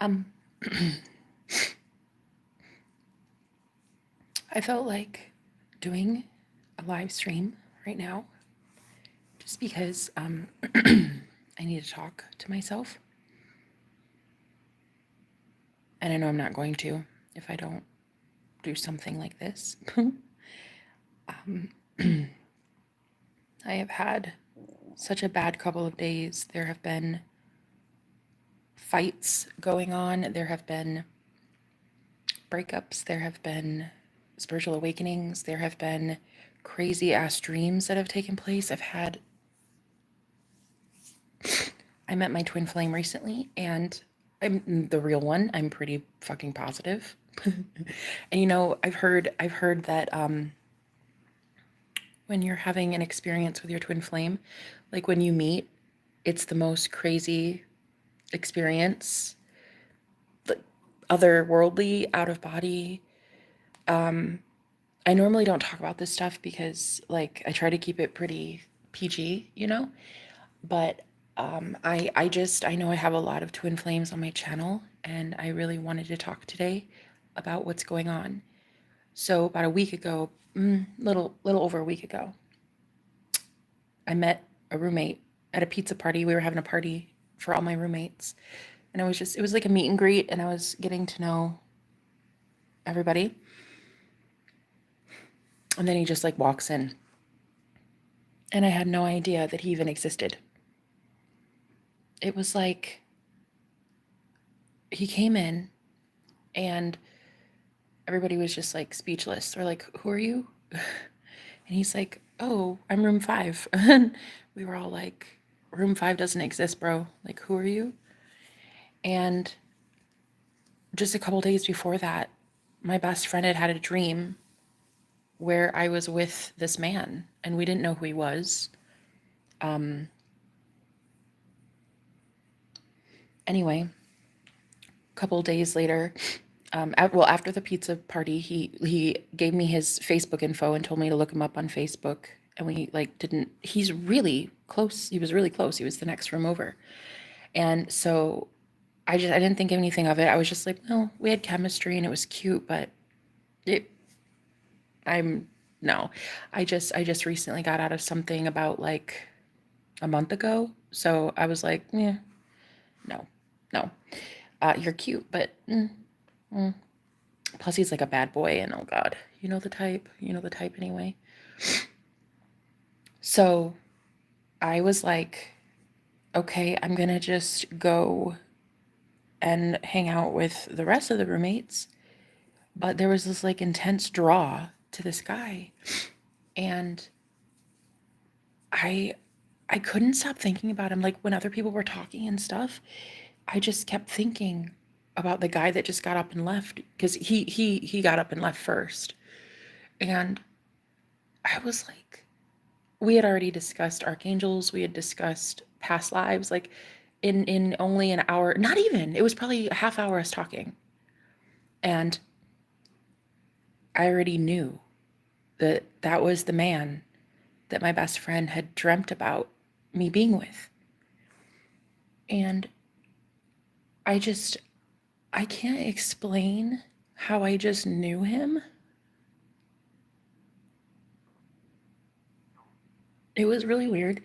Um, I felt like doing a live stream right now just because I need to talk to myself. And I know I'm not going to if I don't do something like this. I have had such a bad couple of days. There have been fights going on, there have been breakups, there have been spiritual awakenings, there have been crazy ass dreams that have taken place. I met my twin flame recently, and I'm the real one. I'm pretty fucking positive. And I've heard that when you're having an experience with your twin flame, like when you meet, it's the most crazy experience, like otherworldly, out of body. I normally don't talk about this stuff because like I try to keep it pretty PG, but I know I have a lot of twin flames on my channel, and I really wanted to talk today about what's going on. So about a week ago, little over a week ago, I met a roommate at a pizza party. We were having a party for all my roommates, and it was like a meet and greet, and I was getting to know everybody. And then he just like walks in, and I had no idea that he even existed. It was like he came in, and everybody was just like speechless. They're like, "Who are you?" And he's like, "Oh, I'm room 5." And we were all like, "Room 5 doesn't exist, bro. Like, who are you?" And just a couple days before that, my best friend had had a dream where I was with this man, and we didn't know who he was. Anyway, a couple days later, after the pizza party, he gave me his Facebook info and told me to look him up on Facebook. And we like didn't. He's really close. He was really close. He was the next room over. And so I didn't think anything of it. I was just like, no, we had chemistry and it was cute, but it I'm no. I just recently got out of something about like a month ago. So I was like, yeah, no, no. You're cute, but plus he's like a bad boy, and oh god, you know the type. You know the type anyway. So I was like, okay, I'm gonna just go and hang out with the rest of the roommates. But there was this like intense draw to this guy, and I I couldn't stop thinking about him. Like when other people were talking and stuff, I just kept thinking about the guy that just got up and left, because he got up and left first. And I was like, we had already discussed archangels, we had discussed past lives, like in only an hour, not even. It was probably a half hour us talking. And I already knew that that was the man that my best friend had dreamt about me being with. And I just, I can't explain how I just knew him. It was really weird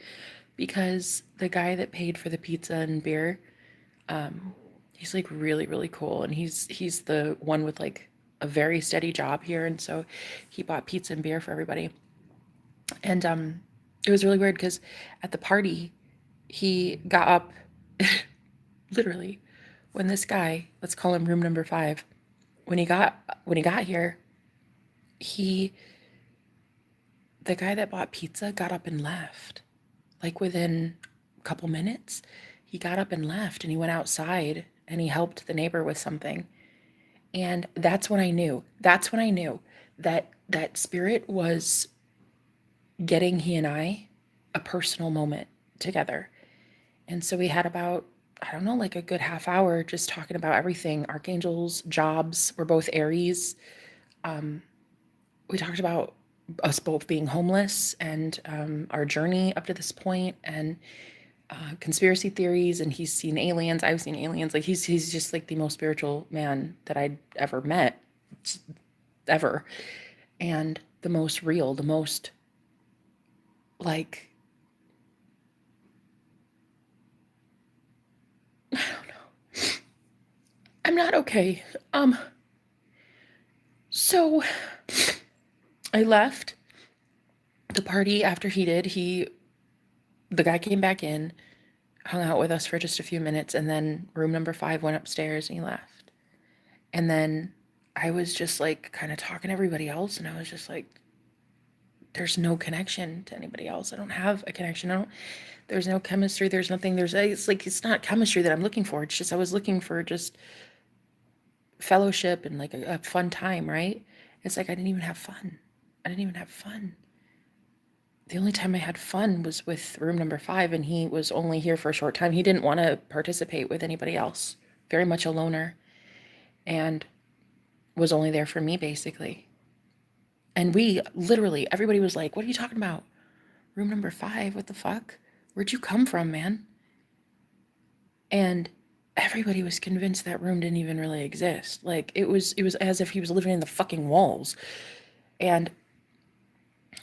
because the guy that paid for the pizza and beer, he's like really, really cool. And he's the one with like a very steady job here. And so he bought pizza and beer for everybody. And it was really weird because at the party, he got up literally when this guy, let's call him room number 5, when he got here, he the guy that bought pizza got up and left. Like within a couple minutes, he got up and left, and he went outside and he helped the neighbor with something. And that's when I knew. That's when I knew that that spirit was getting he and I a personal moment together. And so we had about, I don't know, like a good half hour just talking about everything, archangels, jobs. We're both Aries. We talked about us both being homeless and our journey up to this point. And conspiracy theories, and he's seen aliens. I've seen aliens. Like he's just like the most spiritual man that I'd ever met, ever, and the most real, the most like I don't know. I'm not okay. So I left the party after he did. The guy came back in, hung out with us for just a few minutes, and then room number 5 went upstairs and he left. And then I was just like kind of talking to everybody else, and I was just like, there's no connection to anybody else. I don't have a connection. There's no chemistry. There's nothing. It's like, it's not chemistry that I'm looking for. It's just, I was looking for just fellowship and like a fun time, right? It's like, I didn't even have fun. I didn't even have fun. The only time I had fun was with room number 5, and he was only here for a short time. He didn't want to participate with anybody else. Very much a loner, and was only there for me, basically. And we literally, everybody was like, what are you talking about? Room number 5? What the fuck? Where'd you come from, man? And everybody was convinced that room didn't even really exist. Like it was as if he was living in the fucking walls. And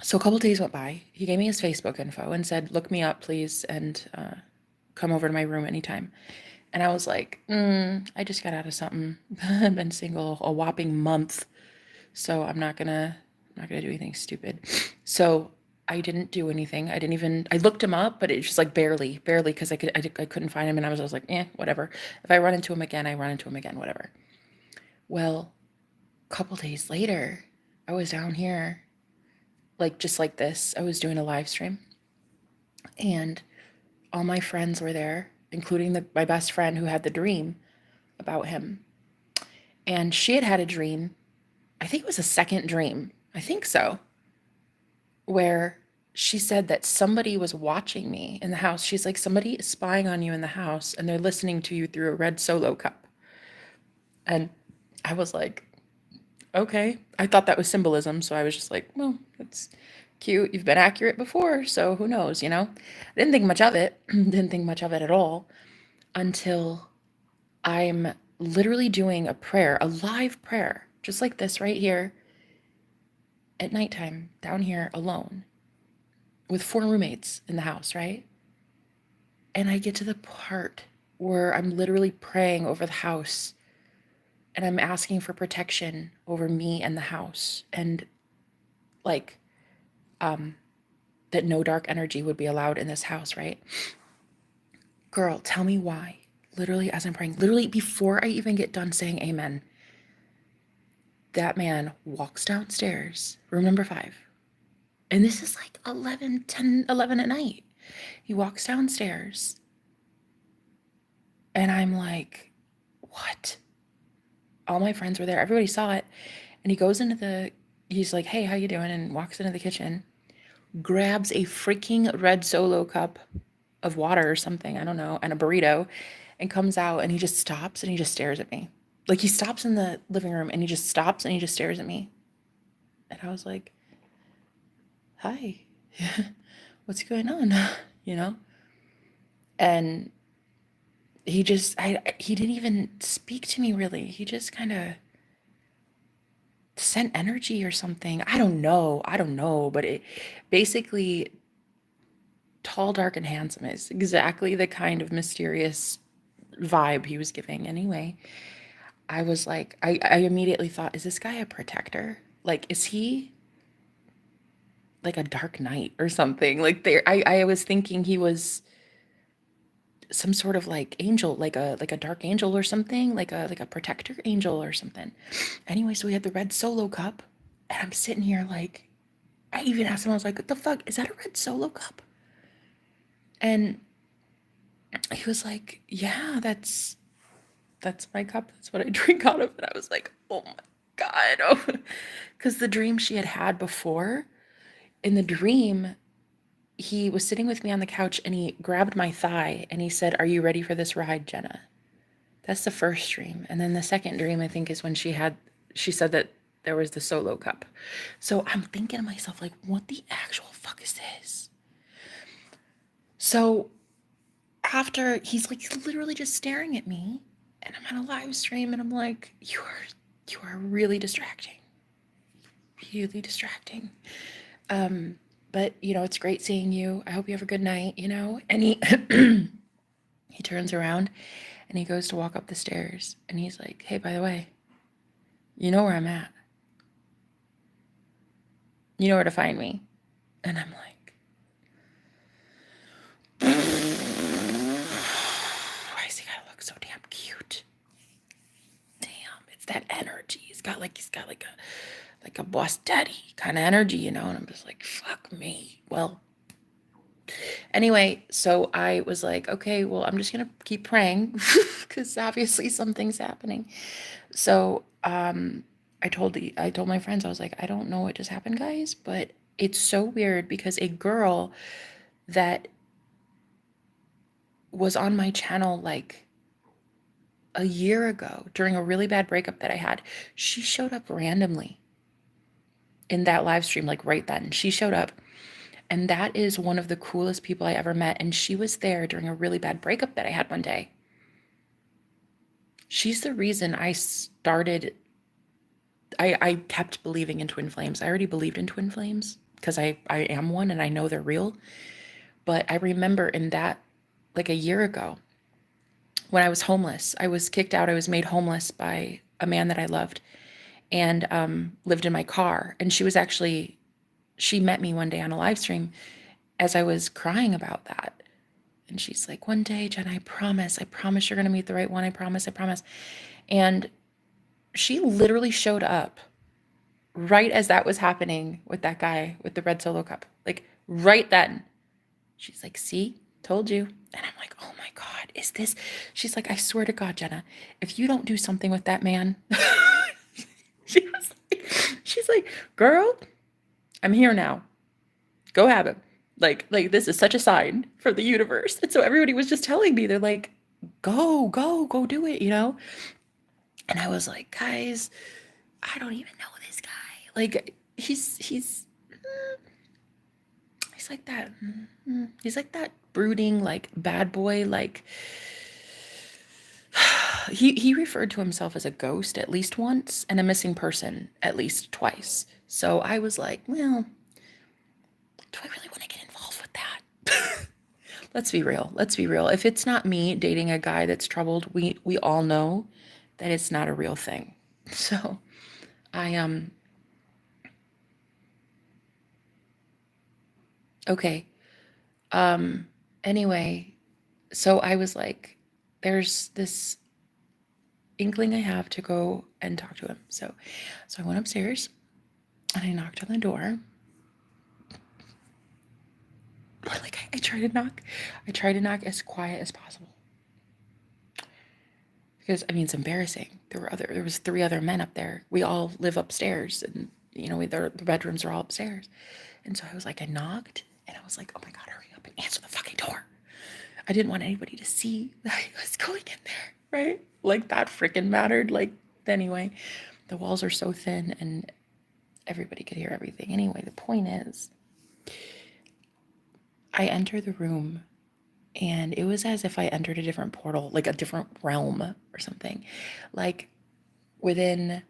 so a couple days went by. He gave me his Facebook info and said, look me up, please, and come over to my room anytime. And I was like, I just got out of something. I've been single a whopping month, so I'm not gonna do anything stupid. So I didn't do anything. I looked him up, but it's just like barely, because I couldn't find him, and I was like, whatever. If I run into him again, I run into him again, whatever. Well, a couple days later, I was down here, like just like this. I was doing a live stream, and all my friends were there, including my best friend who had the dream about him. And she had a dream. I think it was a second dream. I think so. Where she said that somebody was watching me in the house. She's like, somebody is spying on you in the house, and they're listening to you through a red Solo cup. And I was like, okay. I thought that was symbolism. So I was just like, well, that's cute. You've been accurate before. So who knows, I didn't think much of it. Didn't think much of it at all until I'm literally doing a prayer, a live prayer, just like this right here at nighttime, down here alone with 4 roommates in the house, right? And I get to the part where I'm literally praying over the house, and I'm asking for protection over me and the house, and like that no dark energy would be allowed in this house, right? Girl, tell me why. Literally, as I'm praying, literally before I even get done saying amen, that man walks downstairs, room number 5. And this is like 11 at night. He walks downstairs, and I'm like, what? All my friends were there. Everybody saw it. And he's like, hey, how you doing? And walks into the kitchen, grabs a freaking red Solo cup of water or something, I don't know, and a burrito, and comes out, and he just stops and he just stares at me. Like he stops in the living room, and he just stops and he just stares at me. And I was like, hi, what's going on? And he didn't even speak to me really. He just kind of sent energy or something. I don't know, but it basically, tall, dark, and handsome is exactly the kind of mysterious vibe he was giving. Anyway, I was like, I immediately thought, is this guy a protector? Like, is he like a dark knight or something? Like I was thinking he was some sort of like angel, like a dark angel or something, like a protector angel or something. Anyway, so we had the red Solo cup, and I'm sitting here like, I even asked him, I was like, what the fuck? Is that a red Solo cup? And he was like, yeah, that's my cup. That's what I drink out of. And I was like, oh my God. Oh, because the dream she had before, in the dream, he was sitting with me on the couch, and he grabbed my thigh and he said, are you ready for this ride, Jenna? That's the first dream. And then the second dream, I think, is when she said that there was the Solo cup. So I'm thinking to myself, like, what the actual fuck is this? So after he's literally just staring at me, and I'm on a live stream, and I'm like, you are really distracting. Really distracting. But it's great seeing you. I hope you have a good night, And he he turns around and he goes to walk up the stairs and he's like, hey, by the way, you know where I'm at. You know where to find me. And I'm like, why does he gotta look so damn cute? Damn, it's that energy. He's got like a boss daddy kind of energy, And I'm just like, fuck me. Well, anyway, so I was like, okay, well, I'm just gonna keep praying because obviously something's happening. So I told my friends, I was like, I don't know what just happened, guys, but it's so weird because a girl that was on my channel like a year ago during a really bad breakup that I had, she showed up randomly in that live stream, like right then. She showed up. And that is one of the coolest people I ever met. And she was there during a really bad breakup that I had one day. She's the reason I kept believing in twin flames. I already believed in twin flames because I am one and I know they're real. But I remember in that, like a year ago, when I was homeless, I was kicked out. I was made homeless by a man that I loved and lived in my car. And she met me one day on a live stream as I was crying about that. And she's like, one day, Jen, I promise you're going to meet the right one. I promise. And she literally showed up right as that was happening with that guy with the red Solo cup. Like right then. She's like, see, told you. And I'm like, oh my God, is this? She's like, I swear to God, Jenna, if you don't do something with that man, she's like, girl, I'm here now. Go have him. Like this is such a sign from the universe. And so everybody was just telling me, they're like, go do it, And I was like, guys, I don't even know this guy. Like he's like that. He's like that brooding, like bad boy, like he referred to himself as a ghost at least once and a missing person at least twice. So I was like, well, do I really want to get involved with that? Let's be real. If it's not me dating a guy that's troubled, we all know that it's not a real thing. So I okay. Anyway, so I was like, there's this inkling I have to go and talk to him. So I went upstairs and I knocked on the door. Like I tried to knock as quiet as possible. Because I mean, it's embarrassing. There was 3 other men up there. We all live upstairs, and the bedrooms are all upstairs. And so I was like, I knocked, and I was like, oh my God, hurry up and answer the fucking door. I didn't want anybody to see that I was going in there, right? Like that freaking mattered. Like anyway, the walls are so thin, and everybody could hear everything. Anyway, the point is, I enter the room. And it was as if I entered a different portal, like a different realm or something. Like within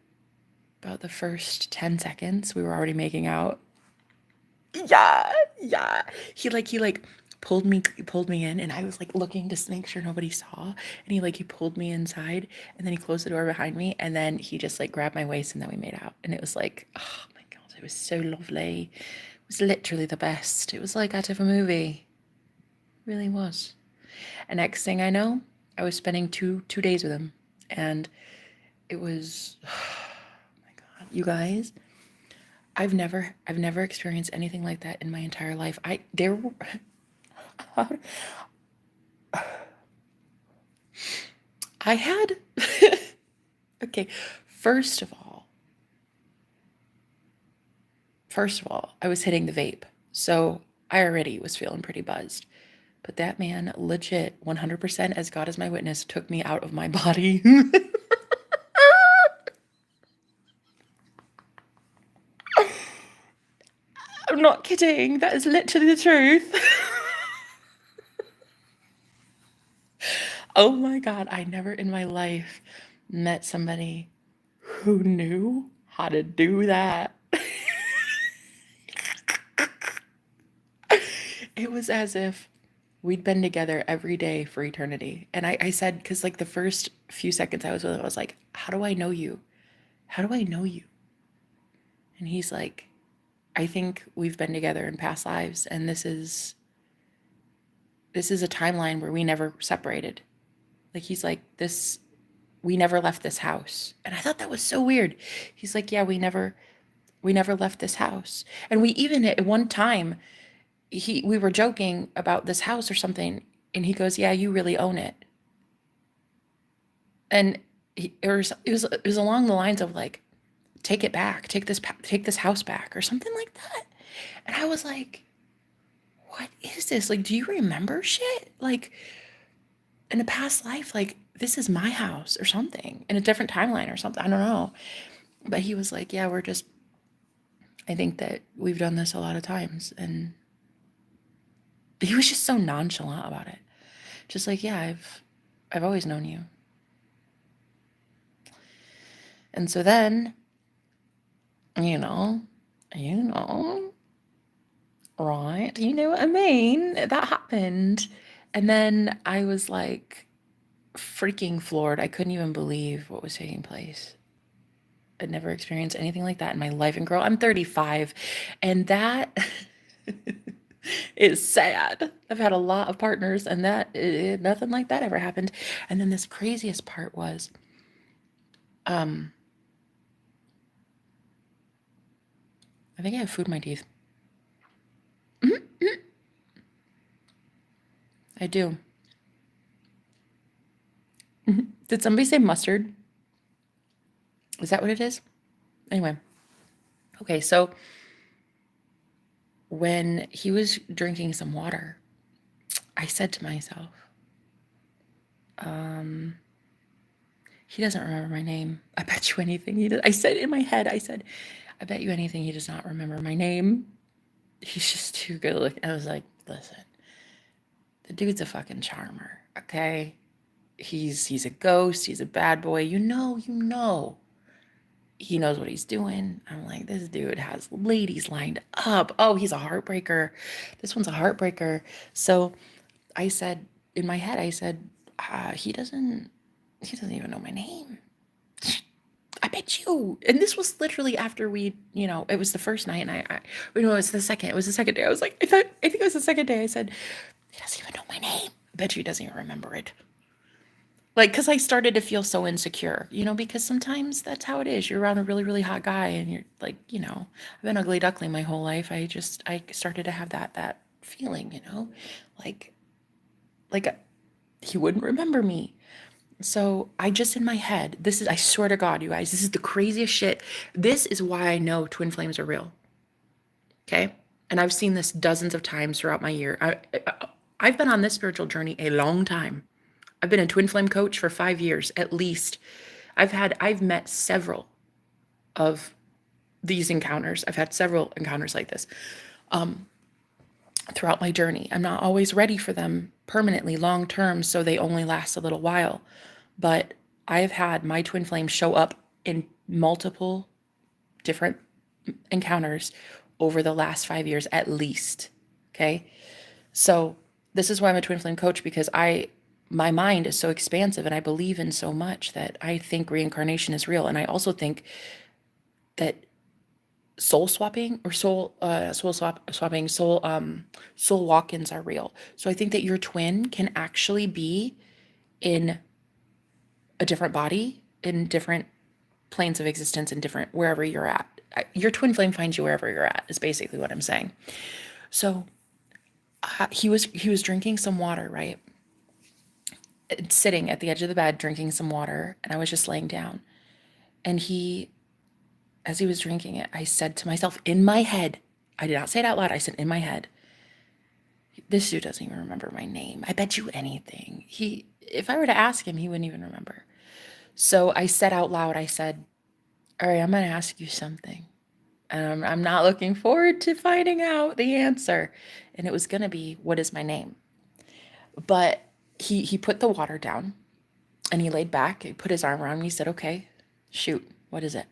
about the first 10 seconds, we were already making out. Yeah. He pulled me in, and I was like looking to make sure nobody saw. And he pulled me inside, and then he closed the door behind me, and then he just like grabbed my waist, and then we made out. And it was like, oh my God, it was so lovely. It was literally the best. It was like out of a movie. Really was. And next thing I know, I was spending two days with him, and it was, oh my God, you guys, I've never experienced anything like that in my entire life. I had okay, first of all, I was hitting the vape, so I already was feeling pretty buzzed. But that man legit 100%, as God is my witness, took me out of my body. I'm not kidding. That is literally the truth. Oh my God, I never in my life met somebody who knew how to do that. It was as if we'd been together every day for eternity. And I said, because like the first few seconds I was with him, I was like, how do I know you? How do I know you? And he's like, I think we've been together in past lives, and this is a timeline where we never separated. Like he's like, this we never left this house. And I thought that was so weird. He's like, yeah, we never left this house. And we even at one time we were joking about this house or something, and he goes, yeah, you really own it. And it was along the lines of like, take it back, take this house back or something like that. And I was like, what is this? Like, do you remember shit? Like in a past life, like this is my house or something in a different timeline or something. I don't know. But he was like, yeah, I think that we've done this a lot of times. And he was just so nonchalant about it. Just like, yeah, I've always known you. And so then, you know, you know, right? You know what I mean? That happened. And then I was like freaking floored. I couldn't even believe what was taking place. I'd never experienced anything like that in my life. And girl, I'm 35, and that is sad. I've had a lot of partners, and nothing like that ever happened. And then this craziest part was, um, I think I have food in my teeth. I do. Did somebody say mustard? Is that what it is? Anyway, okay, so when he was drinking some water, I said to myself, he doesn't remember my name. I bet you anything he does. I said in my head, I said, I bet you anything he does not remember my name. He's just too good looking. I was like, listen, the dude's a fucking charmer, okay? He's a ghost, he's a bad boy. He knows what he's doing. I'm like, this dude has ladies lined up. Oh, he's a heartbreaker. This one's a heartbreaker. So I said in my head, I said, he doesn't even know my name. I bet you. And this was literally after it was the first night, and it was the second. It was the second day. I was like, I think it was the second day. I said, he doesn't even know my name. I bet you he doesn't even remember it. Like, because I started to feel so insecure, because sometimes that's how it is. You're around a really, really hot guy, and you're like, I've been ugly duckling my whole life. I started to have that feeling, like, like he wouldn't remember me. So I just in my head, I swear to God, you guys, this is the craziest shit. This is why I know twin flames are real. Okay. And I've seen this dozens of times throughout my year. I've been on this spiritual journey a long time. I've been a twin flame coach for 5 years at least. I've met several of these encounters. I've had several encounters like this throughout my journey. I'm not always ready for them permanently, long term, so they only last a little while. But I've had my twin flame show up in multiple different encounters over the last 5 years at least. Okay. So this is why I'm a twin flame coach, because my mind is so expansive and I believe in so much that I think reincarnation is real. And I also think that soul swapping or soul walk-ins are real. So I think that your twin can actually be in a different body, in different planes of existence, in different wherever you're at. Your twin flame finds you wherever you're at is basically what I'm saying. So he was drinking some water, right? Sitting at the edge of the bed drinking some water, and I was just laying down. And as he was drinking it, I said to myself in my head, I did not say it out loud, I said in my head, this dude doesn't even remember my name. I bet you anything. If I were to ask him, he wouldn't even remember. So I said out loud, I said, all right, I'm going to ask you something. And I'm not looking forward to finding out the answer. And it was going to be, what is my name? But he put the water down and he laid back. He put his arm around me. He said, "Okay, shoot, what is it?"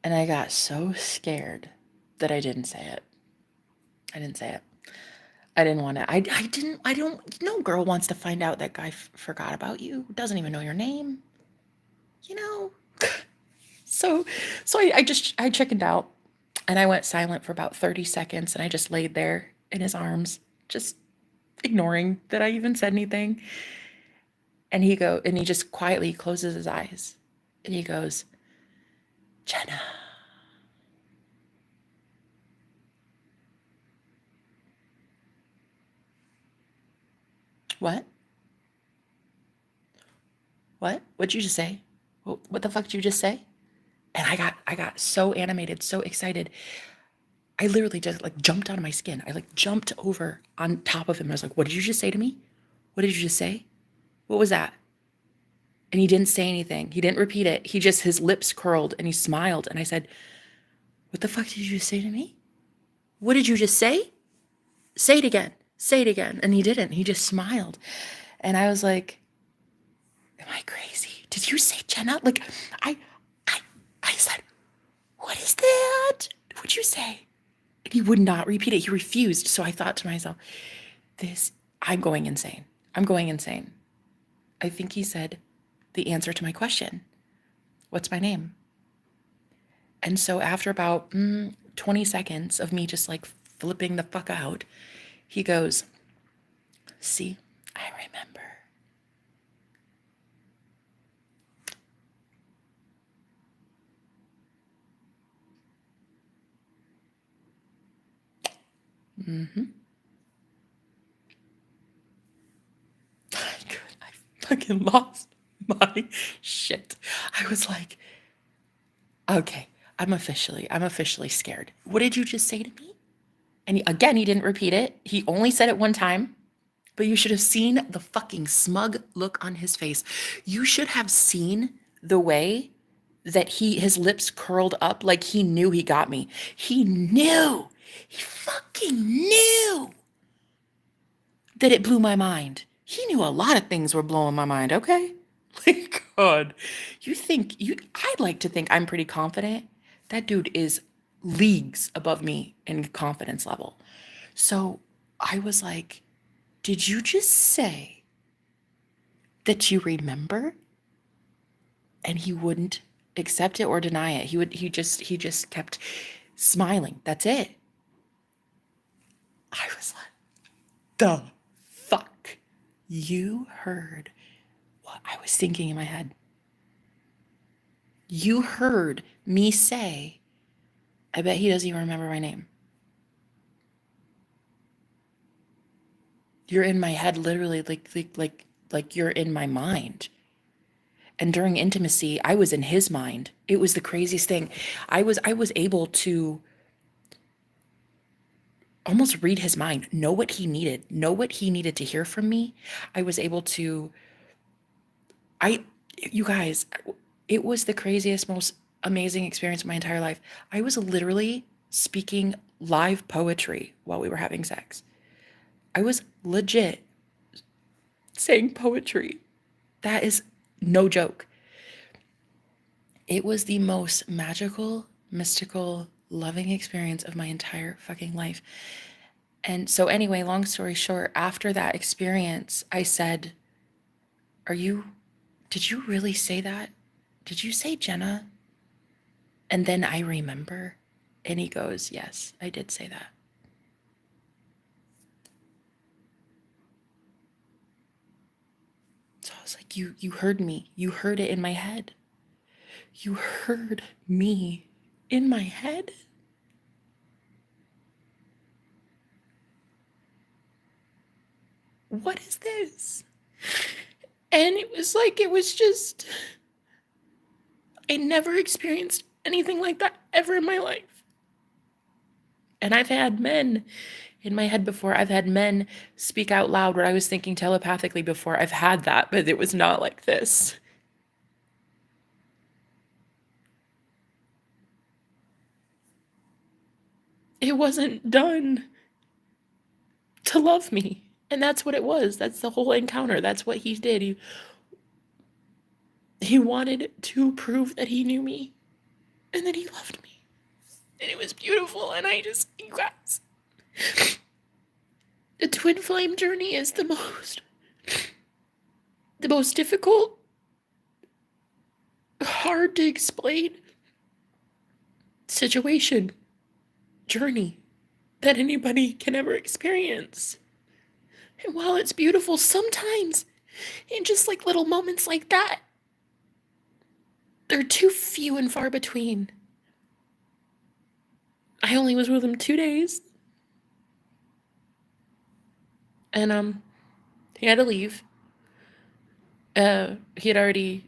And I got so scared that I didn't say it. I didn't say it. I didn't want to. I don't. No girl wants to find out that guy forgot about you. Doesn't even know your name. You know. So, I chickened out, and I went silent for about 30 seconds, and I just laid there in his arms, just ignoring that I even said anything. And he just quietly closes his eyes, and he goes, "Jenna." What? What? What'd you just say? What the fuck did you just say? And I got so animated, so excited. I literally just like jumped out of my skin. I like jumped over on top of him. I was like, "What did you just say to me? What did you just say? What was that?" And he didn't say anything. He didn't repeat it. His lips curled and he smiled. And I said, "What the fuck did you just say to me? What did you just say? Say it again. Say it again." And he didn't. He just smiled. And I was like, "Am I crazy? Did you say Jenna?" Like, I, I, I said, "What is that? What'd you say?" And he would not repeat it. He refused. So I thought to myself, I'm going insane. I'm going insane. I think he said the answer to my question. What's my name? And so after about 20 seconds of me just like flipping the fuck out, he goes, "See, I remember." Mm-hmm. I fucking lost my shit. I was like, "Okay, I'm officially scared. What did you just say to me?" And again, he didn't repeat it. He only said it one time. But you should have seen the fucking smug look on his face. You should have seen the way that his lips curled up like he knew he got me. He knew. He fucking knew that it blew my mind. He knew a lot of things were blowing my mind, okay? Like, God. I'd like to think I'm pretty confident. That dude is leagues above me in confidence level. So I was like, "Did you just say that you remember?" And he wouldn't accept it or deny it. He just kept smiling. That's it. I was like, "The fuck?" You heard what I was thinking in my head. You heard me say, "I bet he doesn't even remember my name." You're in my head literally like you're in my mind. And during intimacy, I was in his mind. It was the craziest thing. I was able to almost read his mind, know what he needed to hear from me. I was able to, I, you guys, it was the craziest, most amazing experience of my entire life. I was literally speaking live poetry while we were having sex. I was legit saying poetry. That is no joke. It was the most magical, mystical, loving experience of my entire fucking life. And so, anyway, long story short, after that experience, I said, did you really say that? Did you say Jenna? And then I remember. And he goes, "Yes, I did say that." So I was like, you heard me. You heard it in my head. You heard me in my head? What is this? And it was just, I never experienced anything like that ever in my life. And I've had men in my head before. I've had men speak out loud what I was thinking telepathically before. I've had that, but it was not like this. It wasn't done to love me. And that's what it was. That's the whole encounter. That's what he did. He wanted to prove that he knew me and that he loved me. And it was beautiful. And you guys, the twin flame journey is the most difficult, hard to explain situation, journey that anybody can ever experience. And while it's beautiful, sometimes in just like little moments like that, they're too few and far between. I only was with him 2 days. And he had to leave. He had already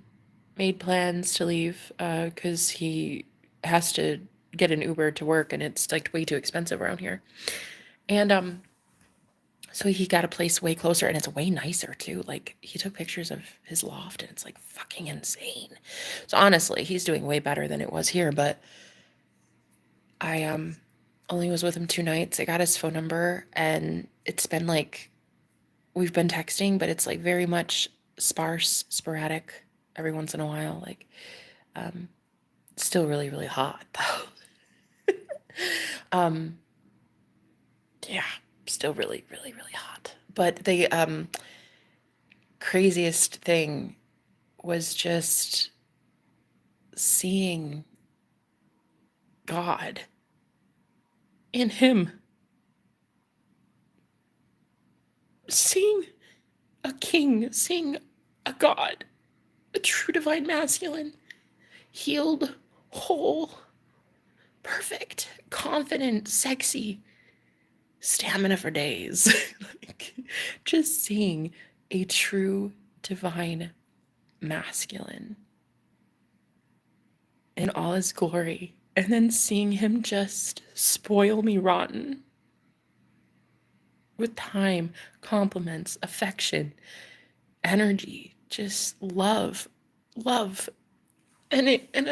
made plans to leave because he has to get an Uber to work, and it's like way too expensive around here. And so he got a place way closer, and it's way nicer too. Like, he took pictures of his loft, and it's like fucking insane. So honestly, he's doing way better than it was here. But I only was with him 2 nights. I got his phone number, and it's been like, we've been texting, but it's like very much sparse, sporadic, every once in a while. Like, still really, really hot though. Yeah, still really, really, really hot. But the craziest thing was just seeing God in him. Seeing a king, seeing a God, a true divine masculine, healed, whole, perfect, confident, sexy, stamina for days. Like, just seeing a true divine masculine in all his glory, and then seeing him just spoil me rotten with time, compliments, affection, energy, just love, love. And it and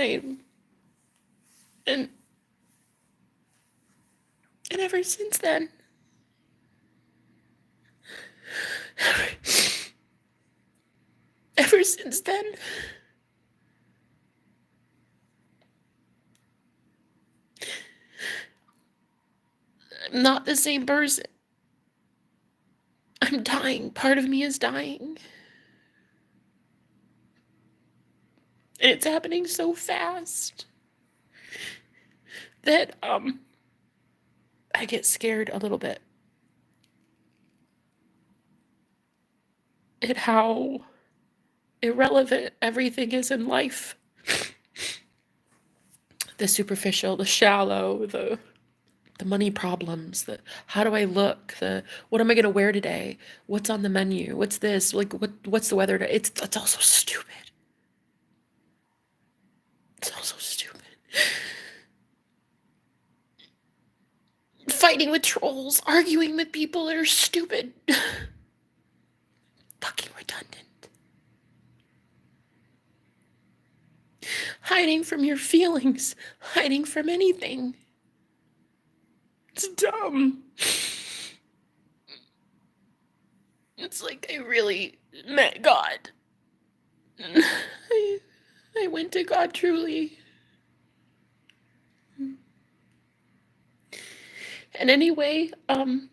ever since then, ever since then, I'm not the same person. I'm dying. Part of me is dying. And it's happening so fast that I get scared a little bit at how irrelevant everything is in life. The superficial, the shallow, the money problems, the how do I look, the what am I gonna wear today? What's on the menu? What's this? Like, what's the weather today? It's all so stupid. It's all so stupid. Fighting with trolls, arguing with people that are stupid. Fucking redundant. Hiding from your feelings, hiding from anything. It's dumb. It's like I really met God. I went to God truly. And anyway, I've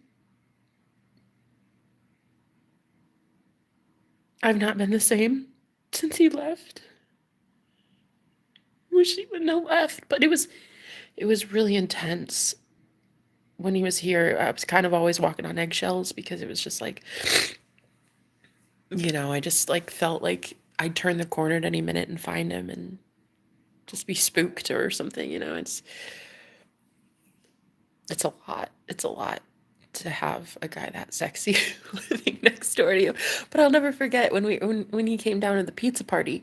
not been the same since he left. I wish he wouldn't have left, but it was really intense when he was here. I was kind of always walking on eggshells because it was just like, I just like felt like I'd turn the corner at any minute and find him and just be spooked or something. It's a lot. It's a lot to have a guy that sexy living next door to you. But I'll never forget when he came down to the pizza party.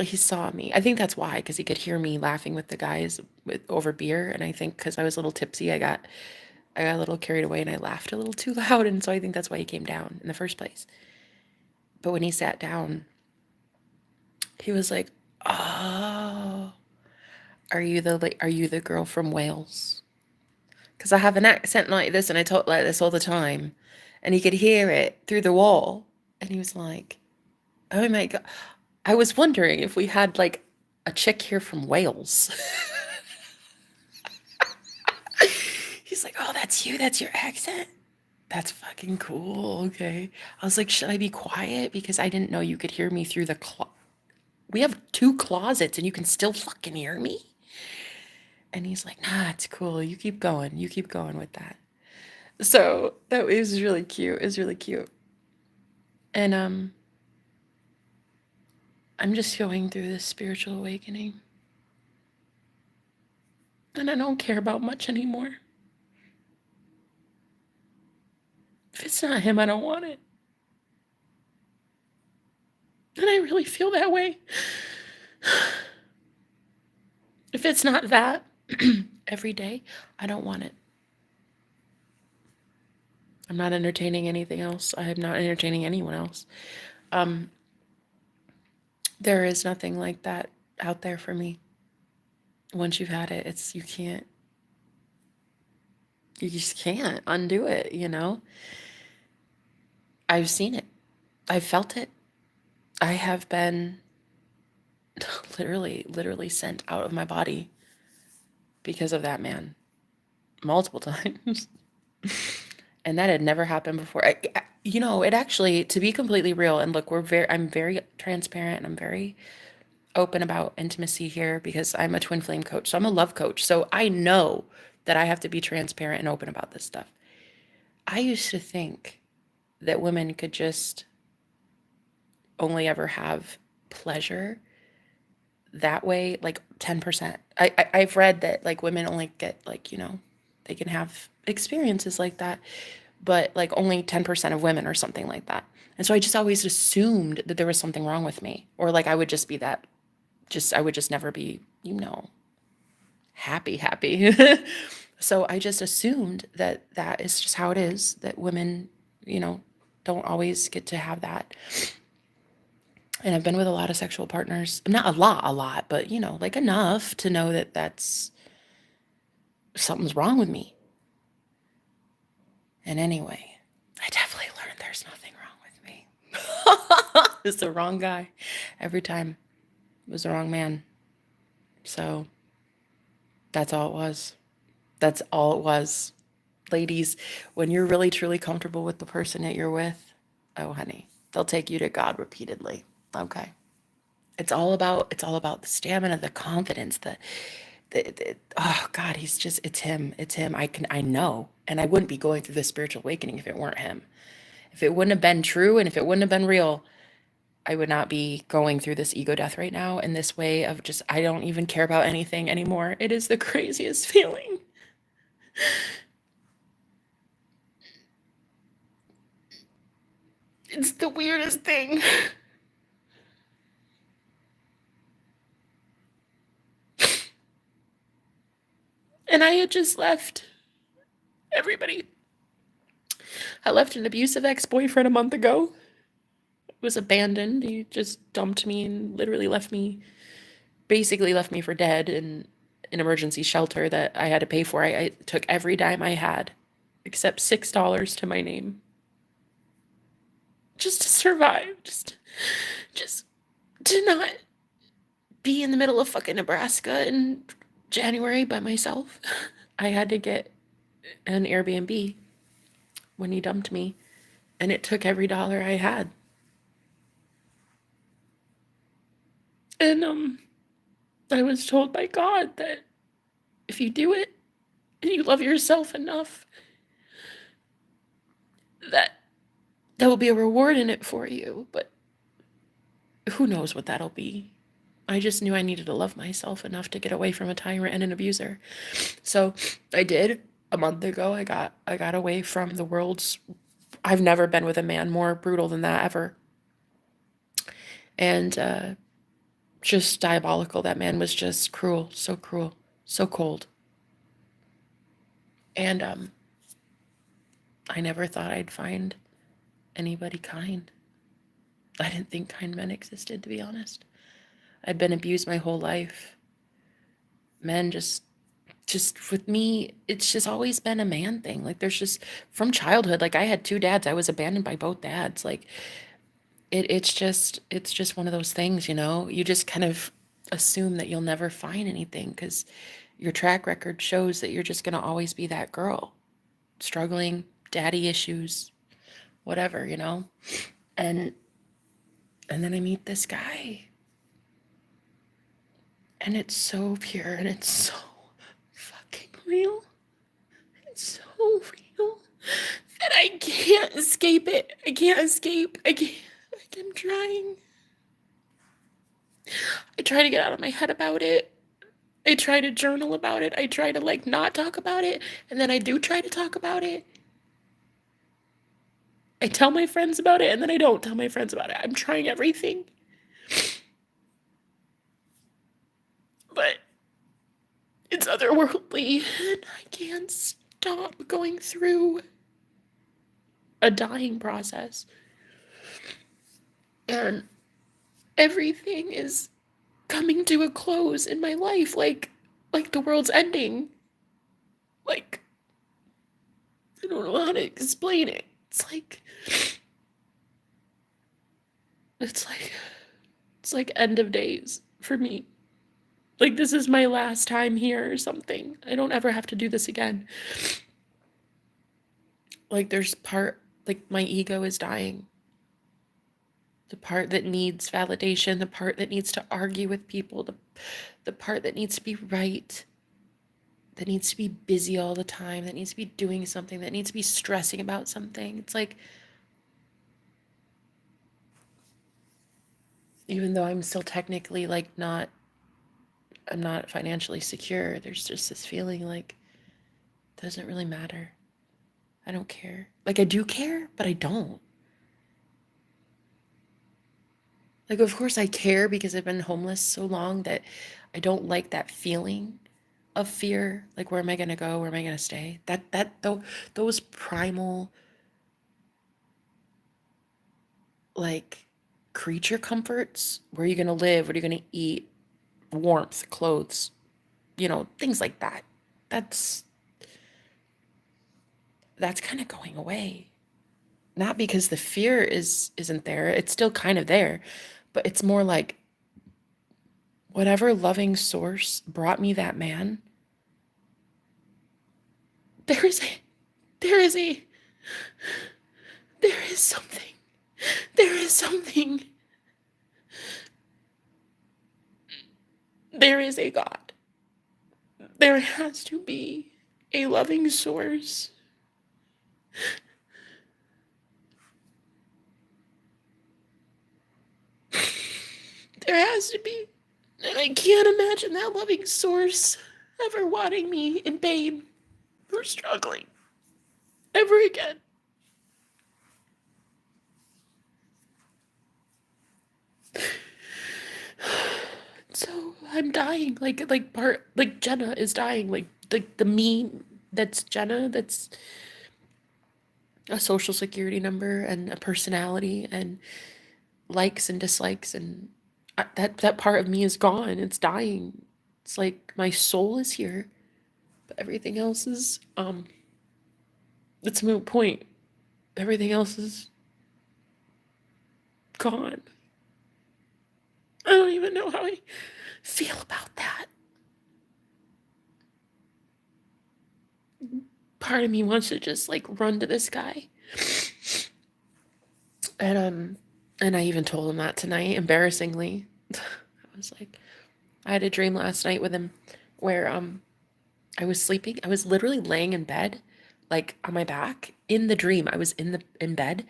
He saw me. I think that's why, because he could hear me laughing with the guys over beer, and I think because I was a little tipsy, I got a little carried away and I laughed a little too loud, and so I think that's why he came down in the first place. But when he sat down, he was like, "Oh, are you the girl from Wales?" because I have an accent like this and I talk like this all the time. And he could hear it through the wall. And he was like, oh my God. I was wondering if we had like a chick here from Wales. He's like, oh, that's you. That's your accent. That's fucking cool. Okay. I was like, should I be quiet? Because I didn't know you could hear me through the we have 2 closets and you can still fucking hear me. And he's like, nah, it's cool. You keep going. You keep going with that. So that was really cute. It was really cute. And I'm just going through this spiritual awakening. And I don't care about much anymore. If it's not him, I don't want it. And I really feel that way. If it's not that every day, I don't want it. I'm not entertaining anything else. I am not entertaining anyone else. There is nothing like that out there for me. Once you've had it, you just can't undo it, you know? I've seen it. I've felt it. I have been literally sent out of my body because of that man multiple times. And that had never happened before. It actually, to be completely real, and look, I'm very transparent and I'm very open about intimacy here because I'm a twin flame coach. So I'm a love coach. So I know that I have to be transparent and open about this stuff. I used to think that women could just only ever have pleasure that way, like 10%. I've read that like women only get like, they can have experiences like that, but like only 10% of women or something like that. And so I just always assumed that there was something wrong with me, or like I would just be I would just never be, happy. So I just assumed that that is just how it is, that women, don't always get to have that. And I've been with a lot of sexual partners, not a lot, but like enough to know that that's something's wrong with me. And anyway, I definitely learned there's nothing wrong with me. It's the wrong guy every time. It was the wrong man. So that's all it was. That's all it was. Ladies, when you're really truly comfortable with the person that you're with, oh honey, they'll take you to God repeatedly. Okay. It's all about the stamina, the confidence, oh God, it's him. It's him. I know. And I wouldn't be going through this spiritual awakening if it weren't him. If it wouldn't have been true and if it wouldn't have been real, I would not be going through this ego death right now in this way of just, I don't even care about anything anymore. It is the craziest feeling. It's the weirdest thing. And I had just left everybody. I left an abusive ex-boyfriend a month ago. Was abandoned. He just dumped me and literally basically left me for dead in an emergency shelter that I had to pay for. I took every dime I had, except $6 to my name, just to survive, just to not be in the middle of fucking Nebraska in January by myself. I had to get an Airbnb when he dumped me, and it took every dollar I had. And I was told by God that if you do it and you love yourself enough, that there will be a reward in it for you, but who knows what that'll be. I just knew I needed to love myself enough to get away from a tyrant and an abuser. So I did. A month ago, I got away from the world's, I've never been with a man more brutal than that ever. And just diabolical. That man was just cruel, so cold. And I never thought I'd find anybody kind. I didn't think kind men existed, to be honest. I'd been abused my whole life. Men just just with me, it's just always been a man thing. Like there's just from childhood, like I had two dads. I was abandoned by both dads. Like it's just one of those things, you know. You just kind of assume that you'll never find anything because your track record shows that you're just gonna always be that girl, struggling, daddy issues, whatever, you know. And and then I meet this guy, and it's so pure and it's so fucking real. It's so real that I can't escape it. I can't escape. I can't. Like, I'm trying. I try to get out of my head about it. I try to journal about it. I try to like not talk about it. And then I do try to talk about it. I tell my friends about it and then I don't tell my friends about it. I'm trying everything. But it's otherworldly and I can't stop going through a dying process. And everything is coming to a close in my life, like the world's ending. Like I don't know how to explain it. It's like it's like end of days for me. Like this is my last time here or something. I don't ever have to do this again. Like there's part like my ego is dying. The part that needs validation, the part that needs to argue with people, the part that needs to be right, that needs to be busy all the time, that needs to be doing something, that needs to be stressing about something. It's like, even though I'm still technically like I'm not financially secure, there's just this feeling like it doesn't really matter. I don't care. Like I do care, but I don't. Like of course I care because I've been homeless so long that I don't like that feeling of fear. Like where am I gonna go? Where am I gonna stay? Those primal like creature comforts. Where are you gonna live? What are you gonna eat? Warmth, clothes, you know, things like that. That's that's kind of going away. Not because the fear isn't there. It's still kind of there, but it's more like whatever loving source brought me that man, there is a there is a there is something. There is something. There is a God. There has to be a loving source. There has to be. And I can't imagine that loving source ever wanting me in pain or struggling ever again. So I'm dying. Like Jenna is dying. Like the me that's Jenna, that's a social security number and a personality and likes and dislikes, and that part of me is gone. It's dying. It's like my soul is here, but everything else is it's a moot point. Everything else is gone. I don't even know how I feel about that. Part of me wants to just like run to this guy. And I even told him that tonight, embarrassingly. I was like, I had a dream last night with him where I was sleeping. I was literally laying in bed, like on my back. In the dream, I was in bed,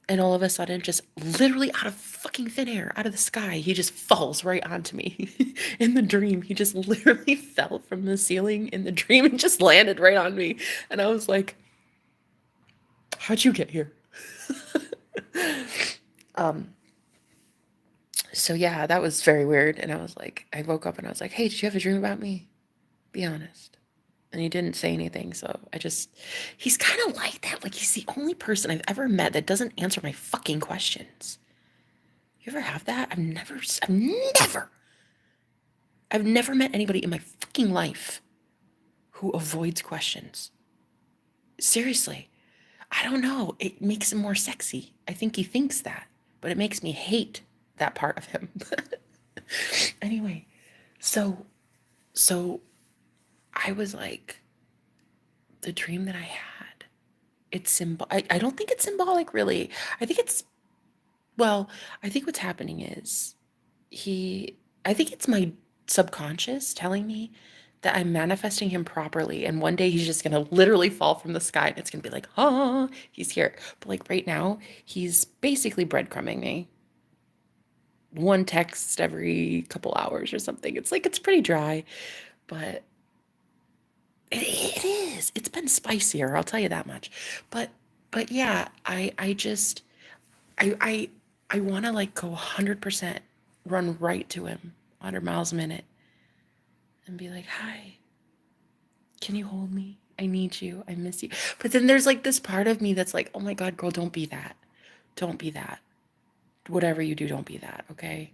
and all of a sudden, just literally out of fucking thin air, out of the sky, he just falls right onto me. In the dream, he just literally fell from the ceiling in the dream and just landed right on me. And I was like, how'd you get here? um so yeah, that was very weird. And I was like, I woke up and I was like, hey, did you have a dream about me? Be honest. And he didn't say anything. So he's kind of like that. Like he's the only person I've ever met that doesn't answer my fucking questions. You ever have that? I've never met anybody in my fucking life who avoids questions. Seriously, I don't know. It makes him more sexy. I think he thinks that, but it makes me hate that part of him. Anyway, so so I was like, the dream that I had, it's I don't think it's symbolic really. I think it's, well, I think what's happening is he, I think it's my subconscious telling me that I'm manifesting him properly. And one day he's just going to literally fall from the sky and it's going to be like, oh, he's here. But like right now, he's basically breadcrumbing me. One text every couple hours or something. It's like, it's pretty dry, but it is. It's been spicier, I'll tell you that much. But, but yeah, I just, I I want to like go 100%, run right to him, 100 miles a minute, and be like, "Hi, can you hold me? I need you. I miss you." But then there's like this part of me that's like, "Oh my God, girl, don't be that. Don't be that. Whatever you do, don't be that, okay?"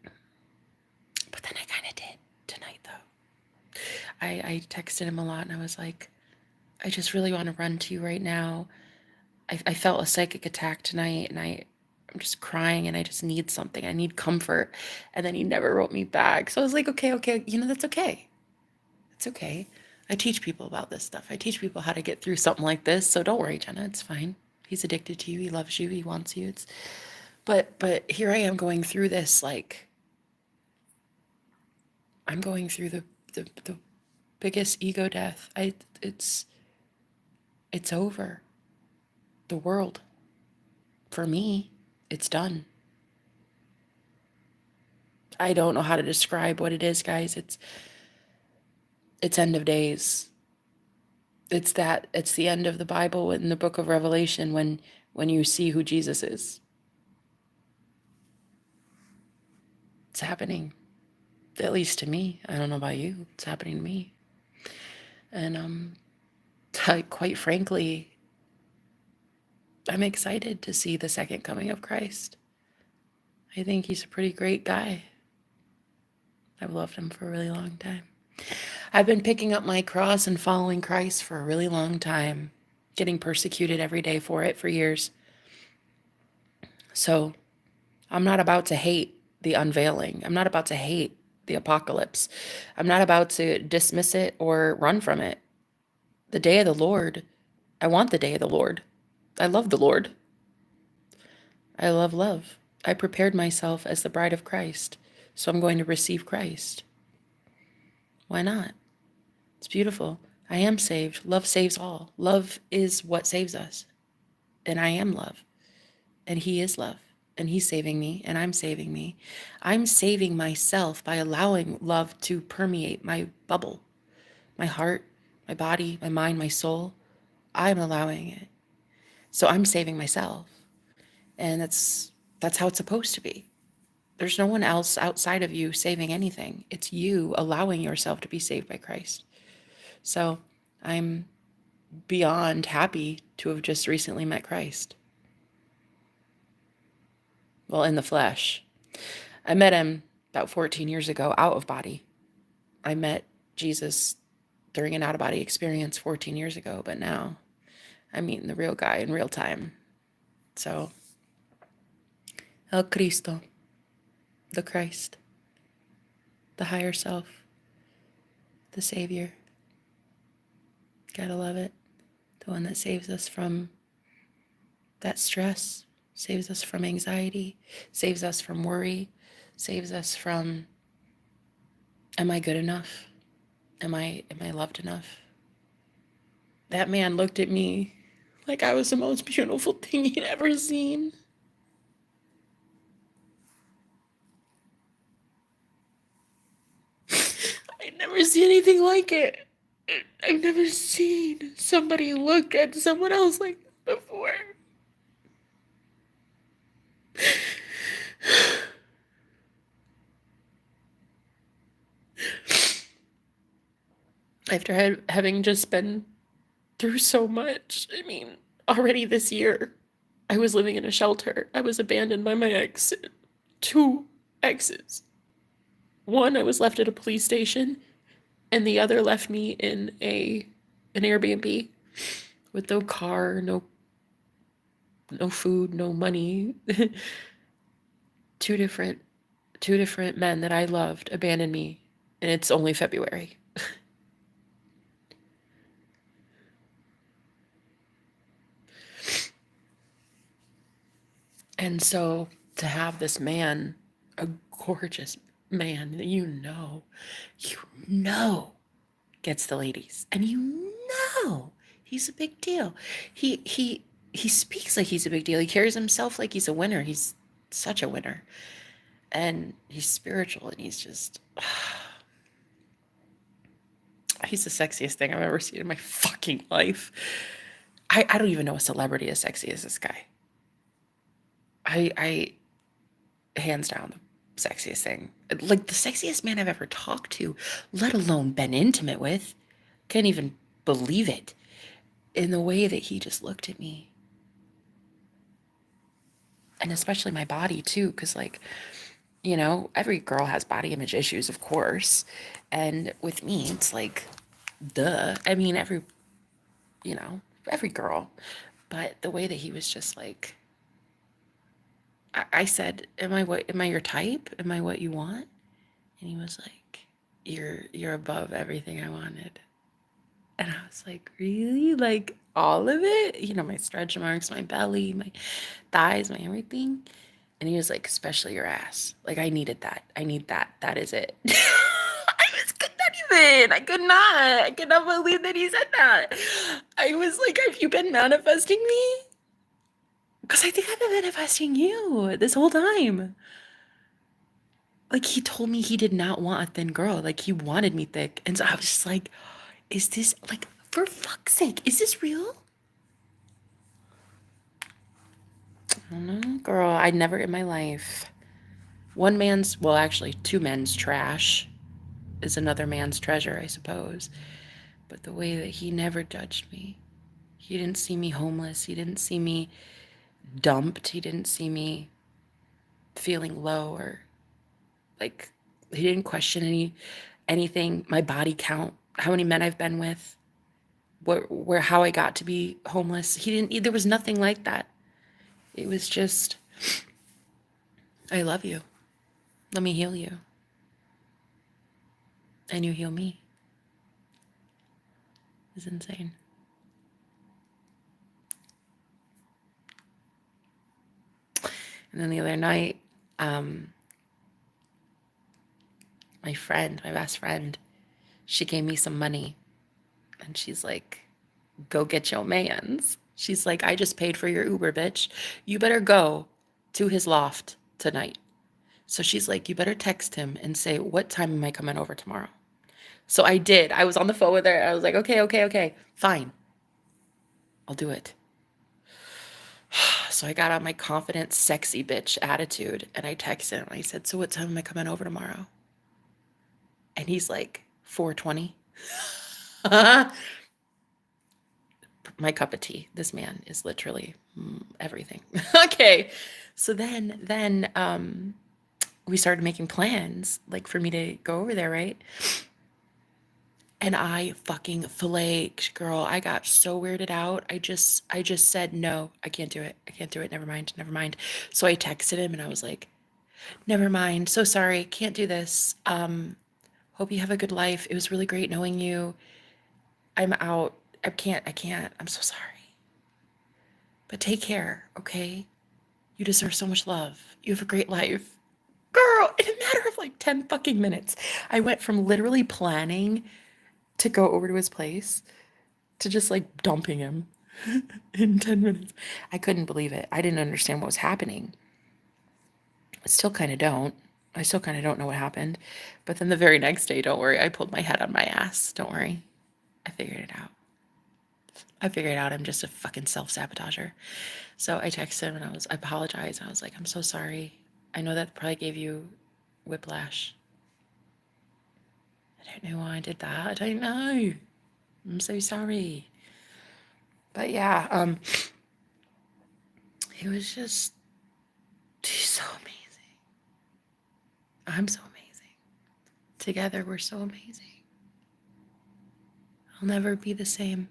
But then I kind of did tonight, though. I texted him a lot and I was like, "I just really want to run to you right now. I felt a psychic attack tonight and I'm just crying and I just need something. I need comfort." And then he never wrote me back. So I was like, okay, okay, that's okay. It's okay. I teach people about this stuff. I teach people how to get through something like this. So don't worry, Jenna. It's fine. He's addicted to you. He loves you. He wants you. It's but here I am going through this, like I'm going through the biggest ego death. It's over. The world. For me, it's done. I don't know how to describe what it is, guys. It's end of days. It's the end of the Bible in the book of Revelation when you see who Jesus is. It's happening. At least to me. I don't know about you. It's happening to me. And quite frankly, I'm excited to see the second coming of Christ. I think he's a pretty great guy. I've loved him for a really long time. I've been picking up my cross and following Christ for a really long time, getting persecuted every day for it for years. So I'm not about to hate the unveiling. I'm not about to hate the apocalypse. I'm not about to dismiss it or run from it. The day of the Lord, I want the day of the Lord. I love the Lord. I love love. I prepared myself as the bride of Christ, so I'm going to receive Christ. Why not? It's beautiful. I am saved. Love saves all. Love is what saves us. And I am love. And he is love. And he's saving me, and I'm saving me. I'm saving myself by allowing love to permeate my bubble, my heart, my body, my mind, my soul. I'm allowing it. So I'm saving myself. And that's how it's supposed to be. There's no one else outside of you saving anything. It's you allowing yourself to be saved by Christ. So I'm beyond happy to have just recently met Christ. Well, in the flesh. I met him about 14 years ago out of body. I met Jesus during an out of body experience 14 years ago, but now I'm meeting the real guy in real time. So, El Cristo, the Christ, the higher self, the Savior. Gotta love it. The one that saves us from that stress, saves us from anxiety, saves us from worry, saves us from, am I good enough? Am I loved enough? That man looked at me like I was the most beautiful thing he'd ever seen. I'd never seen anything like it. I've never seen somebody look at someone else like this before. After having just been through so much, I mean, already this year, I was living in a shelter. I was abandoned by my ex, two exes. One, I was left at a police station and the other left me in an Airbnb with no car, no food, no money. two different two different men that I loved abandoned me, and it's only February. And so to have this man, a gorgeous man that you know gets the ladies, and you know he's a big deal. He speaks like he's a big deal. He carries himself like he's a winner. He's such a winner. And he's spiritual, and he's just he's the sexiest thing I've ever seen in my fucking life. I don't even know a celebrity as sexy as this guy. I hands down the sexiest thing. Like the sexiest man I've ever talked to, let alone been intimate with. Can't even believe it. In the way that he just looked at me. And especially my body too, because like, every girl has body image issues, of course. And with me, it's like, duh. I mean, every girl. But the way that he was just like, I said, am I your type? Am I what you want? And he was like, you're above everything I wanted. And I was like, really? Like all of it? My stretch marks, my belly, my thighs, my everything. And he was like, especially your ass. Like I needed that. I need that. That is it. Could not even. I could not believe that he said that. I was like, have you been manifesting me? Because I think I've been manifesting you this whole time. Like he told me he did not want a thin girl. Like he wanted me thick. And so I was just like, is this like, for fuck's sake, is this real? I don't know, girl. I never in my life. Actually, two men's trash is another man's treasure, I suppose. But the way that he never judged me, he didn't see me homeless. He didn't see me dumped. He didn't see me feeling low, or like he didn't question anything, my body count, how many men I've been with, how I got to be homeless. There was nothing like that. It was just, I love you. Let me heal you. And you heal me. It's insane. And then the other night, my best friend, she gave me some money, and she's like, go get your mans. She's like, I just paid for your Uber, bitch. You better go to his loft tonight. So she's like, you better text him and say, what time am I coming over tomorrow? So I did. I was on the phone with her. I was like, okay, fine. I'll do it. So I got on my confident, sexy bitch attitude, and I texted him. I said, so what time am I coming over tomorrow? And he's like, 4:20. My cup of tea. This man is literally everything. Okay. So then we started making plans, like for me to go over there, right? And I fucking flaked, girl. I got so weirded out. I just said, no, I can't do it. I can't do it. Never mind. Never mind. So I texted him and I was like, never mind. So sorry. Can't do this. Hope you have a good life. It was really great knowing you. I'm out. I can't. I'm so sorry. But take care, okay? You deserve so much love. You have a great life. Girl, in a matter of like 10 fucking minutes, I went from literally planning to go over to his place to just like dumping him in 10 minutes. I couldn't believe it. I didn't understand what was happening. I still kind of don't. I still kind of don't know what happened. But then the very next day, don't worry, I pulled my head on my ass. Don't worry. I figured it out. I'm just a fucking self-sabotager. So I texted him and I apologized. I was like, I'm so sorry. I know that probably gave you whiplash. I don't know why I did that. I don't know. I'm so sorry. But yeah, he was just, he's so amazing. I'm so amazing. Together, we're so amazing. I'll never be the same.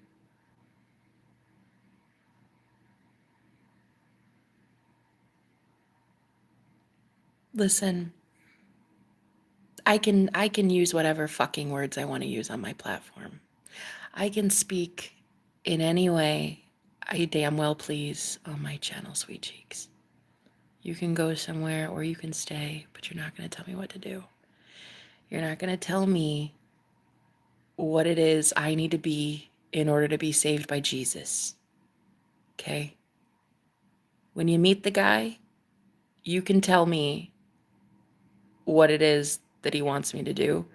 Listen, I can use whatever fucking words I want to use on my platform. I can speak in any way I damn well please on my channel, Sweet Cheeks. You can go somewhere or you can stay, but you're not going to tell me what to do. You're not going to tell me what it is I need to be in order to be saved by Jesus. Okay? When you meet the guy, you can tell me what it is that he wants me to do.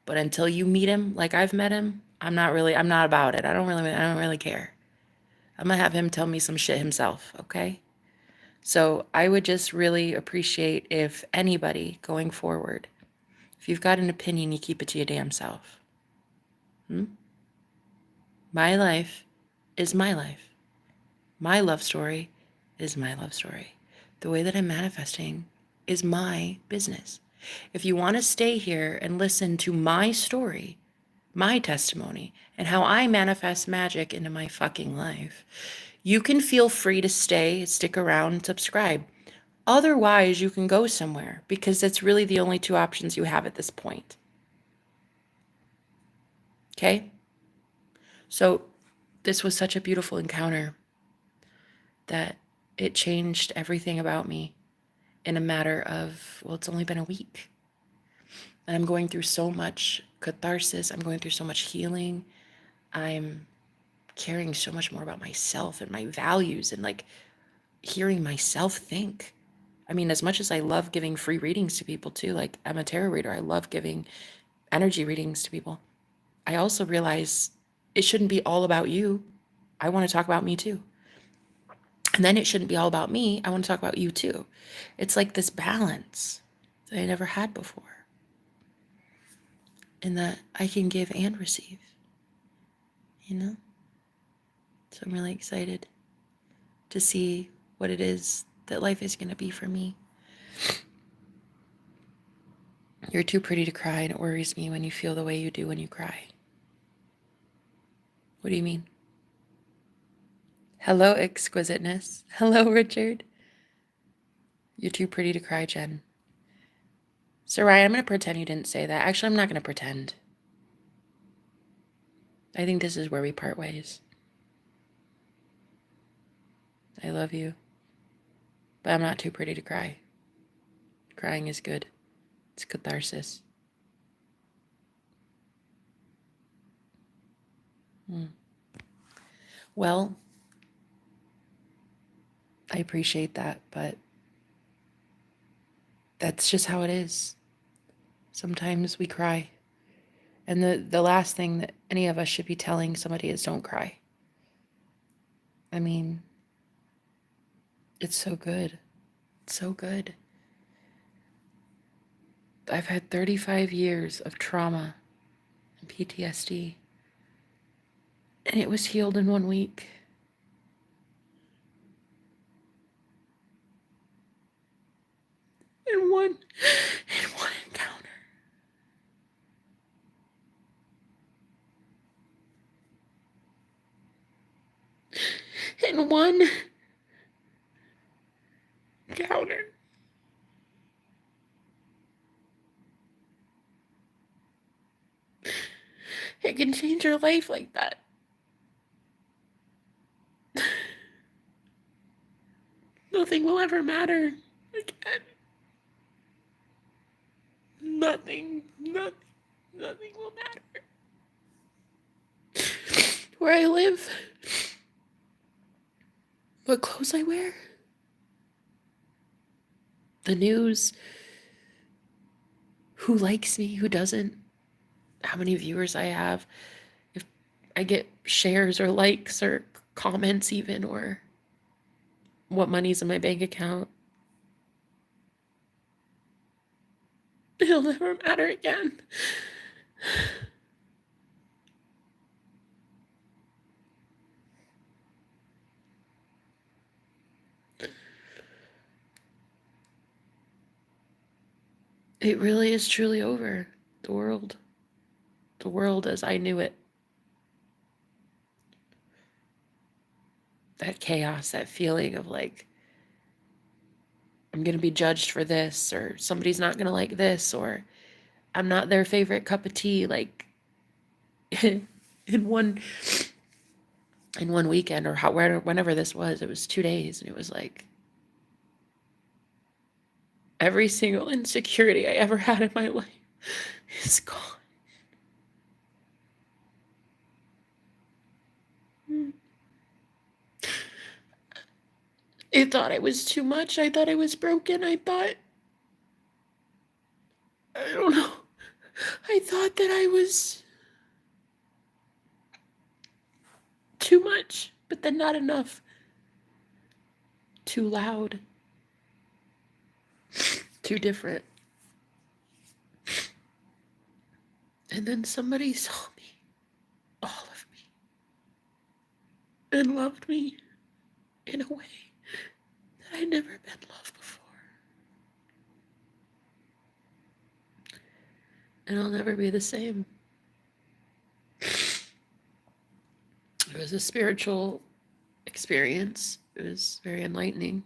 But until you meet him, like I've met him, I'm not about it. I don't really care. I'm gonna have him tell me some shit himself, okay? So I would just really appreciate if anybody going forward, if you've got an opinion, you keep it to your damn self. My life is my life. My love story is my love story. The way that I'm manifesting is my business. If you want to stay here and listen to my story, my testimony, and how I manifest magic into my fucking life, you can feel free to stay, stick around, and subscribe. Otherwise, you can go somewhere because that's really the only two options you have at this point. Okay? So, this was such a beautiful encounter that it changed everything about me in a matter of, well, it's only been a week. And I'm going through so much catharsis. I'm going through so much healing. I'm caring so much more about myself and my values and like hearing myself think. I mean, as much as I love giving free readings to people too, like I'm a tarot reader, I love giving energy readings to people. I also realize it shouldn't be all about you. I want to talk about me too. And then it shouldn't be all about me. I want to talk about you too. It's like this balance that I never had before. In that I can give and receive, you know? So I'm really excited to see what it is that life is going to be for me. You're too pretty to cry, and it worries me when you feel the way you do when you cry. What do you mean? Hello, exquisiteness. Hello, Richard. You're too pretty to cry, Jen. So, Ryan, I'm going to pretend you didn't say that. Actually, I'm not going to pretend. I think this is where we part ways. I love you. But I'm not too pretty to cry. Crying is good. It's catharsis. Well, I appreciate that, but that's just how it is. Sometimes we cry. And the last thing that any of us should be telling somebody is don't cry. I mean, it's so good. It's so good. I've had 35 years of trauma and PTSD, and it was healed in 1 week. In one encounter. In one encounter. It can change your life like that. Nothing will ever matter again. Nothing will matter. Where I live, what clothes I wear, the news, who likes me, who doesn't, how many viewers I have, if I get shares or likes or comments even, or what money's in my bank account. It'll never matter again. It really is truly over. The world as I knew it, that chaos, that feeling of like, I'm going to be judged for this, or somebody's not going to like this, or I'm not their favorite cup of tea. Like in one weekend, or whenever this was, it was 2 days, and it was like every single insecurity I ever had in my life is gone. I thought I was too much. I thought I was broken. I don't know. I thought that I was too much, but then not enough. Too loud. Too different. And then somebody saw me, all of me, and loved me in a way that I'd never been loved before. And I'll never be the same. It was a spiritual experience. It was very enlightening.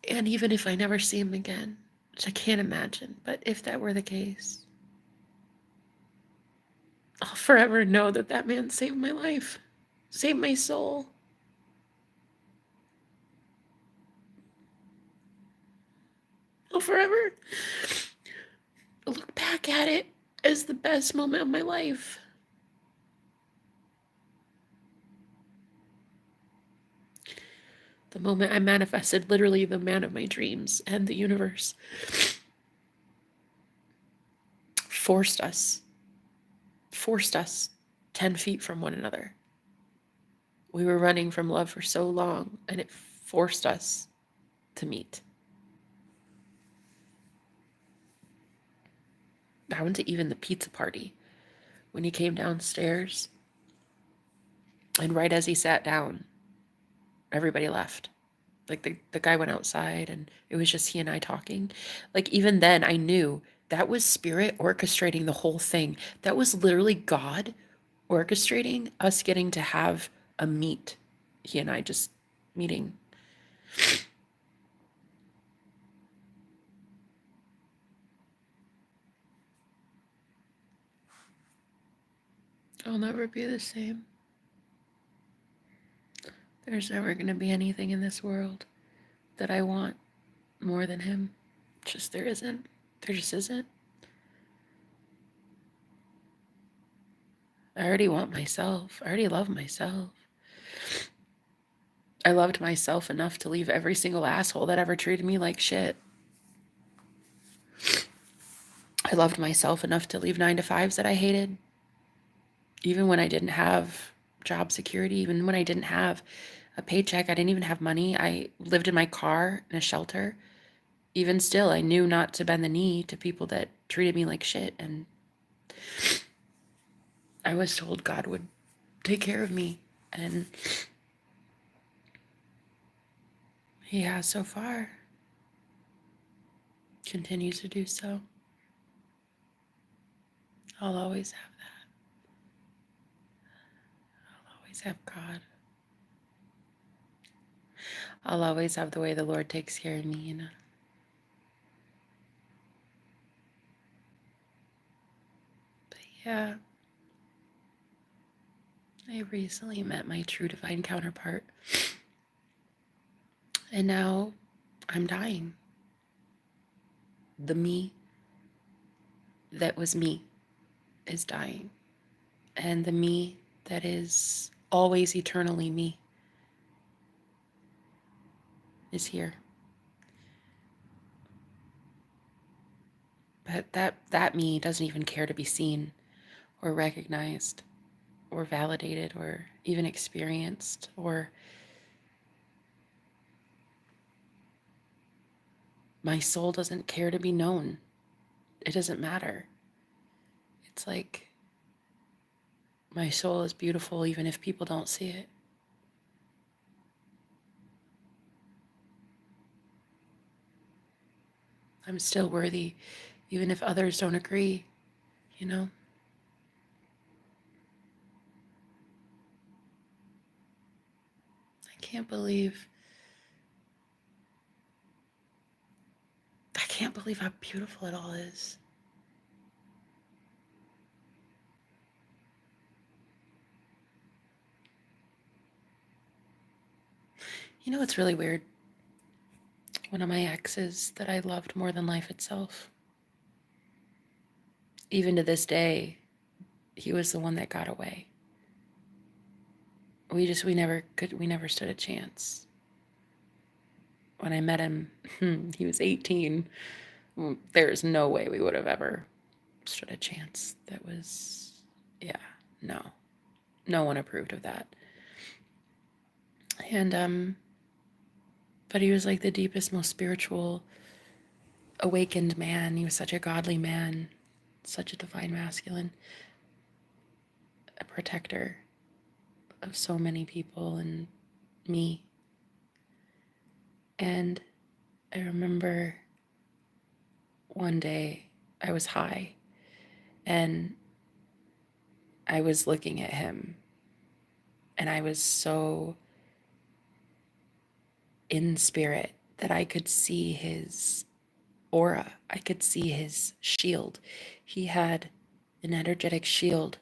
And even if I never see him again, which I can't imagine, but if that were the case, I'll forever know that that man saved my life, saved my soul. I'll forever look back at it as the best moment of my life. The moment I manifested literally the man of my dreams, and the universe forced us 10 feet from one another. We were running from love for so long, and it forced us to meet. Down to even the pizza party. When he came downstairs, and right as he sat down, everybody left. Like the guy went outside, and it was just he and I talking. Like even then I knew that was spirit orchestrating the whole thing. That was literally God orchestrating us getting to have a meet. He and I just meeting. I'll never be the same. There's never going to be anything in this world that I want more than him. Just there isn't. There just isn't. I already want myself. I already love myself. I loved myself enough to leave every single asshole that ever treated me like shit. I loved myself enough to leave 9-to-5s that I hated. Even when I didn't have job security, even when I didn't have a paycheck, I didn't even have money. I lived in my car in a shelter. Even still, I knew not to bend the knee to people that treated me like shit. And I was told God would take care of me. And he has so far. Continues to do so. I'll always have that. I'll always have God. I'll always have the way the Lord takes care of me, you know. But yeah, I recently met my true divine counterpart. And now I'm dying. The me that was me is dying. And the me that is always eternally me is here. But that me doesn't even care to be seen or recognized or validated or even experienced, or my soul doesn't care to be known. It doesn't matter. It's like my soul is beautiful even if people don't see it. I'm still worthy even if others don't agree, you know? can't believe how beautiful it all is. You know what's really weird? One of my exes that I loved more than life itself. Even to this day, he was the one that got away. We never stood a chance. When I met him, he was 18. There's no way we would have ever stood a chance. That was, yeah, no. No one approved of that. And, but he was like the deepest, most spiritual, awakened man. He was such a godly man, such a divine masculine, a protector of so many people and me. And I remember one day I was high and I was looking at him and I was so in spirit that I could see his aura. I could see his shield. He had an energetic shield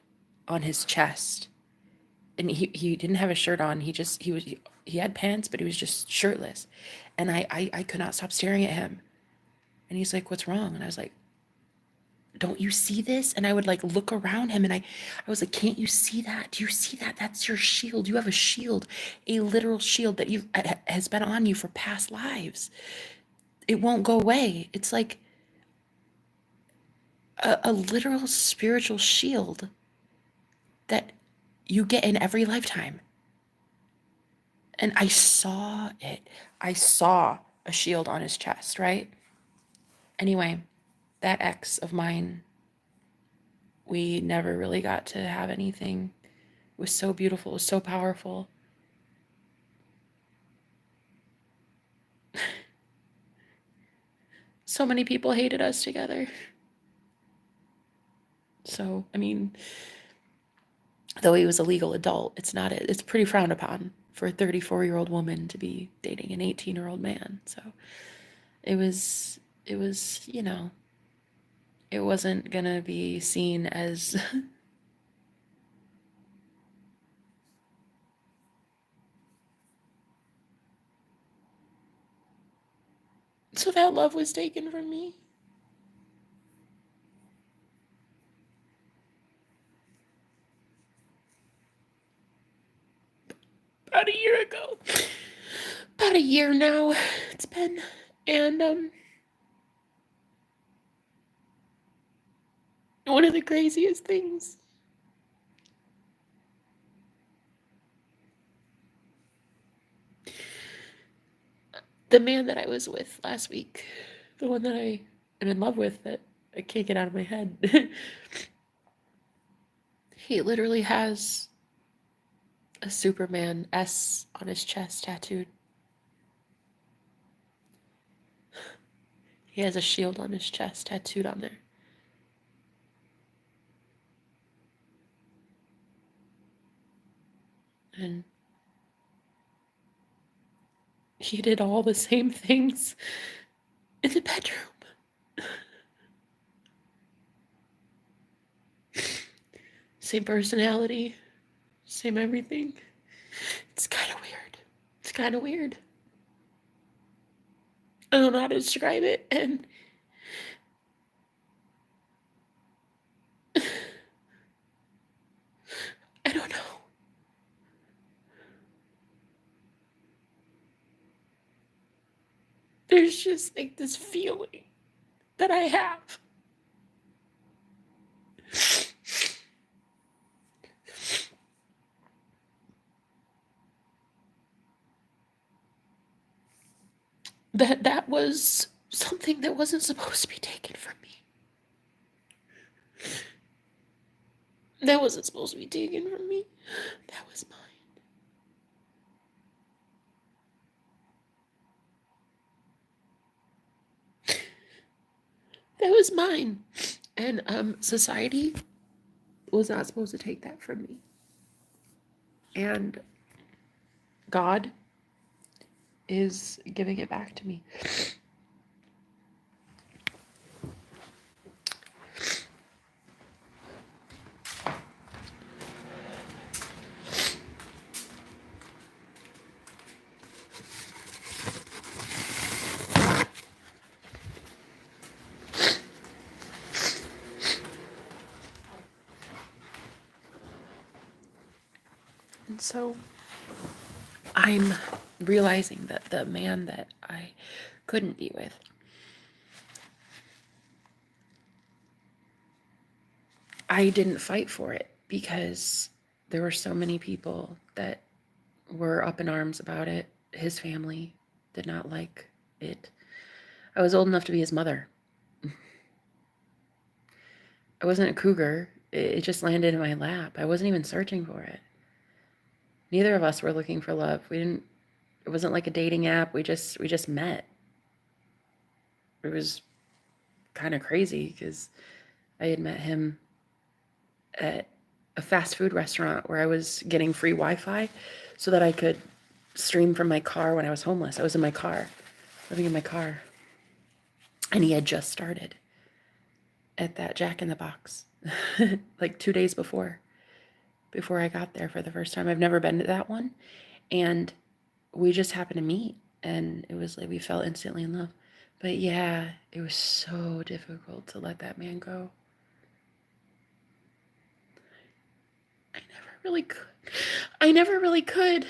on his chest. And he didn't have a shirt on. He had pants, but he was just shirtless. And I could not stop staring at him. And he's like, "What's wrong?" And I was like, "Don't you see this?" And I would like look around him and I was like, "Can't you see that? Do you see that? That's your shield. You have a shield, a literal shield that you has been on you for past lives. It won't go away. It's like a literal spiritual shield that you get in every lifetime." And I saw it. I saw a shield on his chest, right? Anyway, that ex of mine, we never really got to have anything. It was so beautiful, it was so powerful. So many people hated us together. So, I mean, though he was a legal adult, it's pretty frowned upon for a 34-year-old woman to be dating an 18-year-old man. So it was, it wasn't gonna be seen as so that love was taken from me. About a year ago. About a year now it's been. And one of the craziest things, the man that I was with last week, the one that I am in love with that I can't get out of my head, he literally has a Superman S on his chest tattooed. He has a shield on his chest tattooed on there. And he did all the same things in the bedroom. Same personality, same everything. It's kind of weird. It's kind of weird. I don't know how to describe it. And I don't know. There's just like this feeling that I have. That was something that wasn't supposed to be taken from me. That wasn't supposed to be taken from me. That was mine. That was mine. And society was not supposed to take that from me. And God is giving it back to me. And so I'm realizing that the man that I couldn't be with, I didn't fight for it because there were so many people that were up in arms about it. His family did not like it. I was old enough to be his mother. I wasn't a cougar. It just landed in my lap. I wasn't even searching for it. Neither of us were looking for love. It wasn't like a dating app. We just met. It was kind of crazy because I had met him at a fast food restaurant where I was getting free Wi-Fi so that I could stream from my car when I was homeless. I was in my car, living in my car. And he had just started at that Jack in the Box like 2 days before I got there for the first time. I've never been to that one. And we just happened to meet, and it was like we fell instantly in love. But yeah, it was so difficult to let that man go. I never really could.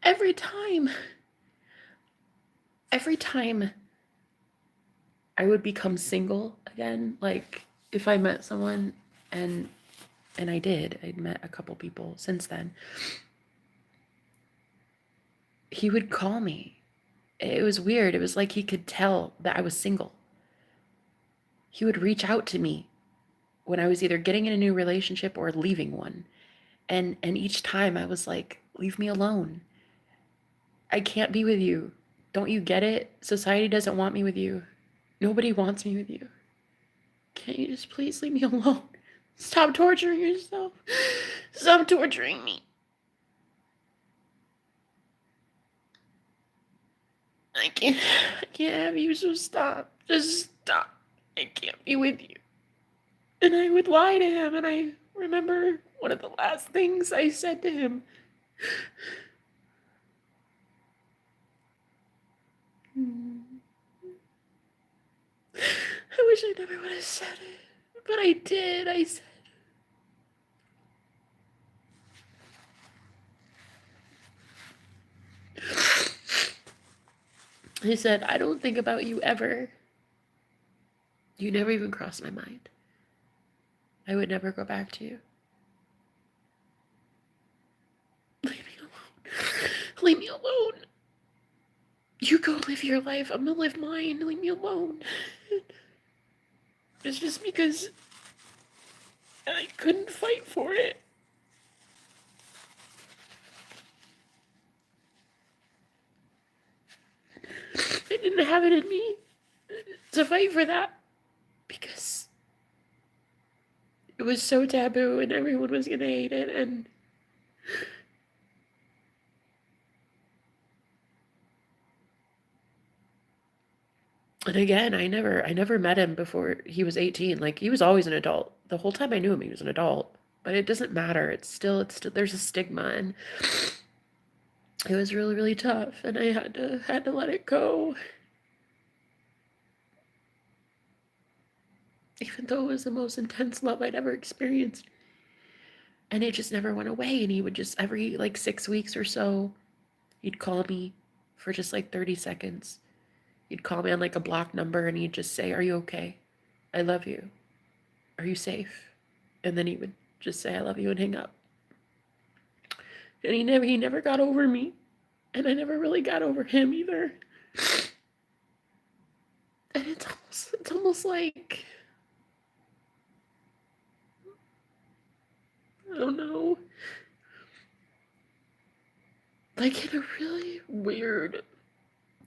Every time I would become single again, like if I met someone, and I'd met a couple people since then, he would call me. It was weird. It was like he could tell that I was single. He would reach out to me when I was either getting in a new relationship or leaving one. And each time I was like, leave me alone. I can't be with you. Don't you get it? Society doesn't want me with you. Nobody wants me with you. Can't you just please leave me alone? Stop torturing yourself. Stop torturing me. I can't have you, so stop. Just stop. I can't be with you. And I would lie to him, and I remember one of the last things I said to him. I wish I never would have said it, but I did. I said, I don't think about you ever. You never even crossed my mind. I would never go back to you. Leave me alone. Leave me alone. You go live your life. I'm gonna live mine. Leave me alone. It's just because I couldn't fight for it. I didn't have it in me to fight for that because it was so taboo and everyone was gonna hate it. And again, I never met him before he was 18. Like, he was always an adult. The whole time I knew him, he was an adult. But it doesn't matter. It's still there's a stigma, and it was really, really tough, and I had to let it go. Even though it was the most intense love I'd ever experienced. And it just never went away. And he would just, every like 6 weeks or so, he'd call me for just like 30 seconds. He'd call me on like a blocked number, and he'd just say, "Are you okay? I love you. Are you safe?" And then he would just say, "I love you," and hang up. And he never got over me. And I never really got over him either. And it's almost like, I don't know, like in a really weird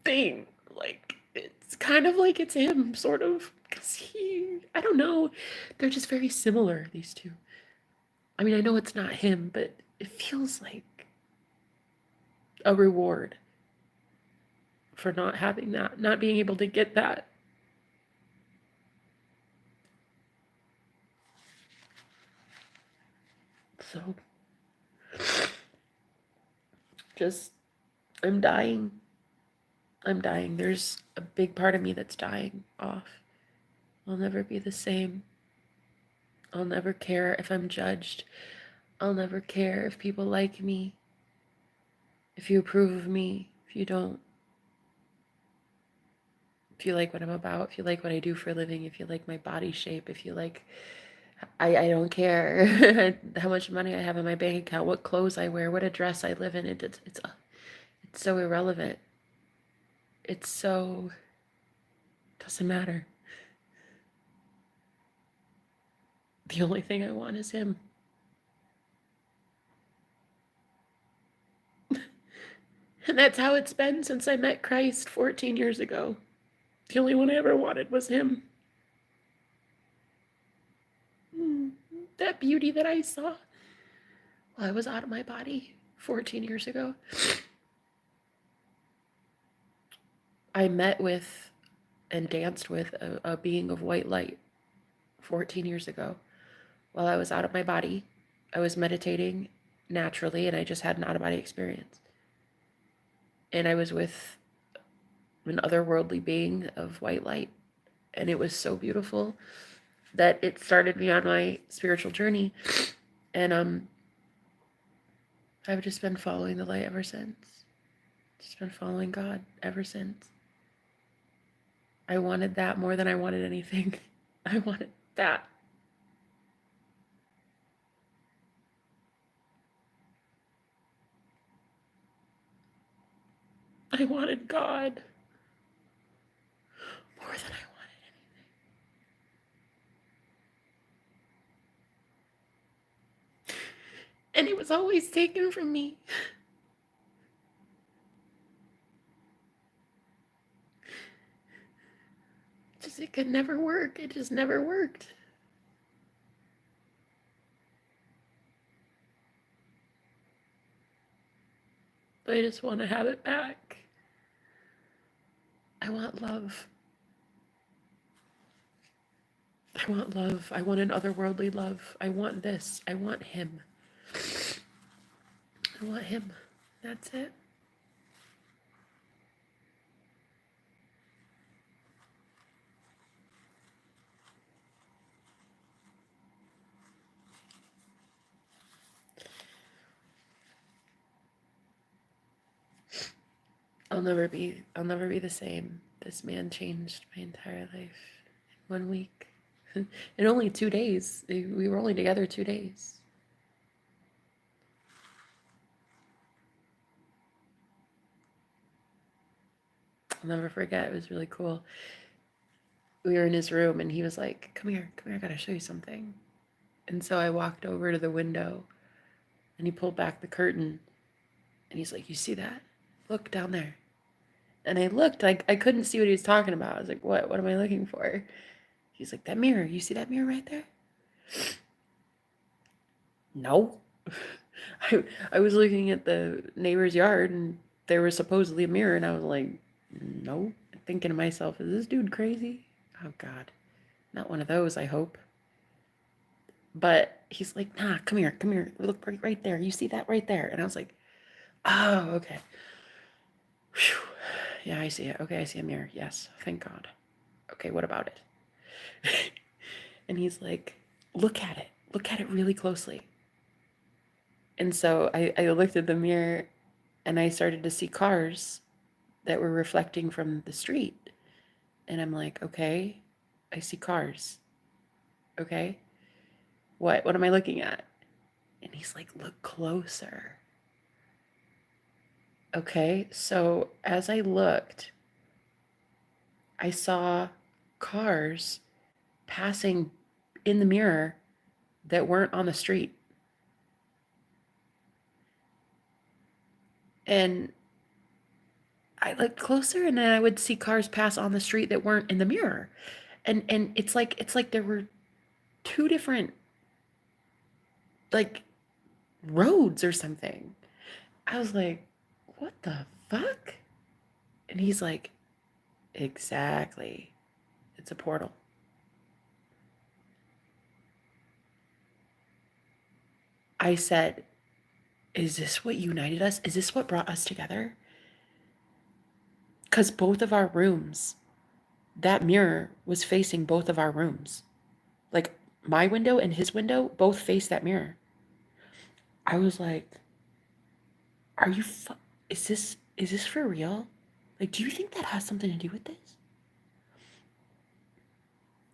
thing. Like, it's kind of like it's him, sort of. Because I don't know, they're just very similar, these two. I mean, I know it's not him, but it feels like a reward for not having that, not being able to get that. So just, I'm dying. I'm dying. There's a big part of me that's dying off. I'll never be the same. I'll never care if I'm judged. I'll never care if people like me, if you approve of me, if you don't. If you like what I'm about, if you like what I do for a living, if you like my body shape, if you like, I don't care how much money I have in my bank account, what clothes I wear, what address I live in. It's so irrelevant. It's so, doesn't matter. The only thing I want is him. And that's how it's been since I met Christ 14 years ago. The only one I ever wanted was him. That beauty that I saw while I was out of my body 14 years ago. I met with and danced with a being of white light 14 years ago while I was out of my body. I was meditating naturally and I just had an out of body experience. And I was with an otherworldly being of white light. And it was so beautiful that it started me on my spiritual journey. And I've just been following the light ever since. Just been following God ever since. I wanted that more than I wanted anything. I wanted that. I wanted God more than I wanted anything. And it was always taken from me. Just, it could never work. It just never worked. But I just want to have it back. I want love. I want love. I want an otherworldly love. I want this. I want him. I want him. That's it. I'll never be the same. This man changed my entire life in 1 week. In only 2 days. We were only together 2 days. I'll never forget. It was really cool. We were in his room and he was like, come here, I gotta show you something. And so I walked over to the window and he pulled back the curtain and he's like, you see that? Look down there. And I looked, I couldn't see what he was talking about. I was like, what am I looking for? He's like, that mirror, you see that mirror right there? No. I was looking at the neighbor's yard and there was supposedly a mirror and I was like, no. Thinking to myself, is this dude crazy? Oh God, not one of those, I hope. But he's like, nah, come here, look right there. You see that right there? And I was like, oh, okay. Whew. Yeah, I see it. Okay, I see a mirror. Yes, thank God. Okay, what about it? And he's like, look at it really closely. And so I looked at the mirror and I started to see cars that were reflecting from the street. And I'm like, okay, I see cars. Okay, what am I looking at? And he's like, look closer. Okay, so as I looked, I saw cars passing in the mirror that weren't on the street. And I looked closer and then I would see cars pass on the street that weren't in the mirror. And it's like there were two different like roads or something. I was like, what the fuck? And he's like, exactly. It's a portal. I said, is this what united us? Is this what brought us together? Because both of our rooms, that mirror was facing both of our rooms. Like my window and his window both face that mirror. I was like, are you, is this for real? Like, do you think that has something to do with this?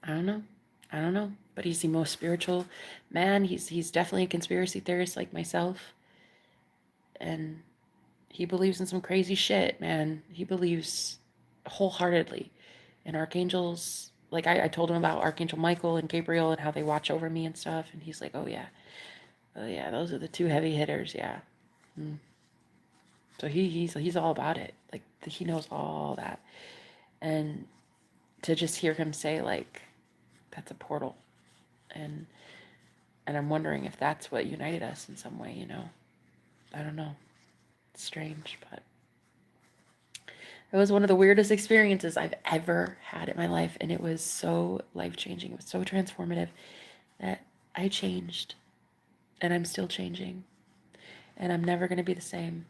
I don't know. I don't know. But he's the most spiritual man. He's definitely a conspiracy theorist like myself. And he believes in some crazy shit, man. He believes wholeheartedly in archangels. Like I told him about Archangel Michael and Gabriel and how they watch over me and stuff. And he's like, oh yeah, those are the two heavy hitters. Yeah. So he's all about it. Like he knows all that. And to just hear him say like, that's a portal. And I'm wondering if that's what united us in some way, you know. I don't know. It's strange, but it was one of the weirdest experiences I've ever had in my life. And it was so life-changing. It was so transformative that I changed. And I'm still changing. And I'm never going to be the same.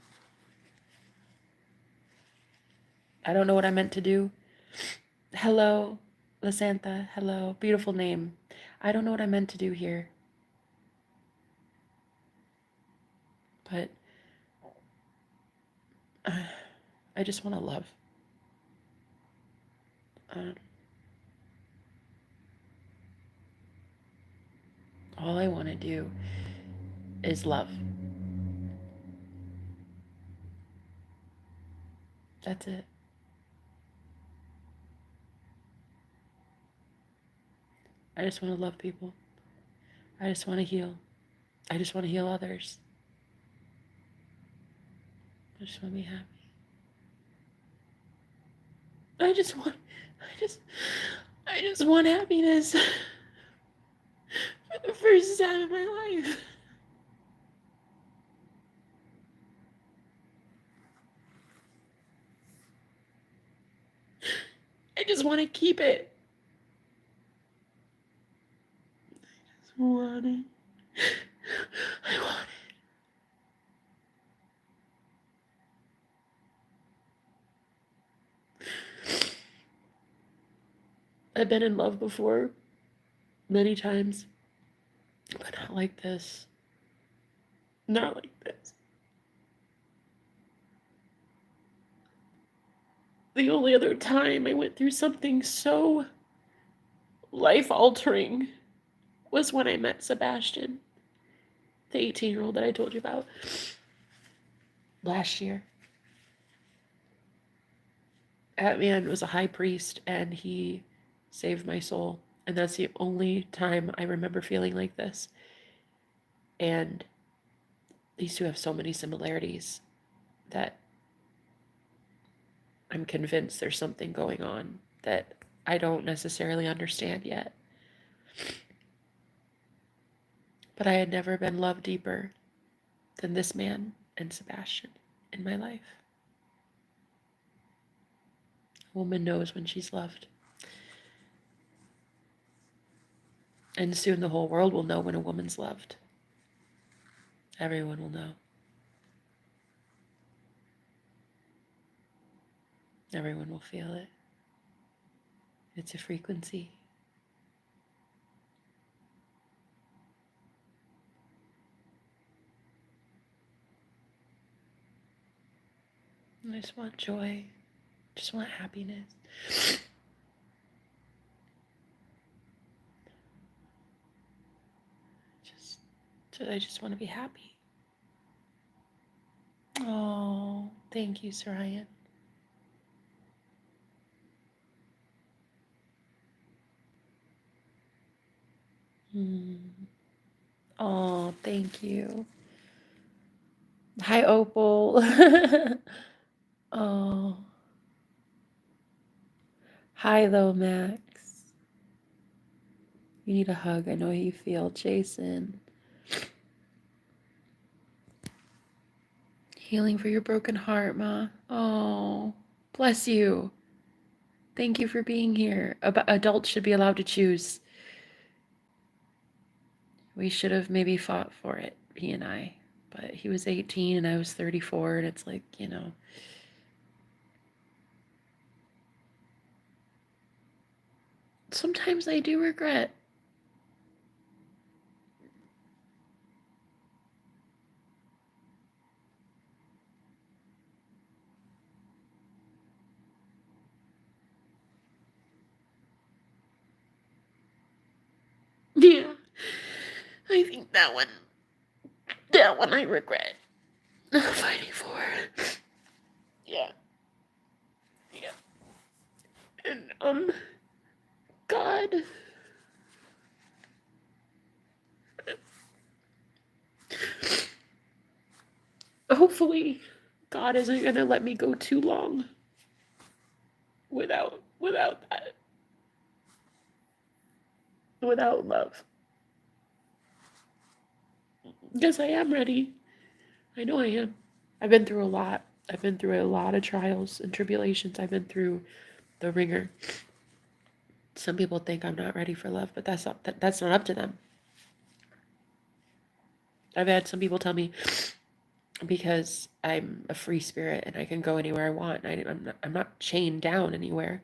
I don't know what I meant to do. Hello, Lasantha. Hello. Beautiful name. I don't know what I meant to do here. But I just want to love. All I want to do is love. That's it. I just want to love people. I just want to heal. I just want to heal others. I just want to be happy. I just want happiness for the first time in my life. I just want to keep it. I just want it. I want it. I've been in love before, many times, but not like this. Not like this. The only other time I went through something so life-altering was when I met Sebastian, the 18-year-old that I told you about last year. That man was a high priest and he saved my soul. And that's the only time I remember feeling like this. And these two have so many similarities that I'm convinced there's something going on that I don't necessarily understand yet. But I had never been loved deeper than this man and Sebastian in my life. A woman knows when she's loved. And soon the whole world will know when a woman's loved. Everyone will know. Everyone will feel it. It's a frequency. I just want joy. I just want happiness. I just want to be happy. Oh, thank you, Sarayan. Oh, thank you. Hi, Opal. Oh. Hi, though, Max. You need a hug. I know how you feel, Jason. Healing for your broken heart, Ma. Oh, Bless you. Thank you for being here. Adults should be allowed to choose. We should have maybe fought for it, he and I. But he was 18 and I was 34, and it's like, sometimes I do regret. Yeah. I think that one I regret fighting for. Yeah. Yeah. And, God. Hopefully, God isn't gonna let me go too long without that. Without love. Because I am ready. I know I am. I've been through a lot. I've been through a lot of trials and tribulations. I've been through the ringer. Some people think I'm not ready for love, but that's not up to them. I've had some people tell me, because I'm a free spirit and I can go anywhere I want, and I'm not chained down anywhere,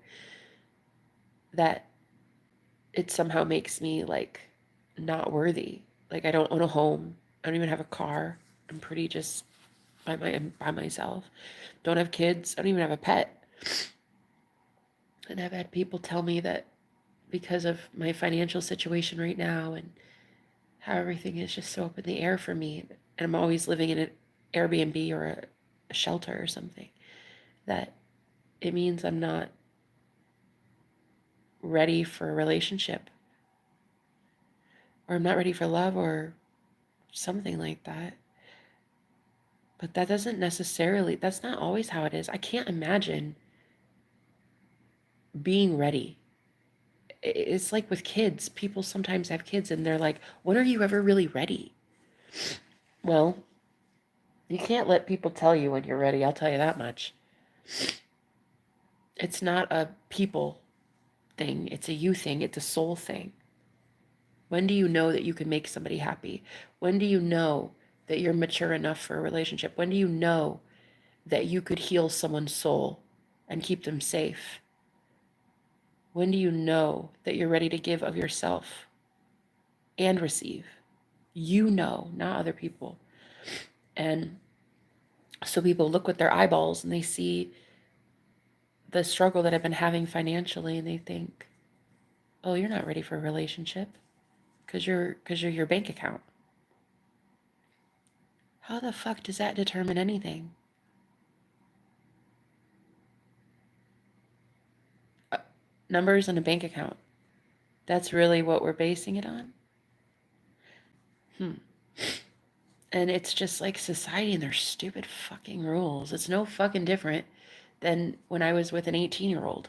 that it somehow makes me like not worthy. Like I don't own a home. I don't even have a car. I'm pretty just by myself. Don't have kids. I don't even have a pet. And I've had people tell me that because of my financial situation right now and how everything is just so up in the air for me, and I'm always living in an Airbnb or a shelter or something, that it means I'm not ready for a relationship, or I'm not ready for love, or something like that. But that's not always how it is. I can't imagine being ready. It's like with kids. People sometimes have kids and they're like, when are you ever really ready? Well, you can't let people tell you when you're ready, I'll tell you that much. It's not a people thing, it's a you thing, it's a soul thing. When do you know that you can make somebody happy? When do you know that you're mature enough for a relationship? When do you know that you could heal someone's soul and keep them safe? When do you know that you're ready to give of yourself and receive? You know, not other people. And so people look with their eyeballs and they see the struggle that I've been having financially, and they think, oh, you're not ready for a relationship because you're your bank account. How the fuck does that determine anything? Numbers and a bank account. That's really what we're basing it on? And it's just like society and their stupid fucking rules. It's no fucking different than when I was with an 18-year-old.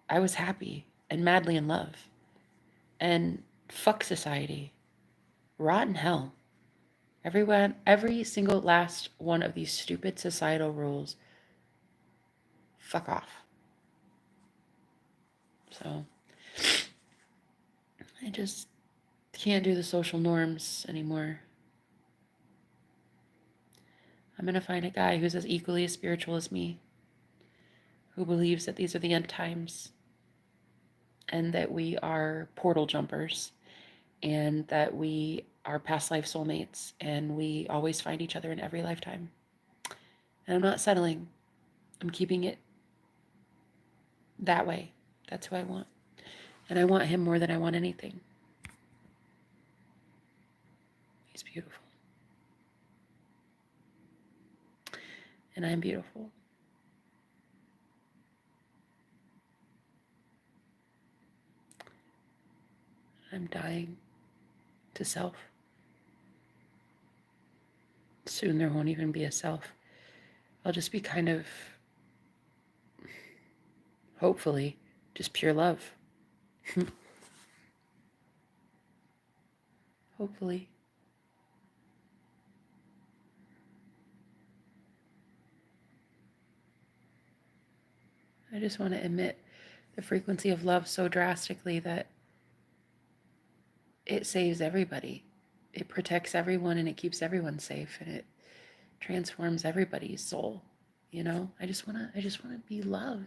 I was happy and madly in love. And fuck society. Rotten hell. Everyone, every single last one of these stupid societal rules, fuck off. So I just can't do the social norms anymore. I'm going to find a guy who's as equally as spiritual as me, who believes that these are the end times and that we are portal jumpers and that we are past life soulmates and we always find each other in every lifetime. And I'm not settling. I'm keeping it that way. That's who I want. And I want him more than I want anything. He's beautiful. And I'm beautiful. I'm dying to self. Soon there won't even be a self. I'll just be kind of, hopefully, just pure love. Hopefully. I just want to emit the frequency of love so drastically that it saves everybody. It protects everyone and it keeps everyone safe and it transforms everybody's soul. You know, I just want to be love.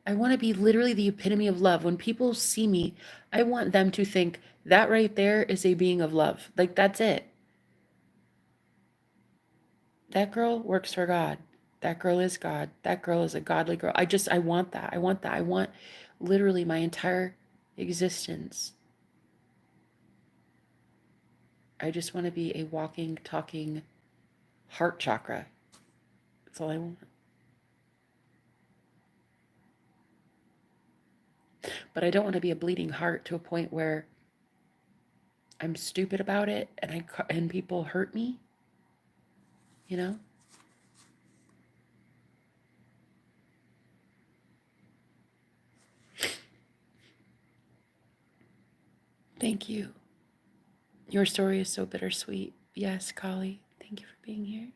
I want to be literally the epitome of love. When people see me, I want them to think that right there is a being of love. Like, that's it. That girl works for God. That girl is God. That girl is a godly girl. I want that. I want that. I want literally my entire existence. I just want to be a walking, talking heart chakra. That's all I want. But I don't want to be a bleeding heart to a point where I'm stupid about it and people hurt me, you know? Thank you. Your story is so bittersweet. Yes, Kali. Thank you for being here.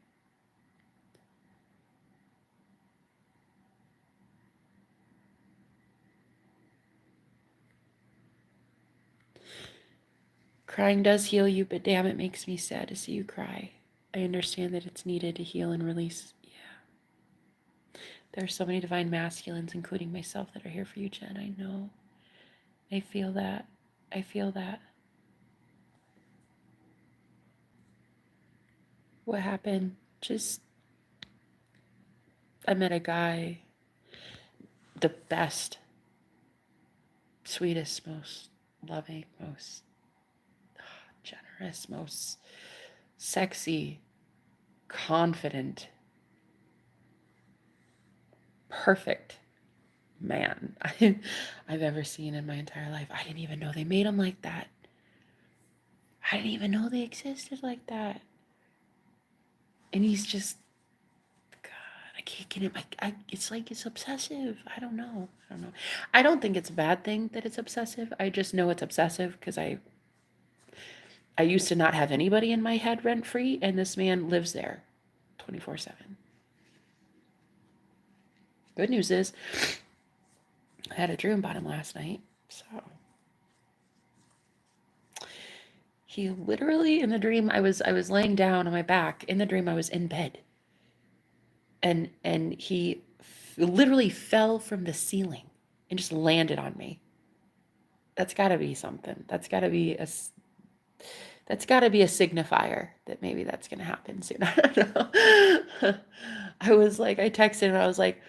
Crying does heal you, but damn, it makes me sad to see you cry. I understand that it's needed to heal and release. Yeah. There are so many divine masculines, including myself, that are here for you, Jen. I know. I feel that. I feel that. What happened? Just, I met a guy, the best, sweetest, most loving, most generous, most sexy, confident, perfect man I've ever seen in my entire life. I didn't even know they made them like that. I didn't even know they existed like that. And he's just, God, I can't get him. It's like it's obsessive. I don't know. I don't think it's a bad thing that it's obsessive. I just know it's obsessive because I used to not have anybody in my head rent free, and this man lives there 24/7. Good news is, I had a dream about him last night. So he literally, in the dream, I was laying down on my back. In the dream, I was in bed, and he literally fell from the ceiling and just landed on me. That's got to be something. That's got to be a signifier that maybe that's going to happen soon. I don't know. I was like, I texted him. I was like,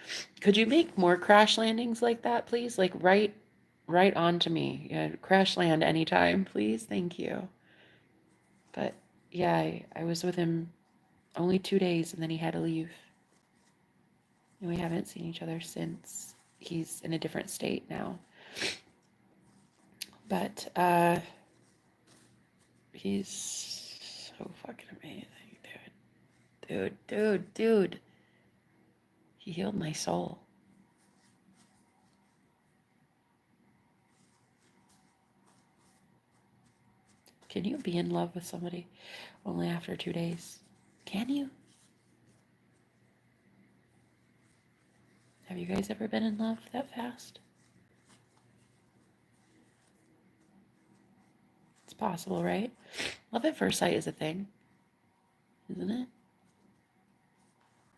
could you make more crash landings like that, please? Like right onto me. Yeah, crash land anytime, please. Thank you. But yeah, I was with him only 2 days and then he had to leave. And we haven't seen each other since. He's in a different state now. But he's so fucking amazing, dude. He healed my soul. Can you be in love with somebody only after 2 days? Can you? Have you guys ever been in love that fast? It's possible, right? Love at first sight is a thing, isn't it?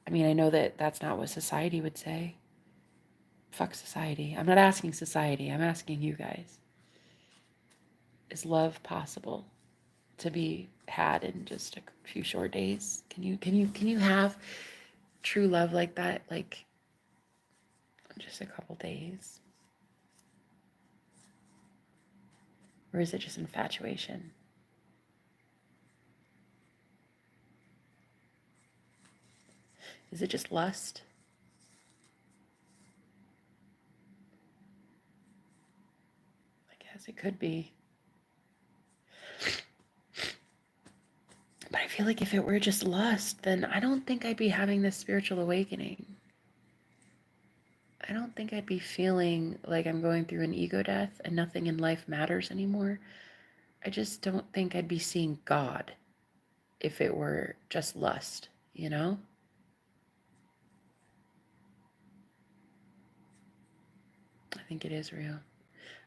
I mean, I know that that's not what society would say. Fuck society. I'm not asking society. I'm asking you guys. Is love possible to be had in just a few short days? Can you have true love like that, like just a couple days? Or is it just infatuation? Is it just lust? I guess it could be. But I feel like if it were just lust, then I don't think I'd be having this spiritual awakening. I don't think I'd be feeling like I'm going through an ego death and nothing in life matters anymore. I just don't think I'd be seeing God if it were just lust, you know? I think it is real.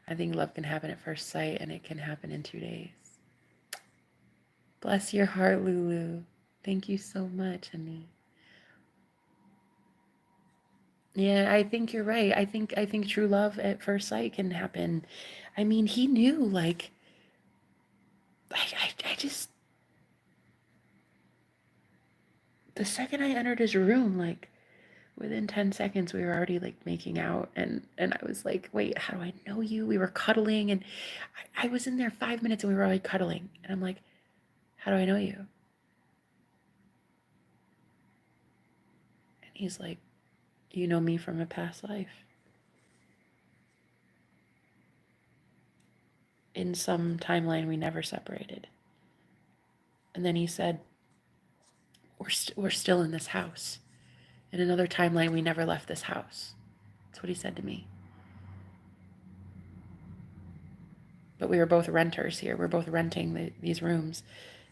I think love can happen at first sight and it can happen in 2 days. Bless your heart, Lulu. Thank you so much, honey. Yeah, I think you're right. I think true love at first sight can happen. I mean, he knew like I just the second I entered his room, like within 10 seconds we were already like making out and I was like, "Wait, how do I know you?" We were cuddling and I was in there 5 minutes and we were already cuddling. And I'm like, "How do I know you?" And he's like, "You know me from a past life." In some timeline we never separated. And then he said, we're still in this house. In another timeline, we never left this house. That's what he said to me. But we were both renters here. We're both renting these rooms.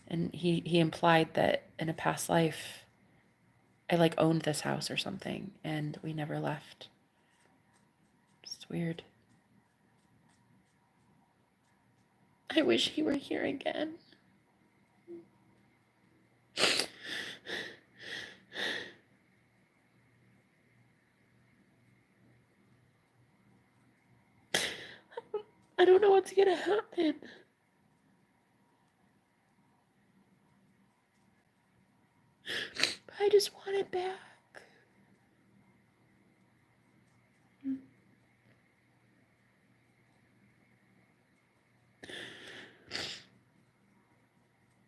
And he implied that in a past life, I like owned this house or something, and we never left. It's weird. I wish he were here again. I don't know what's gonna happen. I just want it back.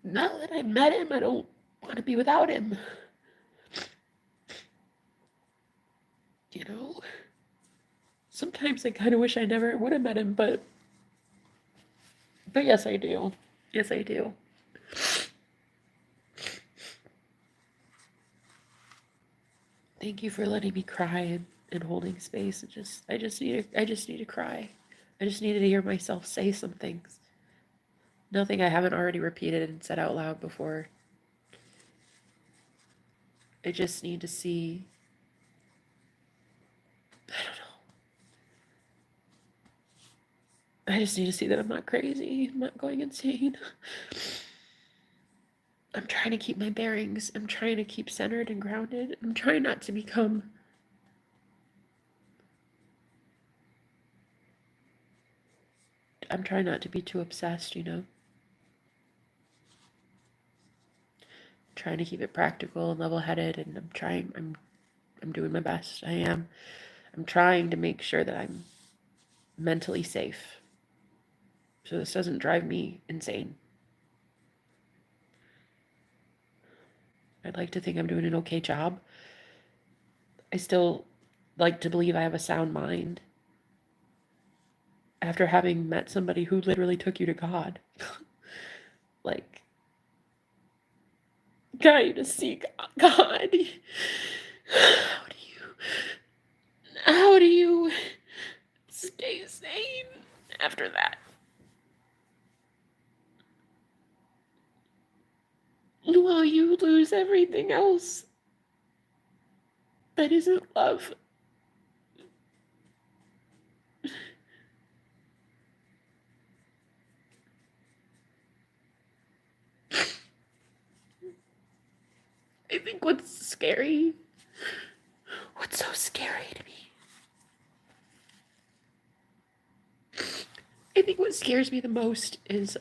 Now that I met him, I don't want to be without him. You know? Sometimes I kind of wish I never would have met him, but yes, I do. Yes, I do. Thank you for letting me cry and holding space. I just need to cry. I just needed to hear myself say some things. Nothing I haven't already repeated and said out loud before. I just need to see. I don't know. I just need to see that I'm not crazy. I'm not going insane. I'm trying to keep my bearings. I'm trying to keep centered and grounded. I'm trying not to become. I'm trying not to be too obsessed, you know? Trying to keep it practical and level-headed, and I'm doing my best. I am. I'm trying to make sure that I'm mentally safe so this doesn't drive me insane. I'd like to think I'm doing an okay job. I still like to believe I have a sound mind after having met somebody who literally took you to God. Like, got you to see God. How do you stay sane after that? Well, you lose everything else that isn't love. I think what's so scary to me, I think what scares me the most is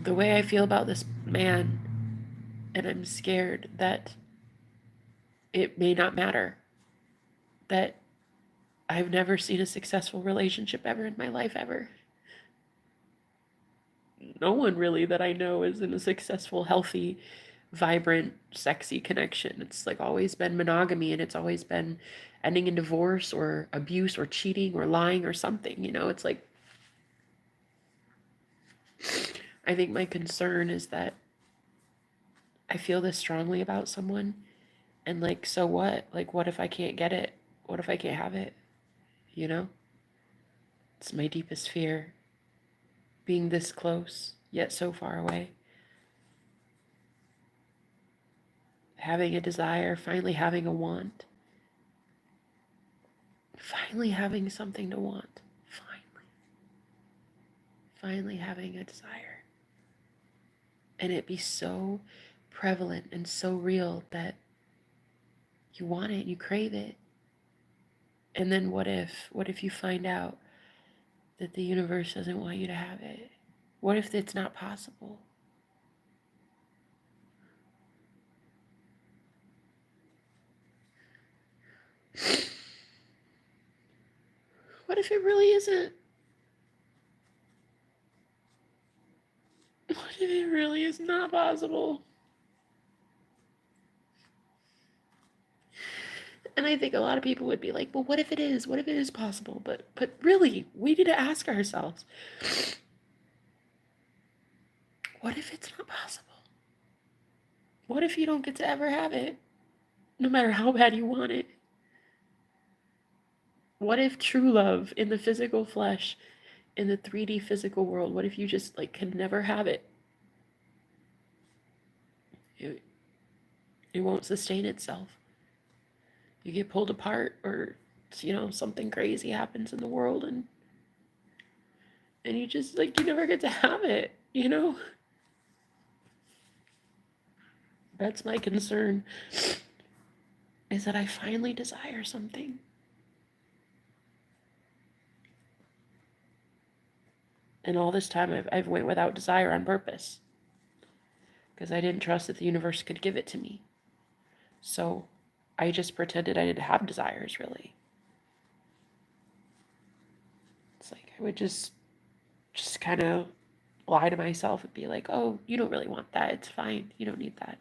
the way I feel about this man, and I'm scared that it may not matter, that I've never seen a successful relationship ever in my life, ever. No one really that I know is in a successful, healthy, vibrant, sexy connection. It's like always been monogamy, and it's always been ending in divorce or abuse or cheating or lying or something. You know, it's like, I think my concern is that I feel this strongly about someone, and like, so what? Like, what if I can't get it? What if I can't have it? You know? It's my deepest fear, being this close, yet so far away. Having a desire, finally having a want. Finally having something to want. Finally having a desire. And it be so prevalent and so real that you want it, you crave it. And then what if you find out that the universe doesn't want you to have it? What if it's not possible? What if it really isn't? What if it really is not possible? And I think a lot of people would be like, well, what if it is? What if it is possible? But really, we need to ask ourselves, what if it's not possible? What if you don't get to ever have it, no matter how bad you want it? What if true love in the physical flesh, in the 3D physical world, what if you just like can never have it? It won't sustain itself. You get pulled apart, or something crazy happens in the world, and you just like you never get to have it. That's my concern, is that I finally desire something. And all this time I've went without desire on purpose, because I didn't trust that the universe could give it to me. So I just pretended I didn't have desires, really. It's like I would just kind of lie to myself and be like, oh, you don't really want that. It's fine. You don't need that.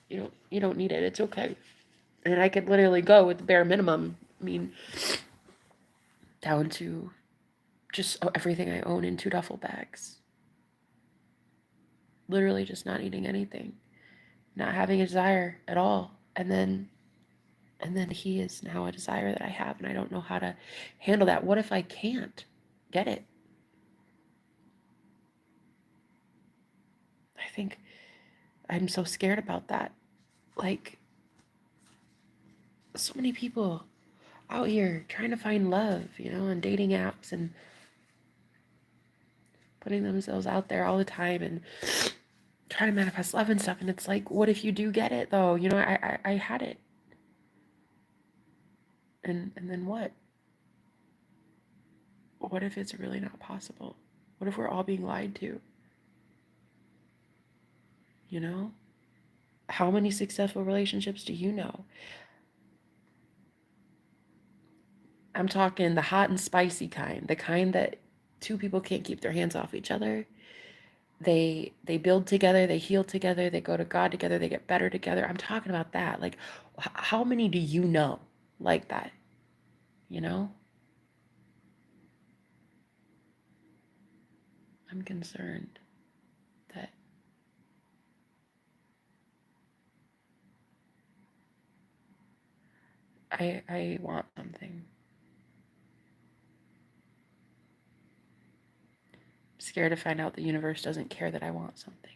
You don't need it. It's okay. And I could literally go with the bare minimum. I mean, down to just everything I own in 2 duffel bags. Literally just not eating anything. Not having a desire at all. And then he is now a desire that I have, and I don't know how to handle that. What if I can't get it? I think I'm so scared about that. Like, so many people out here trying to find love, on dating apps and putting themselves out there all the time and trying to manifest love and stuff. And it's like, what if you do get it though? I had it. And then what? What if it's really not possible? What if we're all being lied to? How many successful relationships do you know? I'm talking the hot and spicy kind, the kind that 2 people can't keep their hands off each other. They build together, they heal together, they go to God together, they get better together. I'm talking about that. Like, how many do you know like that? I'm concerned that I want something. I'm scared to find out the universe doesn't care that I want something.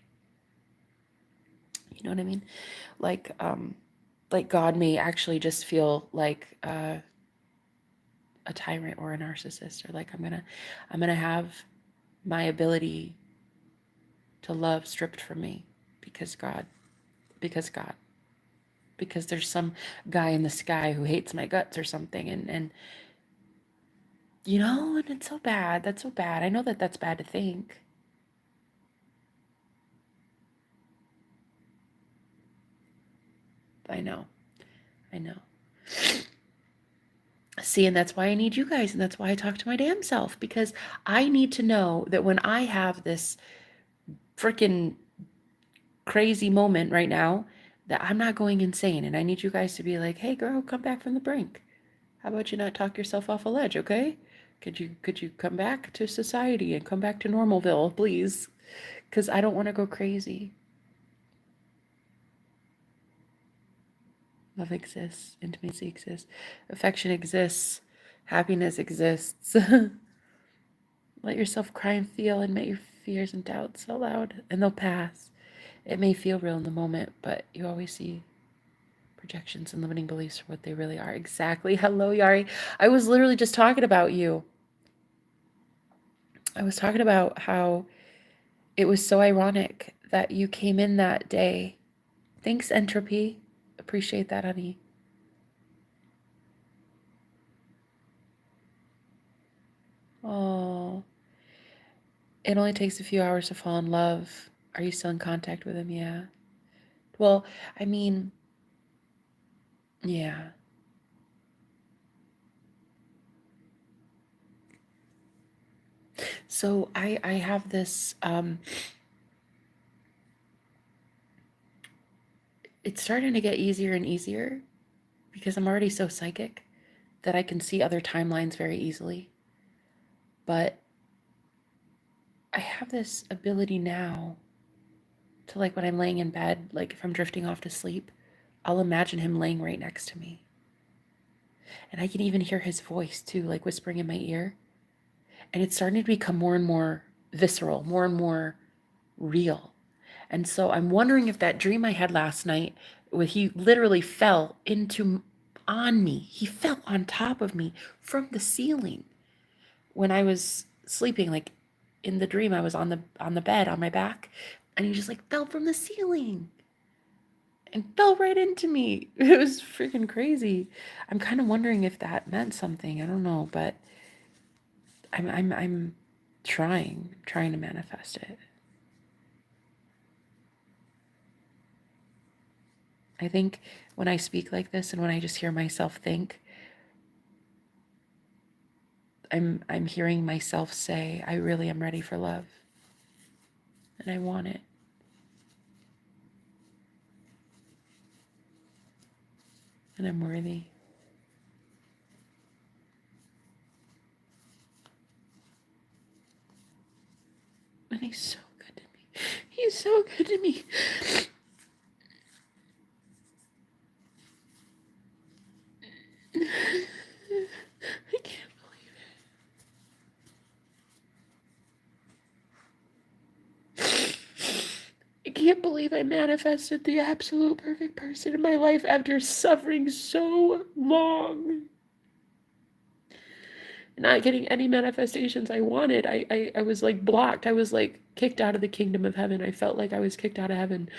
You know what I mean? Like God may actually just feel like a tyrant or a narcissist, or like I'm gonna have my ability to love stripped from me because there's some guy in the sky who hates my guts or something, and and it's so bad. That's so bad. I know that that's bad to think. I know. See, and that's why I need you guys, and that's why I talk to my damn self, because I need to know that when I have this freaking crazy moment right now, that I'm not going insane. And I need you guys to be like, hey girl, come back from the brink. How about you not talk yourself off a ledge, okay? Could you come back to society and come back to Normalville, please? Because I don't want to go crazy. Love exists, intimacy exists, affection exists, happiness exists. Let yourself cry and feel, and admit your fears and doubts out loud, and they'll pass. It may feel real in the moment, but you always see projections and limiting beliefs for what they really are. Exactly. Hello, Yari. I was literally just talking about you. I was talking about how it was so ironic that you came in that day. Thanks, Entropy. Appreciate that, honey. Oh, it only takes a few hours to fall in love. Are you still in contact with him? Yeah. Well, I mean, yeah. So I have this it's starting to get easier and easier because I'm already so psychic that I can see other timelines very easily. But I have this ability now to, like, when I'm laying in bed, like if I'm drifting off to sleep, I'll imagine him laying right next to me. And I can even hear his voice too, like whispering in my ear. And it's starting to become more and more visceral, more and more real. And so I'm wondering if that dream I had last night, where he literally fell on me, he fell on top of me from the ceiling when I was sleeping. Like in the dream, I was on the bed on my back, and he just like fell from the ceiling and fell right into me. It was freaking crazy. I'm kind of wondering if that meant something. I don't know, but I'm trying to manifest it. I think when I speak like this and when I just hear myself think, I'm hearing myself say, I really am ready for love. And I want it. And I'm worthy. And he's so good to me. He's so good to me. I can't believe it. I can't believe I manifested the absolute perfect person in my life after suffering so long. Not getting any manifestations I wanted. I was like blocked. I was like kicked out of the kingdom of heaven. I felt like I was kicked out of heaven.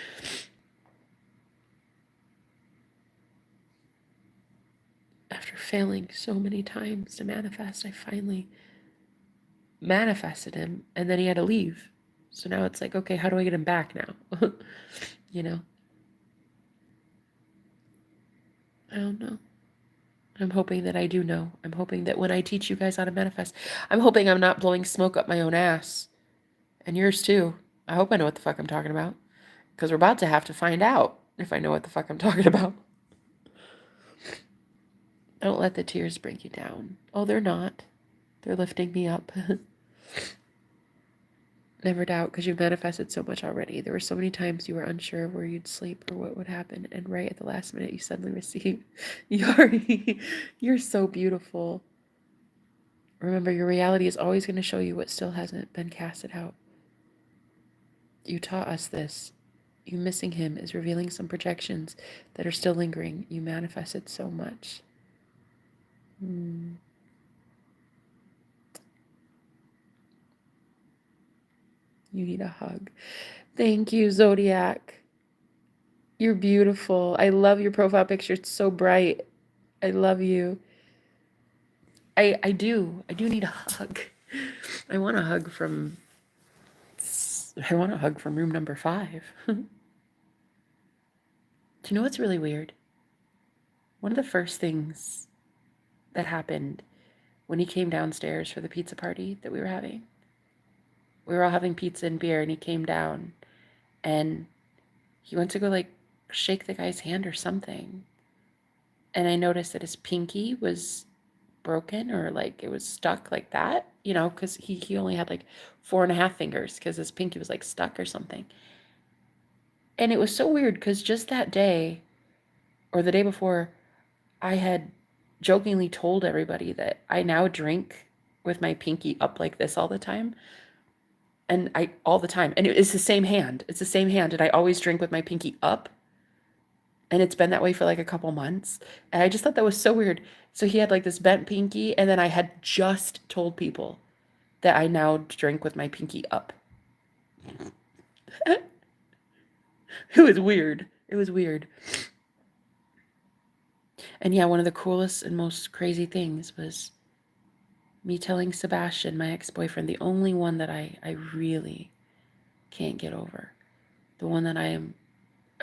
After failing so many times to manifest, I finally manifested him, and then he had to leave. So now it's like, okay, how do I get him back now? You know? I don't know. I'm hoping that I do know. I'm hoping that when I teach you guys how to manifest, I'm hoping I'm not blowing smoke up my own ass. And yours too. I hope I know what the fuck I'm talking about. Because we're about to have to find out if I know what the fuck I'm talking about. Don't let the tears bring you down. Oh, they're not. They're lifting me up. Never doubt, because you've manifested so much already. There were so many times you were unsure of where you'd sleep or what would happen, and right at the last minute, you suddenly received. You're so beautiful. Remember, your reality is always going to show you what still hasn't been casted out. You taught us this. You missing him is revealing some projections that are still lingering. You manifested so much. You need a hug. Thank you, Zodiac. You're beautiful. I love your profile picture. It's so bright. I love you. I do. I do need a hug. I want a hug from room number 5. Do you know what's really weird? One of the first things that happened when he came downstairs for the pizza party that we were having, we were all having pizza and beer, and he came down and he went to go like shake the guy's hand or something. And I noticed that his pinky was broken, or like it was stuck like that, you know, because he only had like 4.5 fingers because his pinky was like stuck or something. And it was so weird because just that day or the day before, I had jokingly told everybody that I now drink with my pinky up like this all the time. And all the time. And it's the same hand. It's the same hand. And I always drink with my pinky up. And it's been that way for like a couple months. And I just thought that was so weird. So he had like this bent pinky, and then I had just told people that I now drink with my pinky up. It was weird. It was weird. And yeah, one of the coolest and most crazy things was me telling Sebastian, my ex-boyfriend, the only one that I really can't get over, the one that I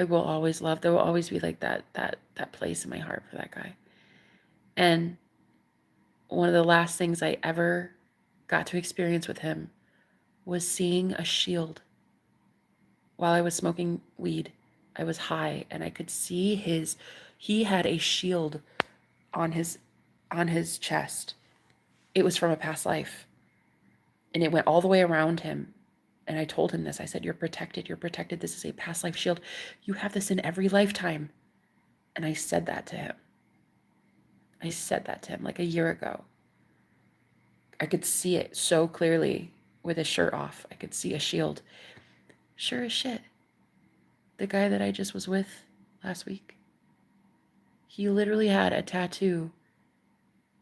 will always love. There will always be like that place in my heart for that guy. And one of the last things I ever got to experience with him was seeing a shield while I was smoking weed. I was high and I could see he had a shield on his chest. It was from a past life. And it went all the way around him. And I told him this. I said, "You're protected. You're protected. This is a past life shield. You have this in every lifetime." And I said that to him. I said that to him like a year ago. I could see it so clearly with his shirt off. I could see a shield. Sure as shit. The guy that I just was with last week, he literally had a tattoo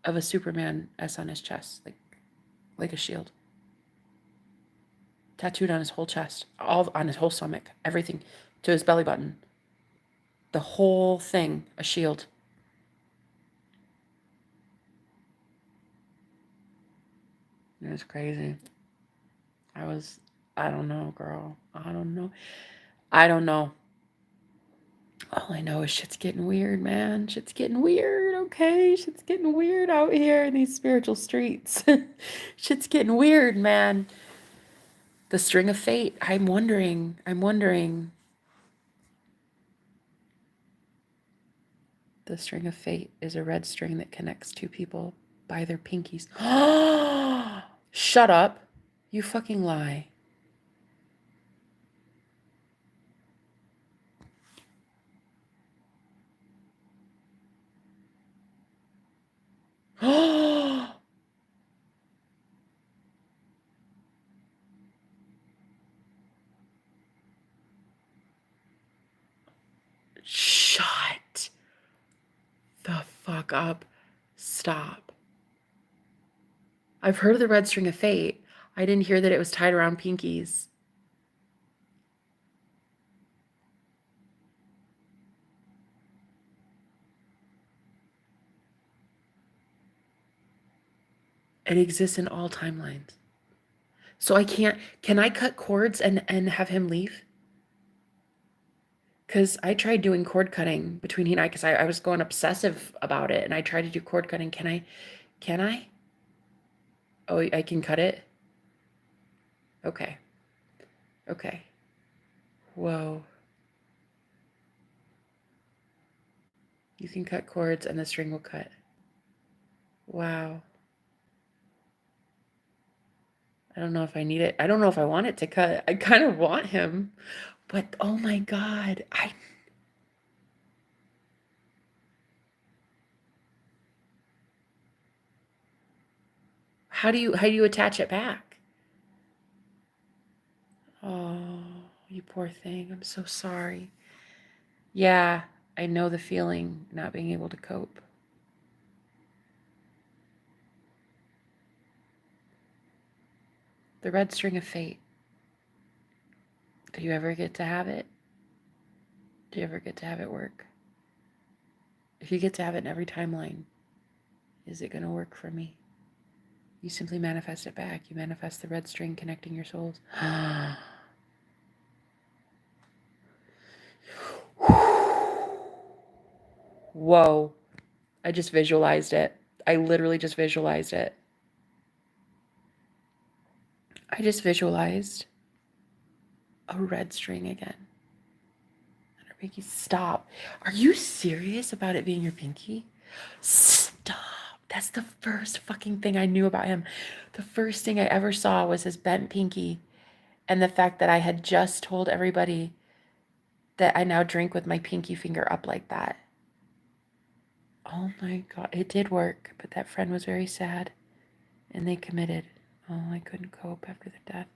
of a Superman S on his chest, like a shield. Tattooed on his whole chest, all on his whole stomach, everything to his belly button. The whole thing, a shield. It was crazy. I don't know, girl. I don't know. I don't know. All I know is shit's getting weird, man. Shit's getting weird, okay? Shit's getting weird out here in these spiritual streets. Shit's getting weird, man. The string of fate. I'm wondering. The string of fate is a red string that connects two people by their pinkies. Shut up. You fucking lie. Shut the fuck up. Stop. I've heard of the red string of fate. I didn't hear that it was tied around pinkies. It exists in all timelines. So can I cut cords and have him leave? Because I tried doing cord cutting between he and I, because I was going obsessive about it, and I tried to do cord cutting. Can I? Oh, I can cut it? Okay. Okay. Whoa. You can cut cords and the string will cut. Wow. I don't know if I need it. I don't know if I want it to cut. I kind of want him. But oh my God. How do you attach it back? Oh, you poor thing. I'm so sorry. Yeah, I know the feeling, not being able to cope. The red string of fate. Do you ever get to have it? Do you ever get to have it work? If you get to have it in every timeline, is it going to work for me? You simply manifest it back. You manifest the red string connecting your souls. Whoa. I just visualized it. I literally just visualized it. I just visualized a red string again. And her pinky. Stop. Are you serious about it being your pinky? Stop. That's the first fucking thing I knew about him. The first thing I ever saw was his bent pinky and the fact that I had just told everybody that I now drink with my pinky finger up like that. Oh my God, it did work, but that friend was very sad and they committed. Oh, I couldn't cope after the death.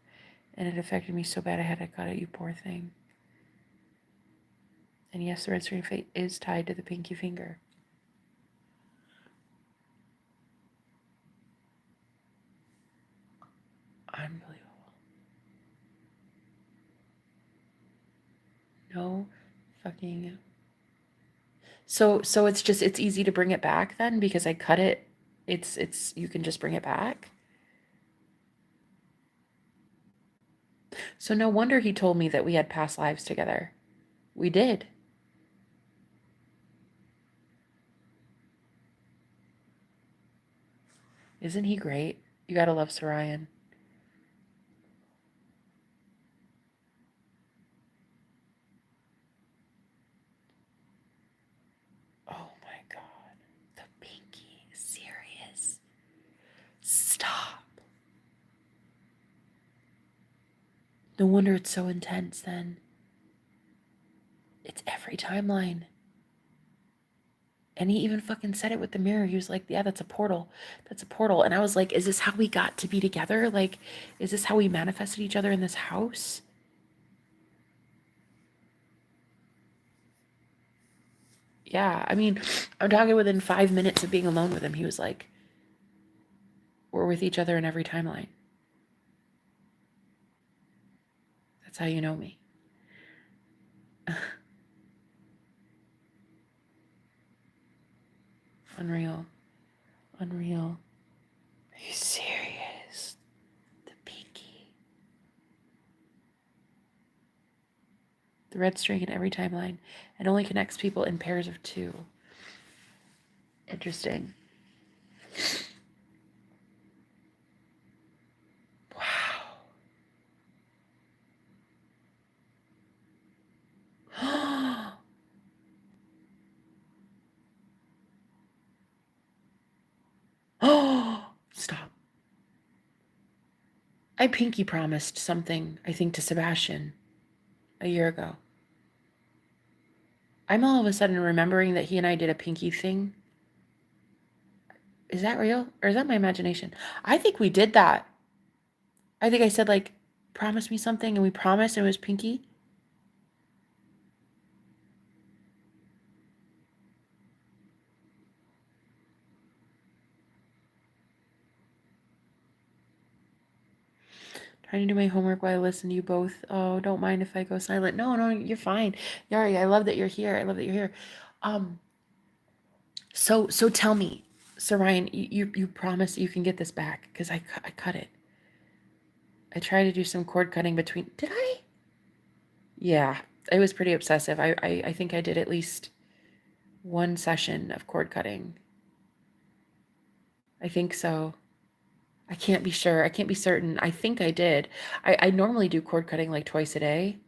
And it affected me so bad I had to cut it, you poor thing. And yes, the red string of fate is tied to the pinky finger. Unbelievable. No fucking. So it's easy to bring it back then because I cut it. It's you can just bring it back. So no wonder he told me that we had past lives together. We did. Isn't he great? You gotta love Sarayan. Oh my god. The pinky. Serious. Stop. No wonder it's so intense then. It's every timeline. And he even fucking said it with the mirror. He was like, yeah, that's a portal. That's a portal. And I was like, is this how we got to be together? Like, is this how we manifested each other in this house? Yeah, I mean, I'm talking within 5 minutes of being alone with him. He was like, we're with each other in every timeline. That's how you know me. Unreal. Unreal. Are you serious? The pinky. The red string in every timeline. It only connects people in pairs of 2. Interesting. Wow. Oh, stop. I pinky promised something, I think, to Sebastian a year ago. I'm all of a sudden remembering that he and I did a pinky thing. Is that real? Or is that my imagination? I think we did that. I think I said, like, promise me something, and we promised, and it was pinky. Trying to do my homework while I listen to you both. Oh, don't mind if I go silent. No, you're fine. Yari, I love that you're here. I love that you're here. So tell me, Sir Ryan, you promise you can get this back because I cut it. I tried to do some cord cutting between. Did I? Yeah, it was pretty obsessive. I think I did at least 1 session of cord cutting. I think so. I can't be sure. I can't be certain. I think I did. I normally do cord cutting like twice a day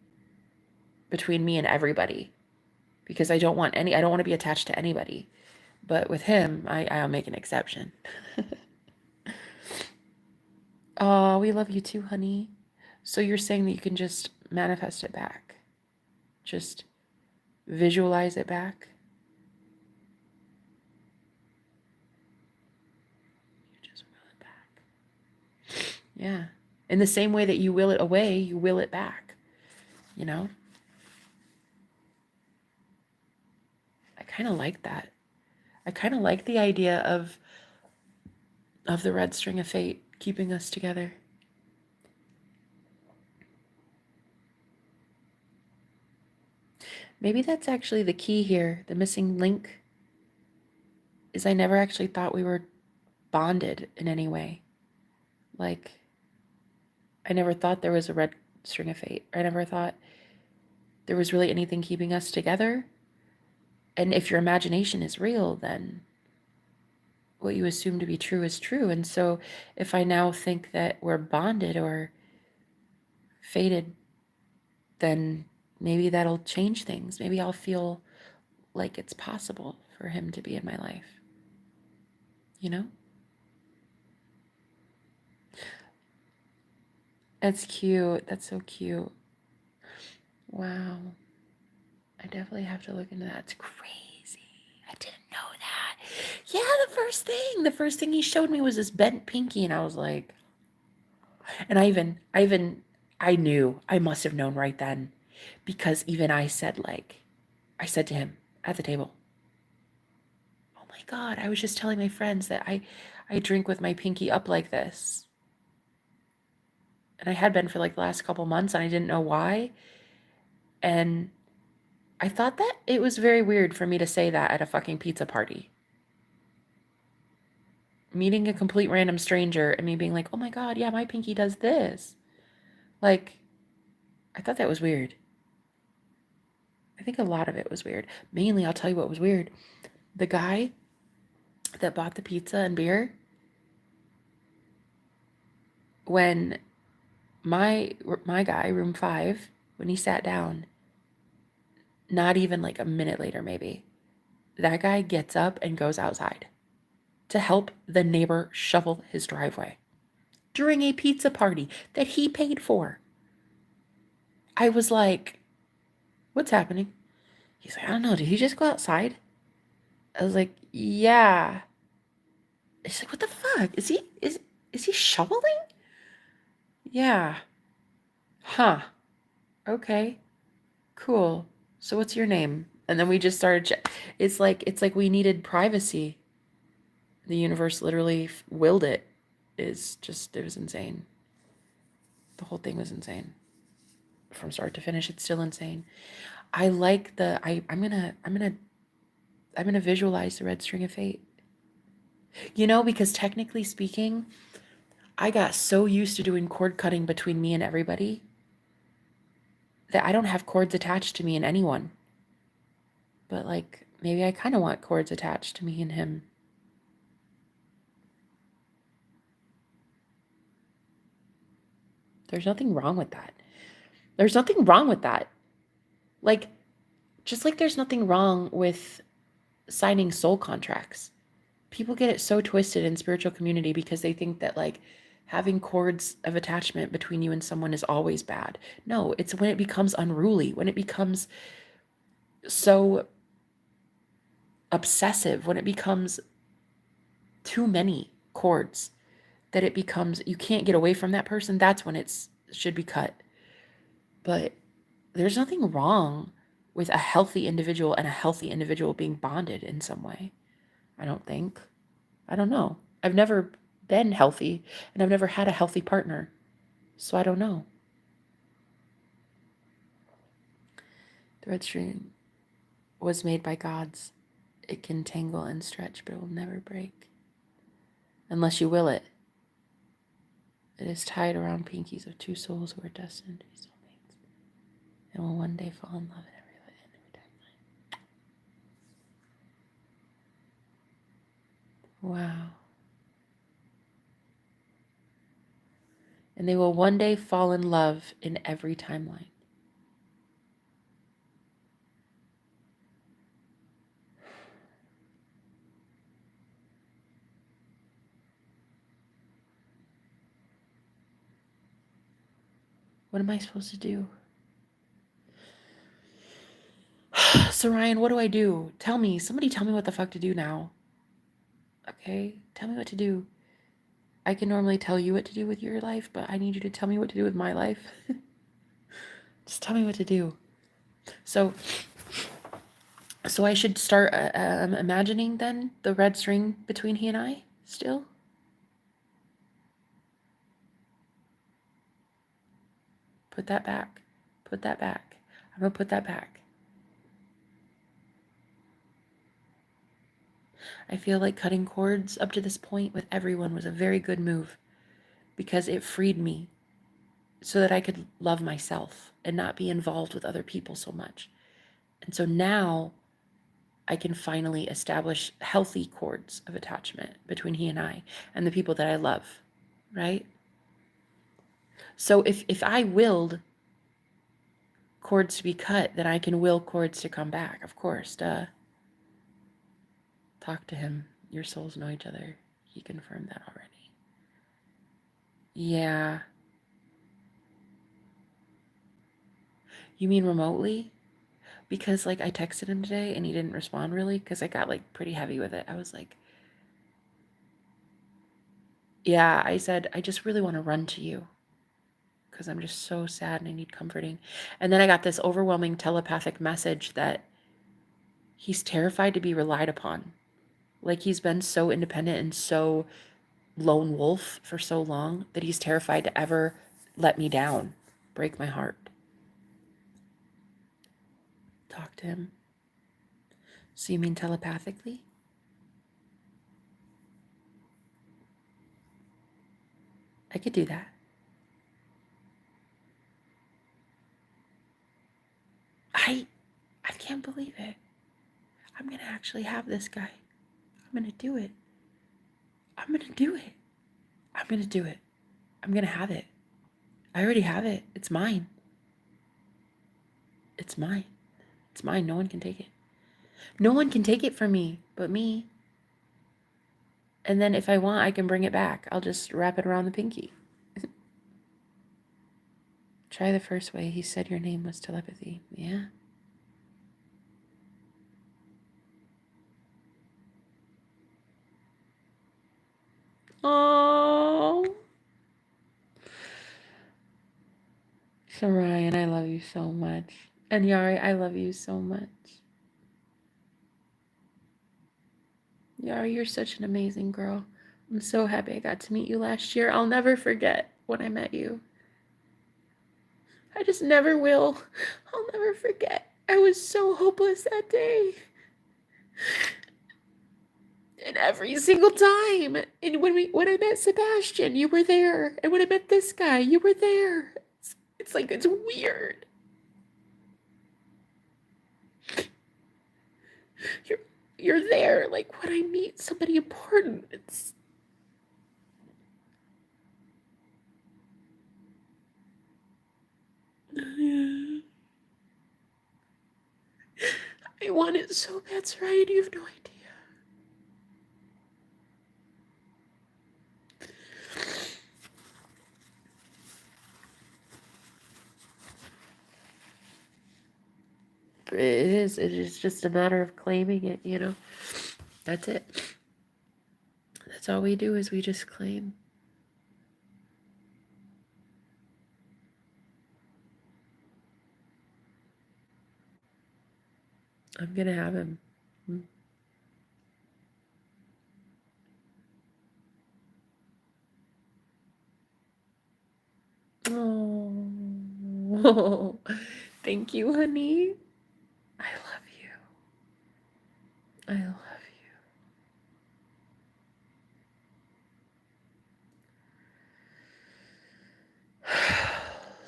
between me and everybody because I don't want to be attached to anybody. But with him, I'll make an exception. Oh, we love you too, honey. So you're saying that you can just manifest it back? Just visualize it back? You just will it back. Yeah. In the same way that you will it away, you will it back. You know? I kind of like that. I kind of like the idea of the red string of fate keeping us together. Maybe that's actually the key here. The missing link is I never actually thought we were bonded in any way. Like, I never thought there was a red string of fate. I never thought there was really anything keeping us together. And if your imagination is real, then what you assume to be true is true. And so if I now think that we're bonded or fated, then maybe that'll change things. Maybe I'll feel like it's possible for him to be in my life. You know? That's cute. That's so cute. Wow. I definitely have to look into that. It's crazy. I didn't know that. Yeah, the first thing he showed me was this bent pinky, and I was like, and I knew, I must have known right then, because even I said, like, I said to him at the table, "Oh my God, I was just telling my friends that I drink with my pinky up like this." And I had been for like the last couple months and I didn't know why. And I thought that it was very weird for me to say that at a fucking pizza party. Meeting a complete random stranger and me being like, "Oh my God, yeah, my pinky does this." Like, I thought that was weird. I think a lot of it was weird. Mainly, I'll tell you what was weird. The guy that bought the pizza and beer, when my guy, room 5, when he sat down, not even like a minute later maybe, that guy gets up and goes outside to help the neighbor shovel his driveway during a pizza party that he paid for. I was like, "What's happening?" He's like, "I don't know. Did he just go outside?" I was like, "Yeah." He's like, "What the fuck? Is he shoveling?" "Yeah." "Huh. Okay. Cool. So what's your name?" And then we just started it's like we needed privacy. The universe literally willed it. It was insane. The whole thing was insane. From start to finish, it's still insane. I like I'm gonna visualize the red string of fate. Because technically speaking, I got so used to doing cord cutting between me and everybody that I don't have cords attached to me and anyone. But like maybe I kind of want cords attached to me and him. There's nothing wrong with that. There's nothing wrong with that. Like, just like there's nothing wrong with signing soul contracts. People get it so twisted in spiritual community because they think that like having cords of attachment between you and someone is always bad. No, it's when it becomes unruly, when it becomes so obsessive, when it becomes too many cords that it becomes you can't get away from that person. That's when it should be cut. But there's nothing wrong with a healthy individual and a healthy individual being bonded in some way. I don't think. I don't know. I've never been healthy and I've never had a healthy partner. So I don't know. The red string was made by gods. It can tangle and stretch, but it will never break. Unless you will it. It is tied around pinkies of two souls who are destined to be soulmates and will one day fall in love in every timeline. Wow. And they will one day fall in love in every timeline. What am I supposed to do? So Ryan, what do I do? Tell me. Somebody tell me what the fuck to do now. Okay? Tell me what to do. I can normally tell you what to do with your life, but I need you to tell me what to do with my life. Just tell me what to do. So I should start imagining then the red string between he and I still? Put that back. Put that back. I'm going to put that back. I feel like cutting cords up to this point with everyone was a very good move because it freed me so that I could love myself and not be involved with other people so much. And so now I can finally establish healthy cords of attachment between he and I and the people that I love, right? So if I willed cords to be cut, then I can will cords to come back, of course, duh. Talk to him. Your souls know each other. He confirmed that already. Yeah. You mean remotely? Because like I texted him today and he didn't respond really because I got like pretty heavy with it. I was like, yeah, I said, I just really want to run to you because I'm just so sad and I need comforting. And then I got this overwhelming telepathic message that He's terrified to be relied upon. Like he's been so independent and so lone wolf for so long that he's terrified to ever let me down, break my heart. Talk to him. So you mean telepathically? I could do that. I can't believe it. I'm going to actually have this guy. I'm going to do it. I'm going to do it. I'm going to do it. I'm going to have it. I already have it. It's mine. It's mine. It's mine. No one can take it. No one can take it from me but me. And then if I want, I can bring it back. I'll just wrap it around the pinky. Try the first way. He said your name was telepathy. Yeah. Oh. So Ryan, I love you so much. And Yari, I love you so much. Yari, you're such an amazing girl. I'm so happy I got to meet you last year. I'll never forget when I met you. I just never will. I'll never forget. I was so hopeless that day. And every single time. And when I met Sebastian, you were there. And when I met this guy, you were there. It's like it's weird. You're there. Like when I meet somebody important, it's I want it so bad, Soraya. You have no idea. It is just a matter of claiming it, you know. That's it. That's all we do is we just claim. I'm gonna have him. Oh, thank you, honey. I love you. I love you.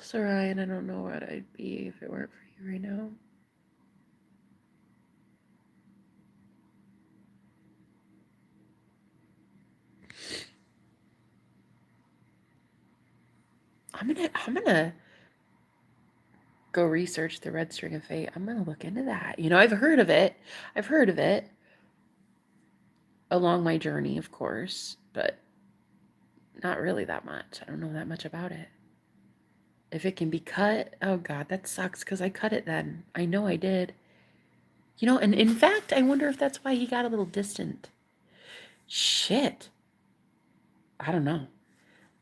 So Ryan, I don't know what I'd be if it weren't for you right now. I'm gonna go research the Red String of Fate. I'm gonna look into that. You know, I've heard of it. Along my journey, of course, but not really that much. I don't know that much about it. If it can be cut, oh God, that sucks because I cut it then. I know I did. You know, and in fact, I wonder if that's why he got a little distant. Shit. I don't know.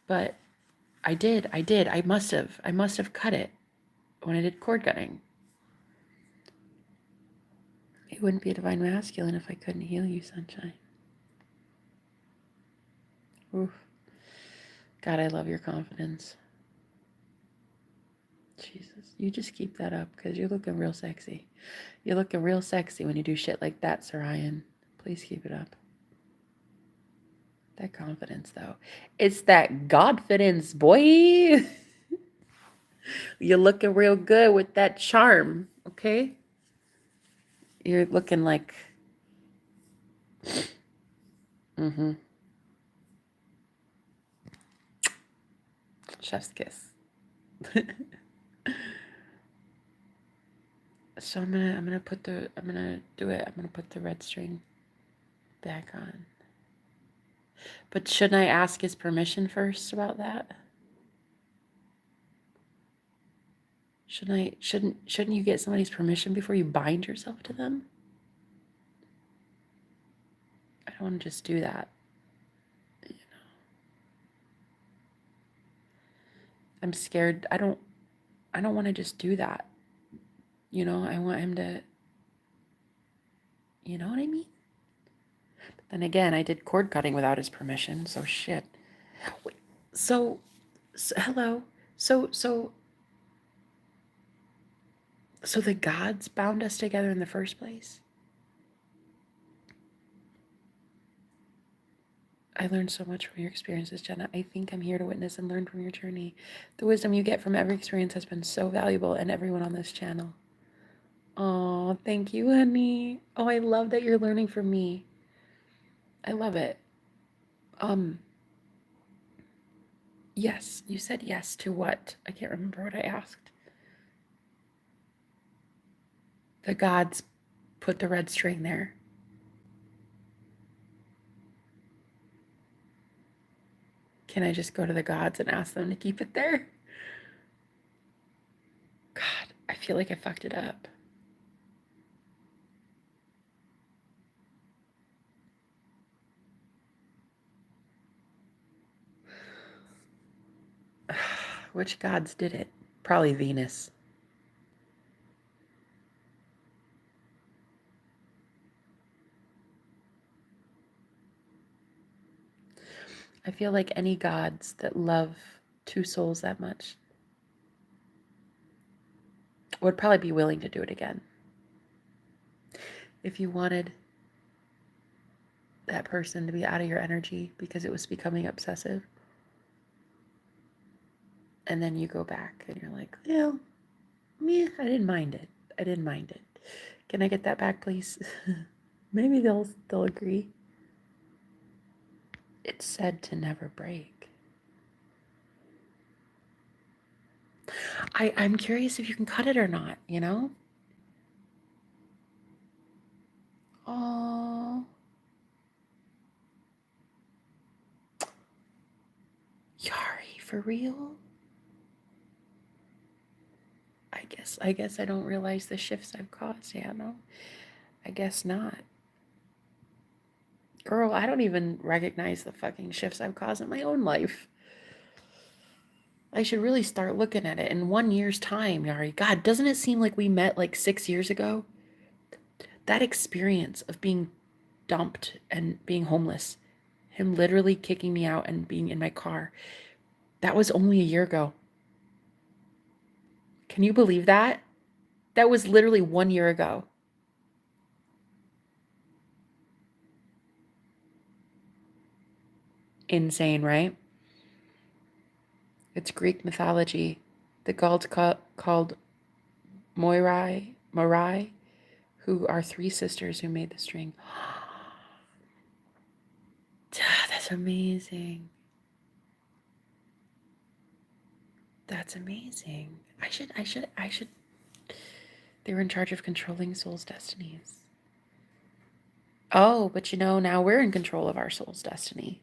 But I did. I must have cut it when I did cord cutting. It wouldn't be a divine masculine if I couldn't heal you, sunshine. Oof. God, I love your confidence. Jesus, you just keep that up because you're looking real sexy. You're looking real sexy when you do shit like that, Sorian. Please keep it up. That confidence, though. It's that Godfidence, boy. You're looking real good with that charm, okay? You're looking like... Mm-hmm. Chef's kiss. So I'm gonna put the red string back on. But shouldn't I ask his permission first about that? Shouldn't you get somebody's permission before you bind yourself to them? I don't want to just do that. You know. I'm scared. I don't want to just do that. You know, I want him to You know what I mean? But then again, I did cord cutting without his permission, so shit. Wait, so hello. So so so the gods bound us together in the first place? I learned so much from your experiences, Jenna. I think I'm here to witness and learn from your journey. The wisdom you get from every experience has been so valuable, and everyone on this channel. Oh, thank you, honey. Oh, I love that you're learning from me. I love it. Um, yes, you said yes to what? I can't remember what I asked. The gods put the red string there. Can I just go to the gods and ask them to keep it there? God, I feel like I fucked it up. Which gods did it? Probably Venus. I feel like any gods that love two souls that much would probably be willing to do it again. If you wanted that person to be out of your energy because it was becoming obsessive, and then you go back and you're like, well, yeah, I didn't mind it. I didn't mind it. Can I get that back, please? Maybe they'll agree. It's said to never break. I'm curious if you can cut it or not, you know? Oh, Yari, for real? I guess I don't realize the shifts I've caused, Hannah. I guess not. Girl, I don't even recognize the fucking shifts I've caused in my own life. I should really start looking at it in 1 year's time, Yari. God, doesn't it seem like we met like 6 years ago? That experience of being dumped and being homeless, him literally kicking me out and being in my car, that was only a year ago. Can you believe that? That was literally 1 year ago. Insane, right? It's Greek mythology. The gods called Moirai, who are three sisters who made the string. That's amazing. That's amazing. I should. They were in charge of controlling souls' destinies. Oh, but now we're in control of our soul's destiny.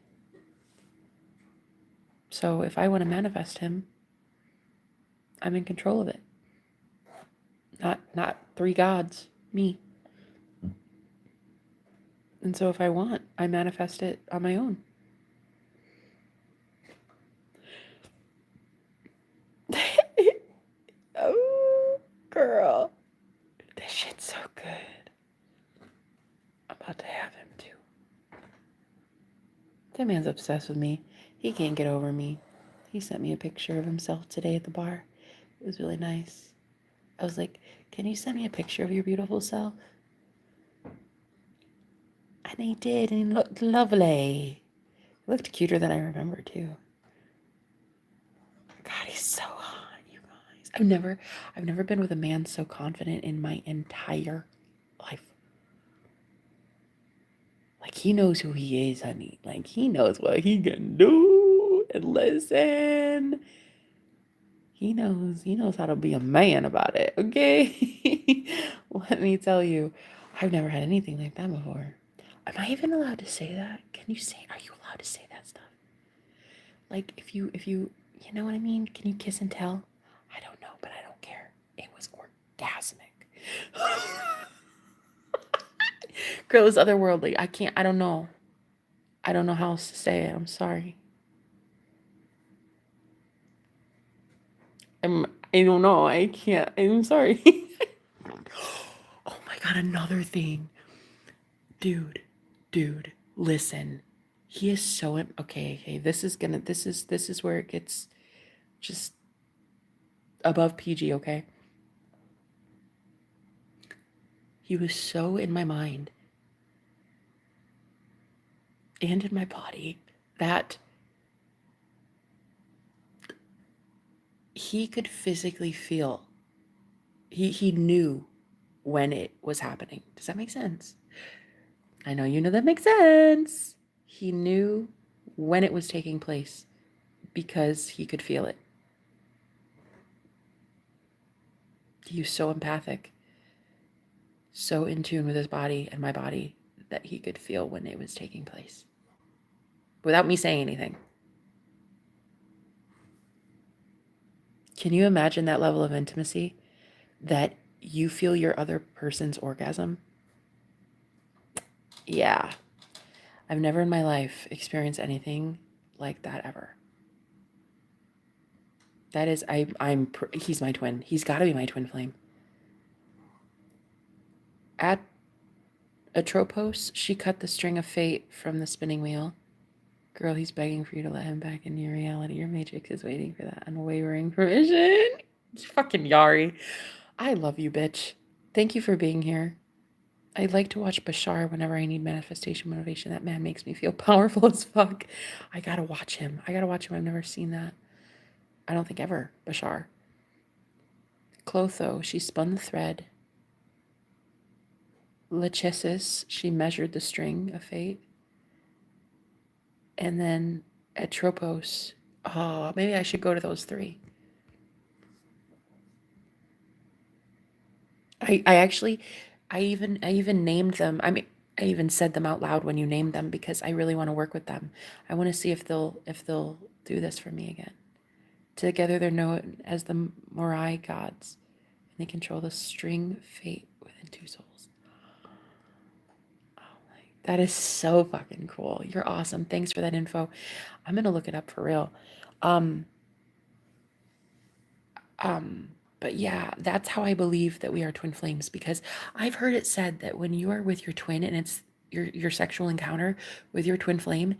So if I want to manifest him, I'm in control of it. Not three gods, me. And so if I want, I manifest it on my own. Oh, girl. This shit's so good. I'm about to have him too. That man's obsessed with me. He can't get over me. He sent me a picture of himself today at the bar. It was really nice. I was like, can you send me a picture of your beautiful self? And he did, and he looked lovely. He looked cuter than I remember, too. God, he's so hot, you guys. I've never been with a man so confident in my entire life. Like, he knows who he is, honey. Like, he knows what he can do. And listen, he knows how to be a man about it, okay? Let me tell you, I've never had anything like that before. Am I even allowed to say that? Are you allowed to say that stuff? Like, if you know what I mean? Can you kiss and tell? I don't know, but I don't care. It was orgasmic. Girl, it's otherworldly. I don't know. I don't know how else to say it. I'm sorry. I don't know. I can't. I'm sorry. Oh my God, another thing. Dude, listen. He is so okay. This is where it gets just above PG, okay? He was so in my mind and in my body that he could physically feel. He knew when it was happening. Does that make sense? I know you know that makes sense. He knew when it was taking place because he could feel it. He was so empathic, so in tune with his body and my body that he could feel when it was taking place without me saying anything. Can you imagine that level of intimacy that you feel your other person's orgasm? Yeah. I've never in my life experienced anything like that ever. That is, he's my twin. He's got to be my twin flame. At Atropos, she cut the string of fate from the spinning wheel. Girl, he's begging for you to let him back into your reality. Your matrix is waiting for that unwavering permission. It's fucking Yari. I love you, bitch. Thank you for being here. I like to watch Bashar whenever I need manifestation motivation. That man makes me feel powerful as fuck. I gotta watch him. I've never seen that. I don't think ever. Bashar. Clotho, she spun the thread. Lachesis, she measured the string of fate. And then Atropos, oh, maybe I should go to those three. I even named them. I even said them out loud when you named them because I really want to work with them. I want to see if they'll do this for me again. Together they're known as the Morai gods, and they control the string of fate within two souls. Oh my, that is so fucking cool. You're awesome. Thanks for that info. I'm gonna look it up for real. But yeah, that's how I believe that we are twin flames, because I've heard it said that when you are with your twin and it's your sexual encounter with your twin flame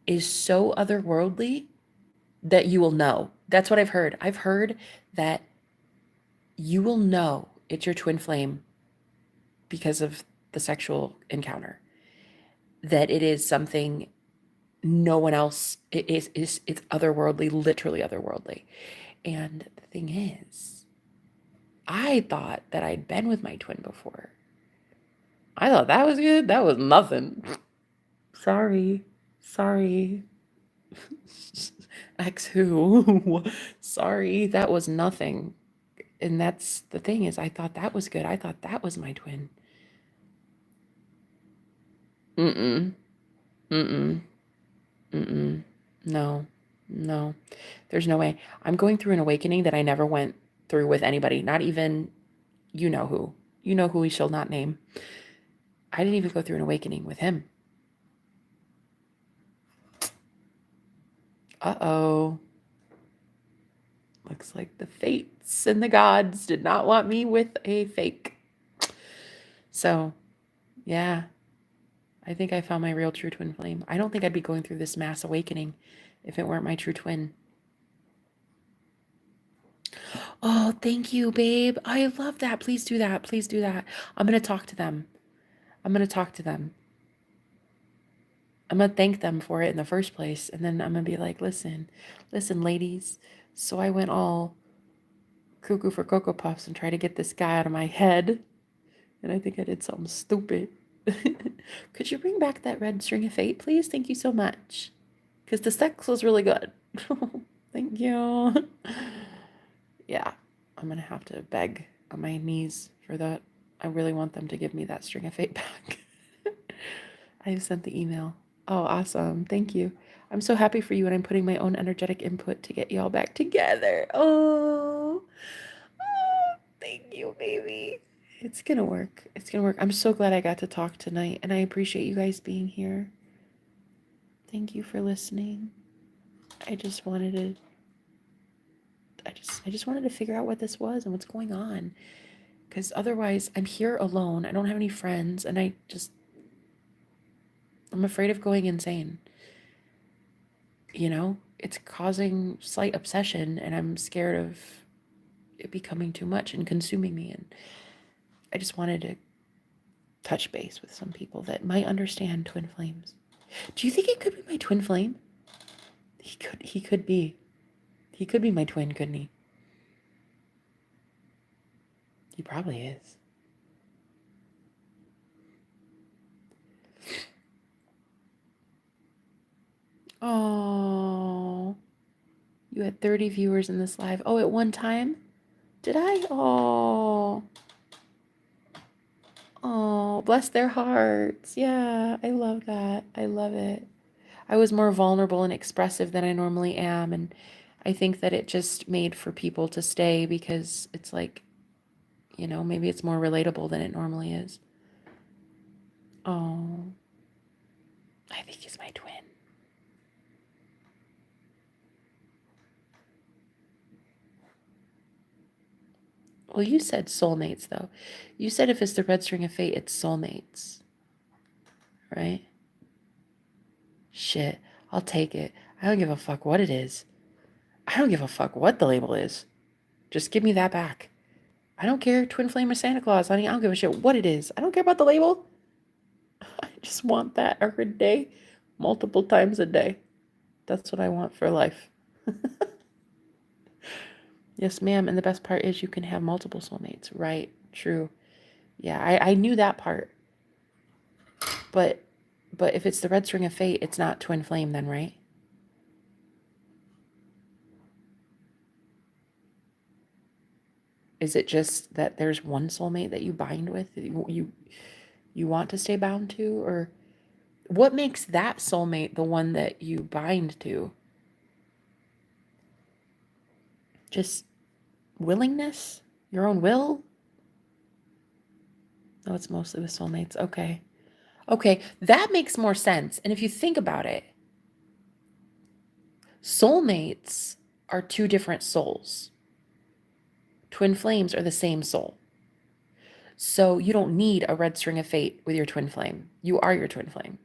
is so otherworldly that you will know. That's what I've heard. I've heard that you will know it's your twin flame because of the sexual encounter. That it is something no one else it's otherworldly, literally otherworldly. And the thing is, I thought that I'd been with my twin before. I thought that was good. That was nothing. Sorry. Ex who? Sorry, that was nothing. And that's the thing is I thought that was good. I thought that was my twin. Mm-mm. Mm-mm. Mm-mm. No. No. There's no way. I'm going through an awakening that I never went through with anybody, not even you know who. You know who we shall not name. I didn't even go through an awakening with him. Uh-oh. Looks like the fates and the gods did not want me with a fake. So, yeah. I think I found my real true twin flame. I don't think I'd be going through this mass awakening if it weren't my true twin. Oh, thank you, babe. I love that. Please do that. Please do that. I'm going to talk to them. I'm going to talk to them. I'm going to thank them for it in the first place. And then I'm going to be like, listen, ladies. So I went all cuckoo for Cocoa Puffs and tried to get this guy out of my head. And I think I did something stupid. Could you bring back that red string of fate, please? Thank you so much. Because the sex was really good. Thank you. Yeah, I'm going to have to beg on my knees for that. I really want them to give me that string of fate back. I've sent the email. Oh, awesome. Thank you. I'm so happy for you, and I'm putting my own energetic input to get y'all back together. Oh, thank you, baby. It's going to work. It's going to work. I'm so glad I got to talk tonight, and I appreciate you guys being here. Thank you for listening. I just wanted to I just wanted to figure out what this was and what's going on, because otherwise I'm here alone. I don't have any friends, and I just I'm afraid of going insane. You know, it's causing slight obsession, and I'm scared of it becoming too much and consuming me. And I just wanted to touch base with some people that might understand twin flames. Do you think it could be my twin flame? He could be. He could be my twin, couldn't he? He probably is. Oh, you had 30 viewers in this live. Oh, at one time? Did I? Oh, bless their hearts. Yeah, I love that. I love it. I was more vulnerable and expressive than I normally am. And I think that it just made for people to stay because it's like, you know, maybe it's more relatable than it normally is. Oh, I think he's my twin. Well, you said soulmates, though. You said if it's the red string of fate, it's soulmates. Right? Shit. I'll take it. I don't give a fuck what it is. I don't give a fuck what the label is. Just give me that back. I don't care. Twin flame or Santa Claus, honey. I don't give a shit what it is. I don't care about the label. I just want that every day, multiple times a day. That's what I want for life. Yes, ma'am. And the best part is you can have multiple soulmates. Right. True. Yeah, I knew that part. But if it's the red string of fate, it's not twin flame then, right? Is it just that there's one soulmate that you bind with, you want to stay bound to? Or what makes that soulmate the one that you bind to? Just willingness? Your own will? No, it's mostly with soulmates. Okay. Okay, that makes more sense. And if you think about it, soulmates are two different souls. Twin flames are the same soul. So you don't need a red string of fate with your twin flame. You are your twin flame.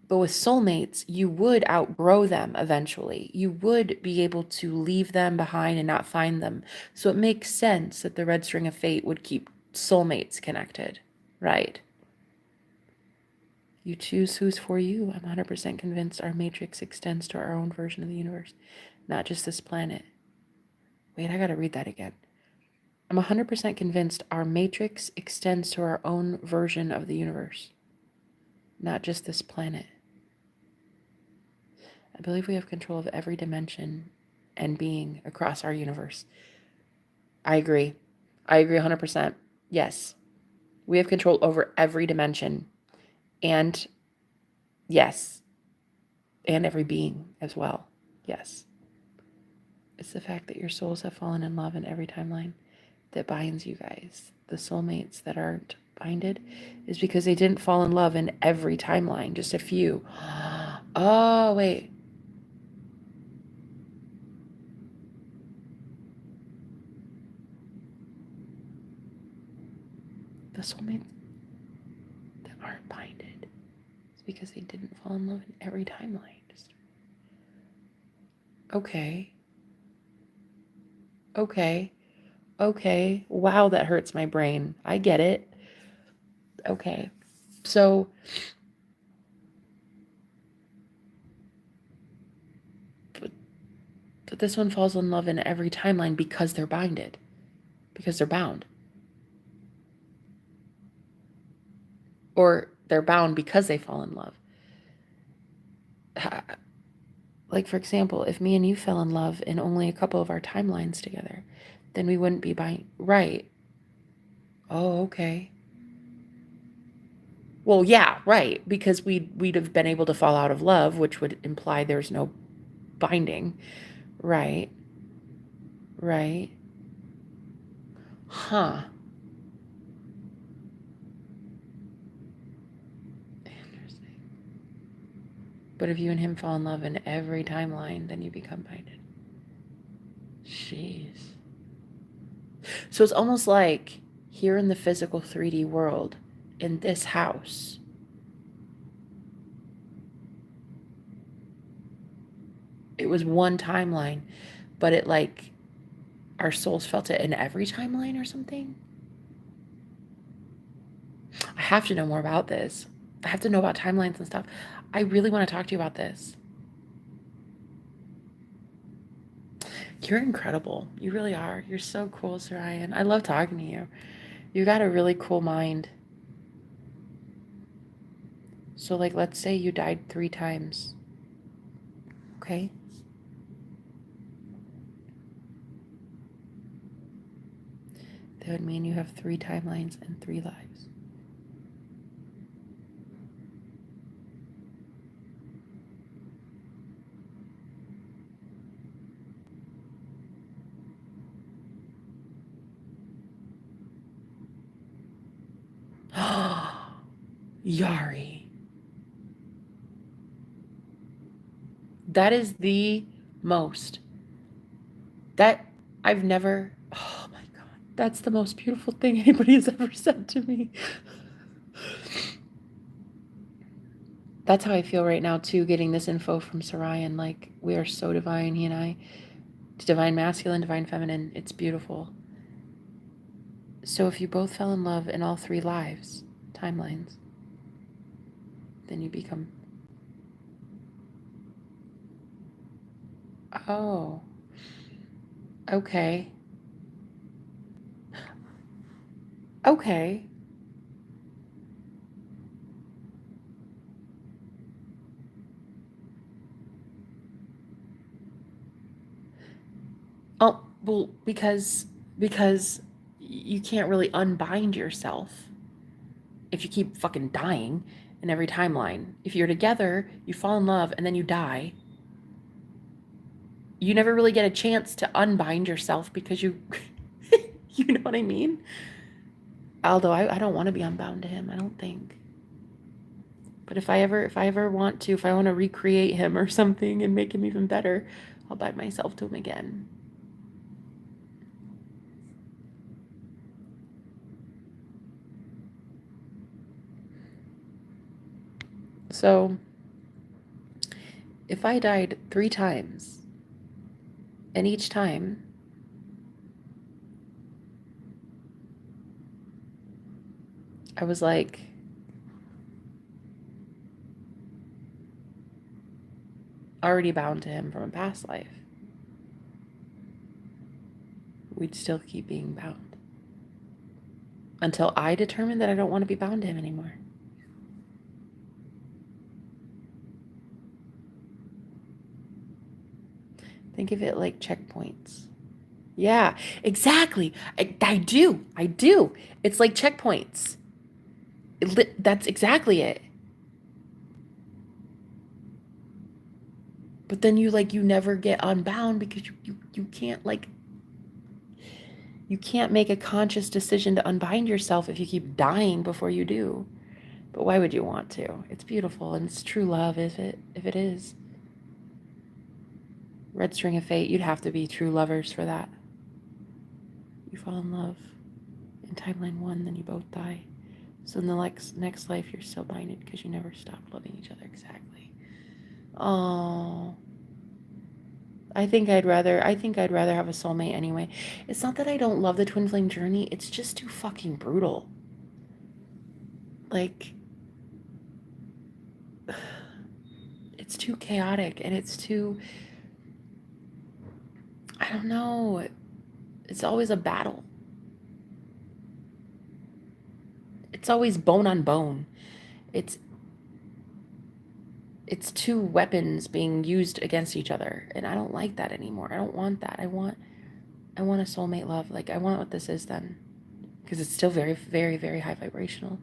But with soulmates, you would outgrow them eventually. You would be able to leave them behind and not find them. So it makes sense that the red string of fate would keep soulmates connected, right? You choose who's for you. I'm 100% convinced our matrix extends to our own version of the universe, not just this planet. Wait, I gotta read that again. I'm 100% convinced our matrix extends to our own version of the universe, not just this planet. I believe we have control of every dimension and being across our universe. I agree. I agree 100%. Yes. We have control over every dimension. And yes. And every being as well. Yes. It's the fact that your souls have fallen in love in every timeline that binds you guys. The soulmates that aren't binded is because they didn't fall in love in every timeline, just a few. Oh, wait. The soulmates that aren't binded is because they didn't fall in love in every timeline. Okay. Okay. Okay. Wow, that hurts my brain. I get it. Okay. So but this one falls in love in every timeline because they're binded. Because they're bound. Or they're bound because they fall in love. Like, for example, if me and you fell in love in only a couple of our timelines together, then we wouldn't be buying. Right. Oh, okay. Well, yeah, right. Because we'd have been able to fall out of love, which would imply there's no binding. Right. Right. Huh. Interesting. But if you and him fall in love in every timeline, then you become binded. Jeez. So it's almost like here in the physical 3D world, in this house, it was one timeline, but it like our souls felt it in every timeline or something. I have to know more about this. I have to know about timelines and stuff. I really want to talk to you about this. You're incredible. You really are. You're so cool, Sarayan. I love talking to you. You got a really cool mind. So, like, let's say you died 3 times. Okay? That would mean you have 3 timelines and 3 lives. Yari. That is the most. That I've never. Oh my God. That's the most beautiful thing anybody has ever said to me. That's how I feel right now, too, getting this info from Sarayan. Like, we are so divine, he and I. Divine masculine, divine feminine. It's beautiful. So if you both fell in love in all 3 lives, timelines, then you become. Oh. Okay. Okay. Oh, well, because you can't really unbind yourself if you keep fucking dying in every timeline. If you're together, you fall in love, and then you die. You never really get a chance to unbind yourself because you you know what I mean? Although I don't want to be unbound to him, I don't think. But if I ever want to, if I want to recreate him or something and make him even better, I'll bind myself to him again. So, if I died 3 times, and each time I was like, already bound to him from a past life, we'd still keep being bound until I determined that I don't want to be bound to him anymore. Think of it like checkpoints. Yeah, exactly. I do. I do. It's like checkpoints. That's exactly it. But then you never get unbound because you can't you can't make a conscious decision to unbind yourself if you keep dying before you do. But why would you want to? It's beautiful and it's true love if it is. Red String of Fate, you'd have to be true lovers for that. You fall in love in timeline 1, then you both die. So in the next life, you're still binded because you never stopped loving each other exactly. Oh, I think I'd rather have a soulmate anyway. It's not that I don't love the twin flame journey. It's just too fucking brutal. Like, it's too chaotic and it's too, I don't know. It's always a battle. It's always bone on bone. It's two weapons being used against each other, and I don't like that anymore. I don't want that. I want a soulmate love. Like, I want what this is then, because it's still very, very, very high vibrational.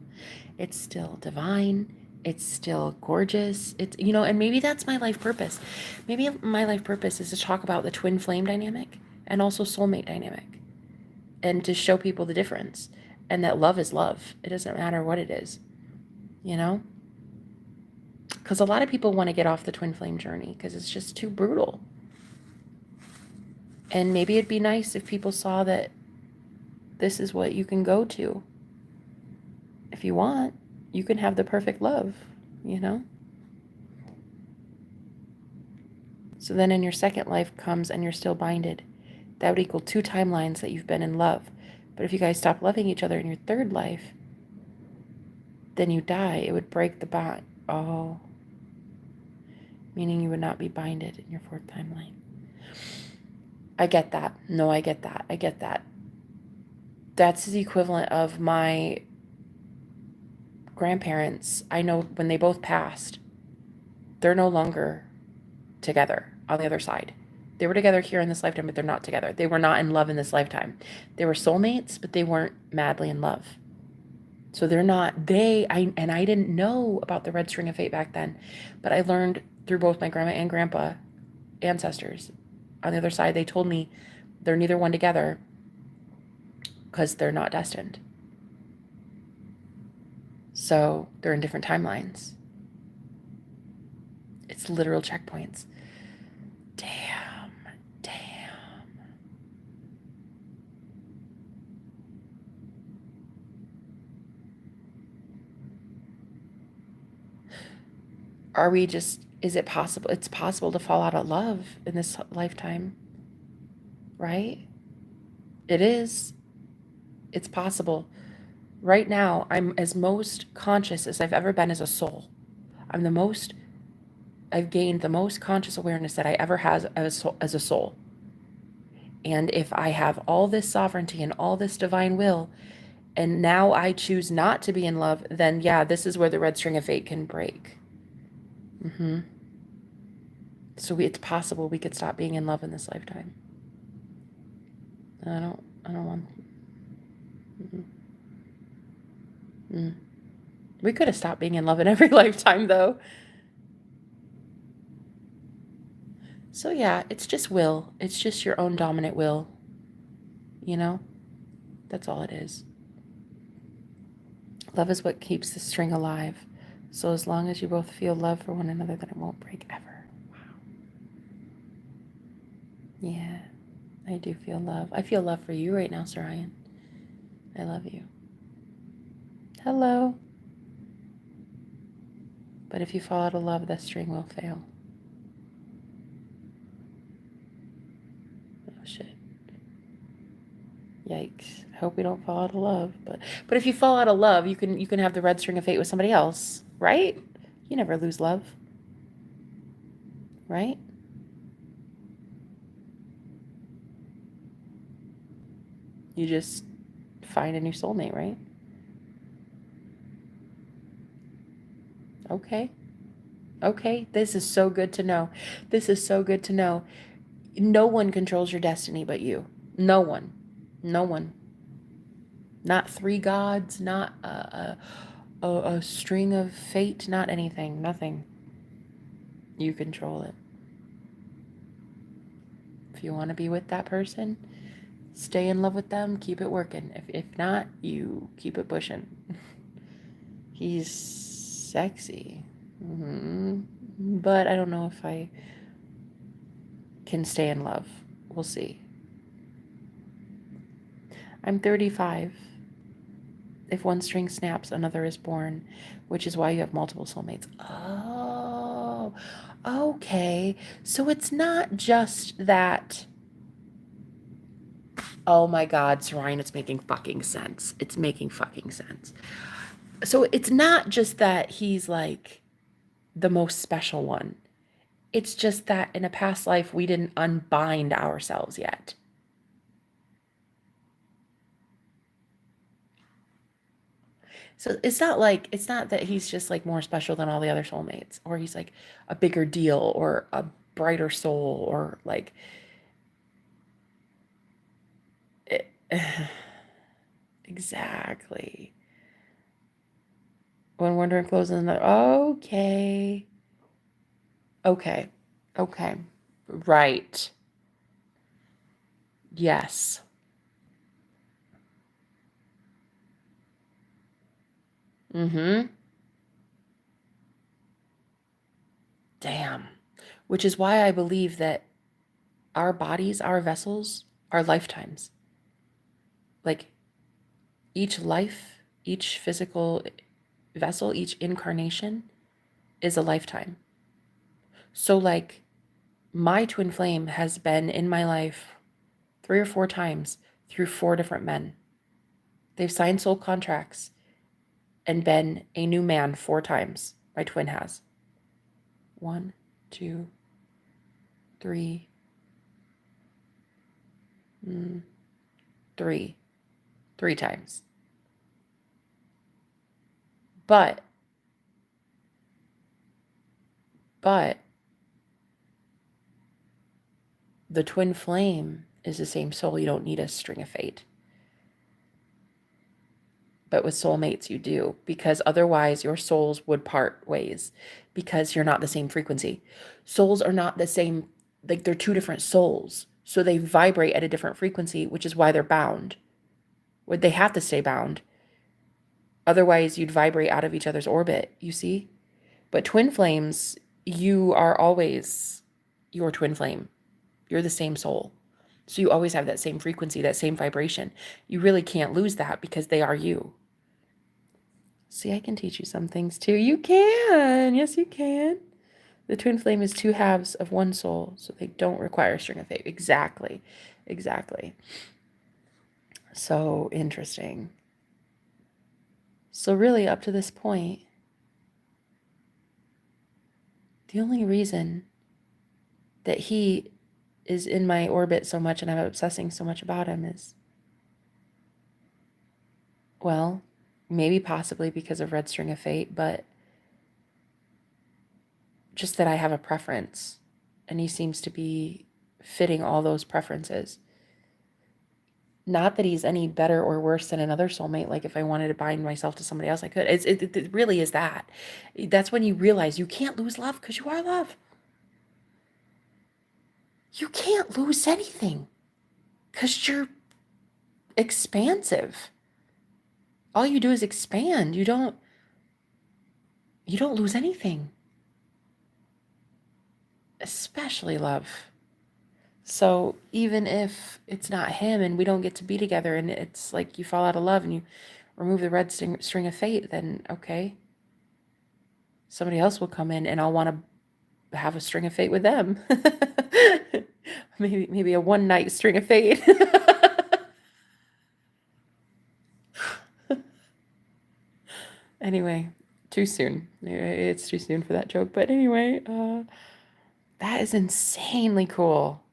It's still divine. It's still gorgeous. It's, and maybe that's my life purpose. Maybe my life purpose is to talk about the twin flame dynamic and also soulmate dynamic, and to show people the difference, and that love is love. It doesn't matter what it is, you know? Because a lot of people want to get off the twin flame journey because it's just too brutal. And maybe it'd be nice if people saw that this is what you can go to. If you want, you can have the perfect love, So then in your second life comes and you're still binded. That would equal 2 timelines that you've been in love. But if you guys stop loving each other in your third life, then you die. It would break the bond. Oh, meaning you would not be binded in your fourth timeline. I get that. No, I get that. I get that. That's the equivalent of my grandparents. I know when they both passed, they're no longer together on the other side. They were together here in this lifetime, but they're not together. They were not in love in this lifetime. They were soulmates, but they weren't madly in love. So they're not, I didn't know about the red string of fate back then, but I learned through both my grandma and grandpa ancestors on the other side. They told me they're neither one together because they're not destined. So they're in different timelines. It's literal checkpoints. Damn. Are we just, is it possible? It's possible to fall out of love in this lifetime, right? It is. It's possible. Right now, I'm as most conscious as I've ever been as a soul. I've gained the most conscious awareness that I ever has as a soul. And if I have all this sovereignty and all this divine will, and now I choose not to be in love, then yeah, this is where the red string of fate can break. So it's possible we could stop being in love in this lifetime. I don't want. We could have stopped being in love in every lifetime, though. So yeah, it's just will. It's just your own dominant will. You know? That's all it is. Love is what keeps the string alive. So as long as you both feel love for one another, then it won't break ever. Wow. Yeah, I do feel love. I feel love for you right now, Sarayan. I love you. Hello. But if you fall out of love, the string will fail. Oh shit. Yikes. I hope we don't fall out of love. But if you fall out of love, you can have the red string of fate with somebody else, right? You never lose love. Right? You just find a new soulmate, right? Okay, this is so good to know. This is so good to know. No one controls your destiny but you. No one. Not 3 gods, not a string of fate, not anything, nothing. You control it. If you want to be with that person, stay in love with them, keep it working. If not, you keep it pushing. He's sexy. But I don't know if I can stay in love. We'll see. I'm 35. If one string snaps, another is born, which is why you have multiple soulmates. Oh, okay. So it's not just that. Oh my God, Sarayan, it's making fucking sense. It's making fucking sense. So it's not just that he's like the most special one. It's just that in a past life, we didn't unbind ourselves yet. So it's not that he's just like more special than all the other soulmates, or he's like a bigger deal or a brighter soul, or like exactly. When wondering closes another. Okay. Right. Yes. Damn. Which is why I believe that our bodies, our vessels, are lifetimes. Like each life, each physical vessel, each incarnation is a lifetime. So like my twin flame has been in my life 3 or 4 times through 4 different men. They've signed soul contracts and been a new man 4 times. My twin has. 1, 2, 3, 3. 3 times. But the twin flame is the same soul. You don't need a string of fate. But with soulmates, you do, because otherwise your souls would part ways because you're not the same frequency. Souls are not the same, like they're 2 different souls. So they vibrate at a different frequency, which is why they're bound. They have to stay bound. Otherwise, you'd vibrate out of each other's orbit, you see? But twin flames, you are always your twin flame. You're the same soul. So you always have that same frequency, that same vibration. You really can't lose that because they are you. See, I can teach you some things too. You can. Yes, you can. The twin flame is 2 halves of one soul, so they don't require a string of fate. Exactly. Exactly. So interesting. So really, up to this point, the only reason that he is in my orbit so much and I'm obsessing so much about him is, well, maybe possibly because of Red String of Fate, but just that I have a preference and he seems to be fitting all those preferences. Not that he's any better or worse than another soulmate. Like if I wanted to bind myself to somebody else, I could. It really is that. That's when you realize you can't lose love because you are love. You can't lose anything because you're expansive. All you do is expand. You don't lose anything. Especially love. So even if it's not him and we don't get to be together and it's like you fall out of love and you remove the red string of fate, then okay. Somebody else will come in and I'll want to have a string of fate with them. maybe a one night string of fate. Anyway, too soon. It's too soon for that joke. But anyway, that is insanely cool.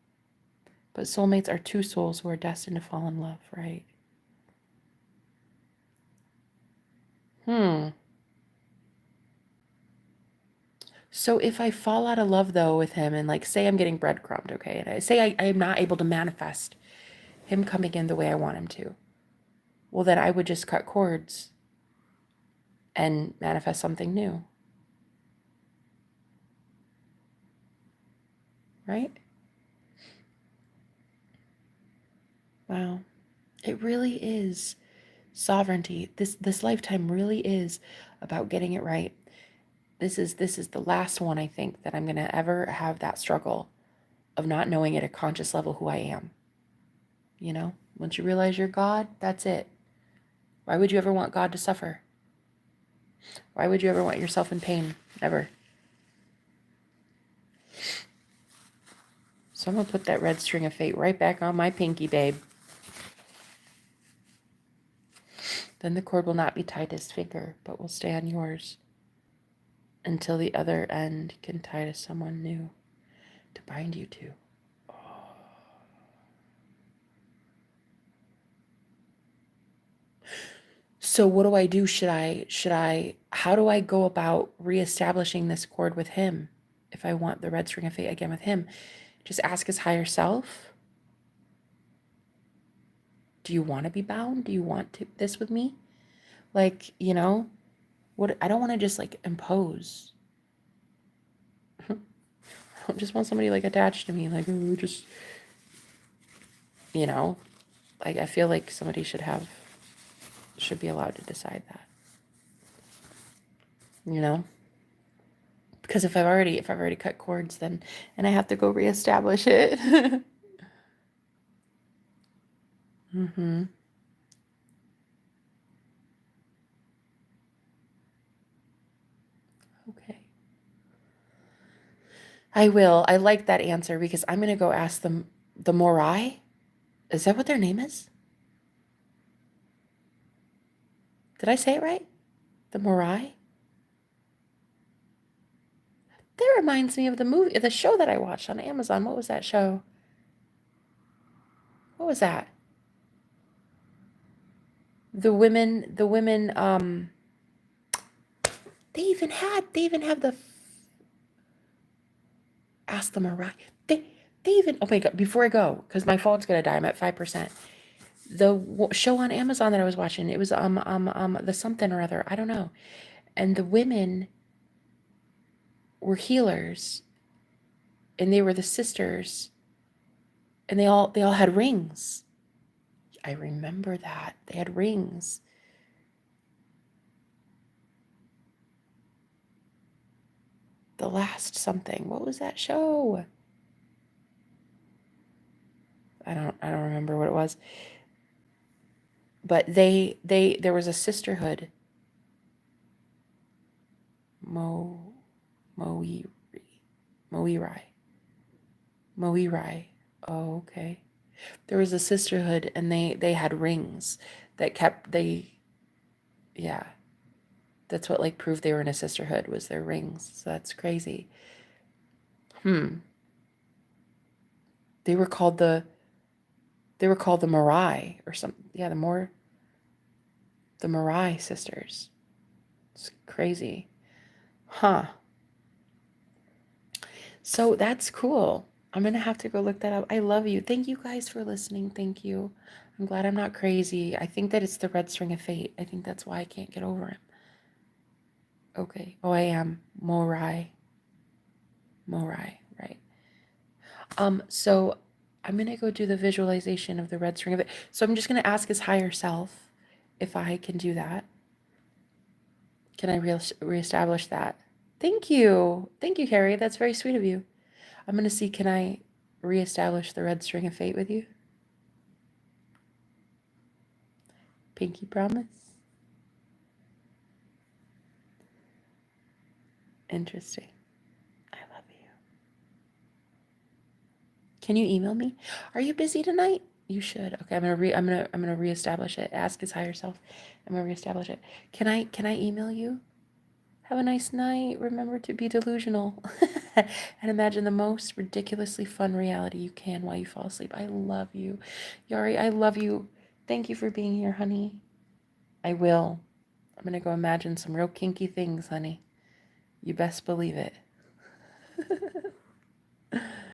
But soulmates are 2 souls who are destined to fall in love, right? So if I fall out of love though with him and like say I'm getting breadcrumbed, okay, and I say I am not able to manifest him coming in the way I want him to, well then I would just cut cords and manifest something new. Right? Wow. It really is sovereignty. This lifetime really is about getting it right. This is the last one I think that I'm going to ever have that struggle of not knowing at a conscious level who I am. You know, once you realize you're God, that's it. Why would you ever want God to suffer? Why would you ever want yourself in pain? Never. So I'm going to put that red string of fate right back on my pinky, babe. Then the cord will not be tied to his finger, but will stay on yours until the other end can tie to someone new to bind you to. So what do I do? How do I go about reestablishing this cord with him? If I want the red string of fate again with him, just ask his higher self. Do you want to be bound? Do you want this with me? Like, you know, what I don't want to just like impose. I don't just want somebody like attached to me, like, ooh, just, you know, like I feel like somebody should be allowed to decide that. You know? Because if I've already cut cords, then and I have to go reestablish it. Mm-hmm. Okay. I will. I like that answer because I'm gonna go ask them the Morai. Is that what their name is? Did I say it right? The Morai? That reminds me of the show that I watched on Amazon. What was that show? What was that? The women, they even have the Ask the Morai. They even, oh my God, before I go, because my phone's gonna die, I'm at 5%. The show on Amazon that I was watching, it was the something or other, I don't know. And the women were healers, and they were the sisters, and they all had rings. I remember that. They had rings. The Last something. What was that show? I don't remember what it was. But there was a sisterhood. Mo Moiri. Moirai. Moirai. Oh, okay. There was a sisterhood, and they had rings that kept yeah. That's what like proved they were in a sisterhood, was their rings. So that's crazy. Hmm. They were called the Morai or something. Yeah, the Morai sisters. It's crazy. Huh. So that's cool. I'm gonna have to go look that up. I love you. Thank you guys for listening. Thank you. I'm glad I'm not crazy. I think that it's the red string of fate. I think that's why I can't get over him. Okay. Oh, I am. Morai. Morai, right. So I'm gonna go do the visualization of the red string of it. So I'm just gonna ask his higher self if I can do that. Can I reestablish that? Thank you. Thank you, Carrie. That's very sweet of you. I'm gonna see, can I reestablish the red string of fate with you? Pinky promise? Interesting. I love you. Can you email me? Are you busy tonight? You should. Okay, I'm gonna reestablish it. Ask his higher self. I'm gonna reestablish it. Can I email you? Have a nice night. Remember to be delusional. And imagine the most ridiculously fun reality you can while you fall asleep. I love you. Yari, I love you. Thank you for being here, honey. I will. I'm gonna go imagine some real kinky things, honey. You best believe it.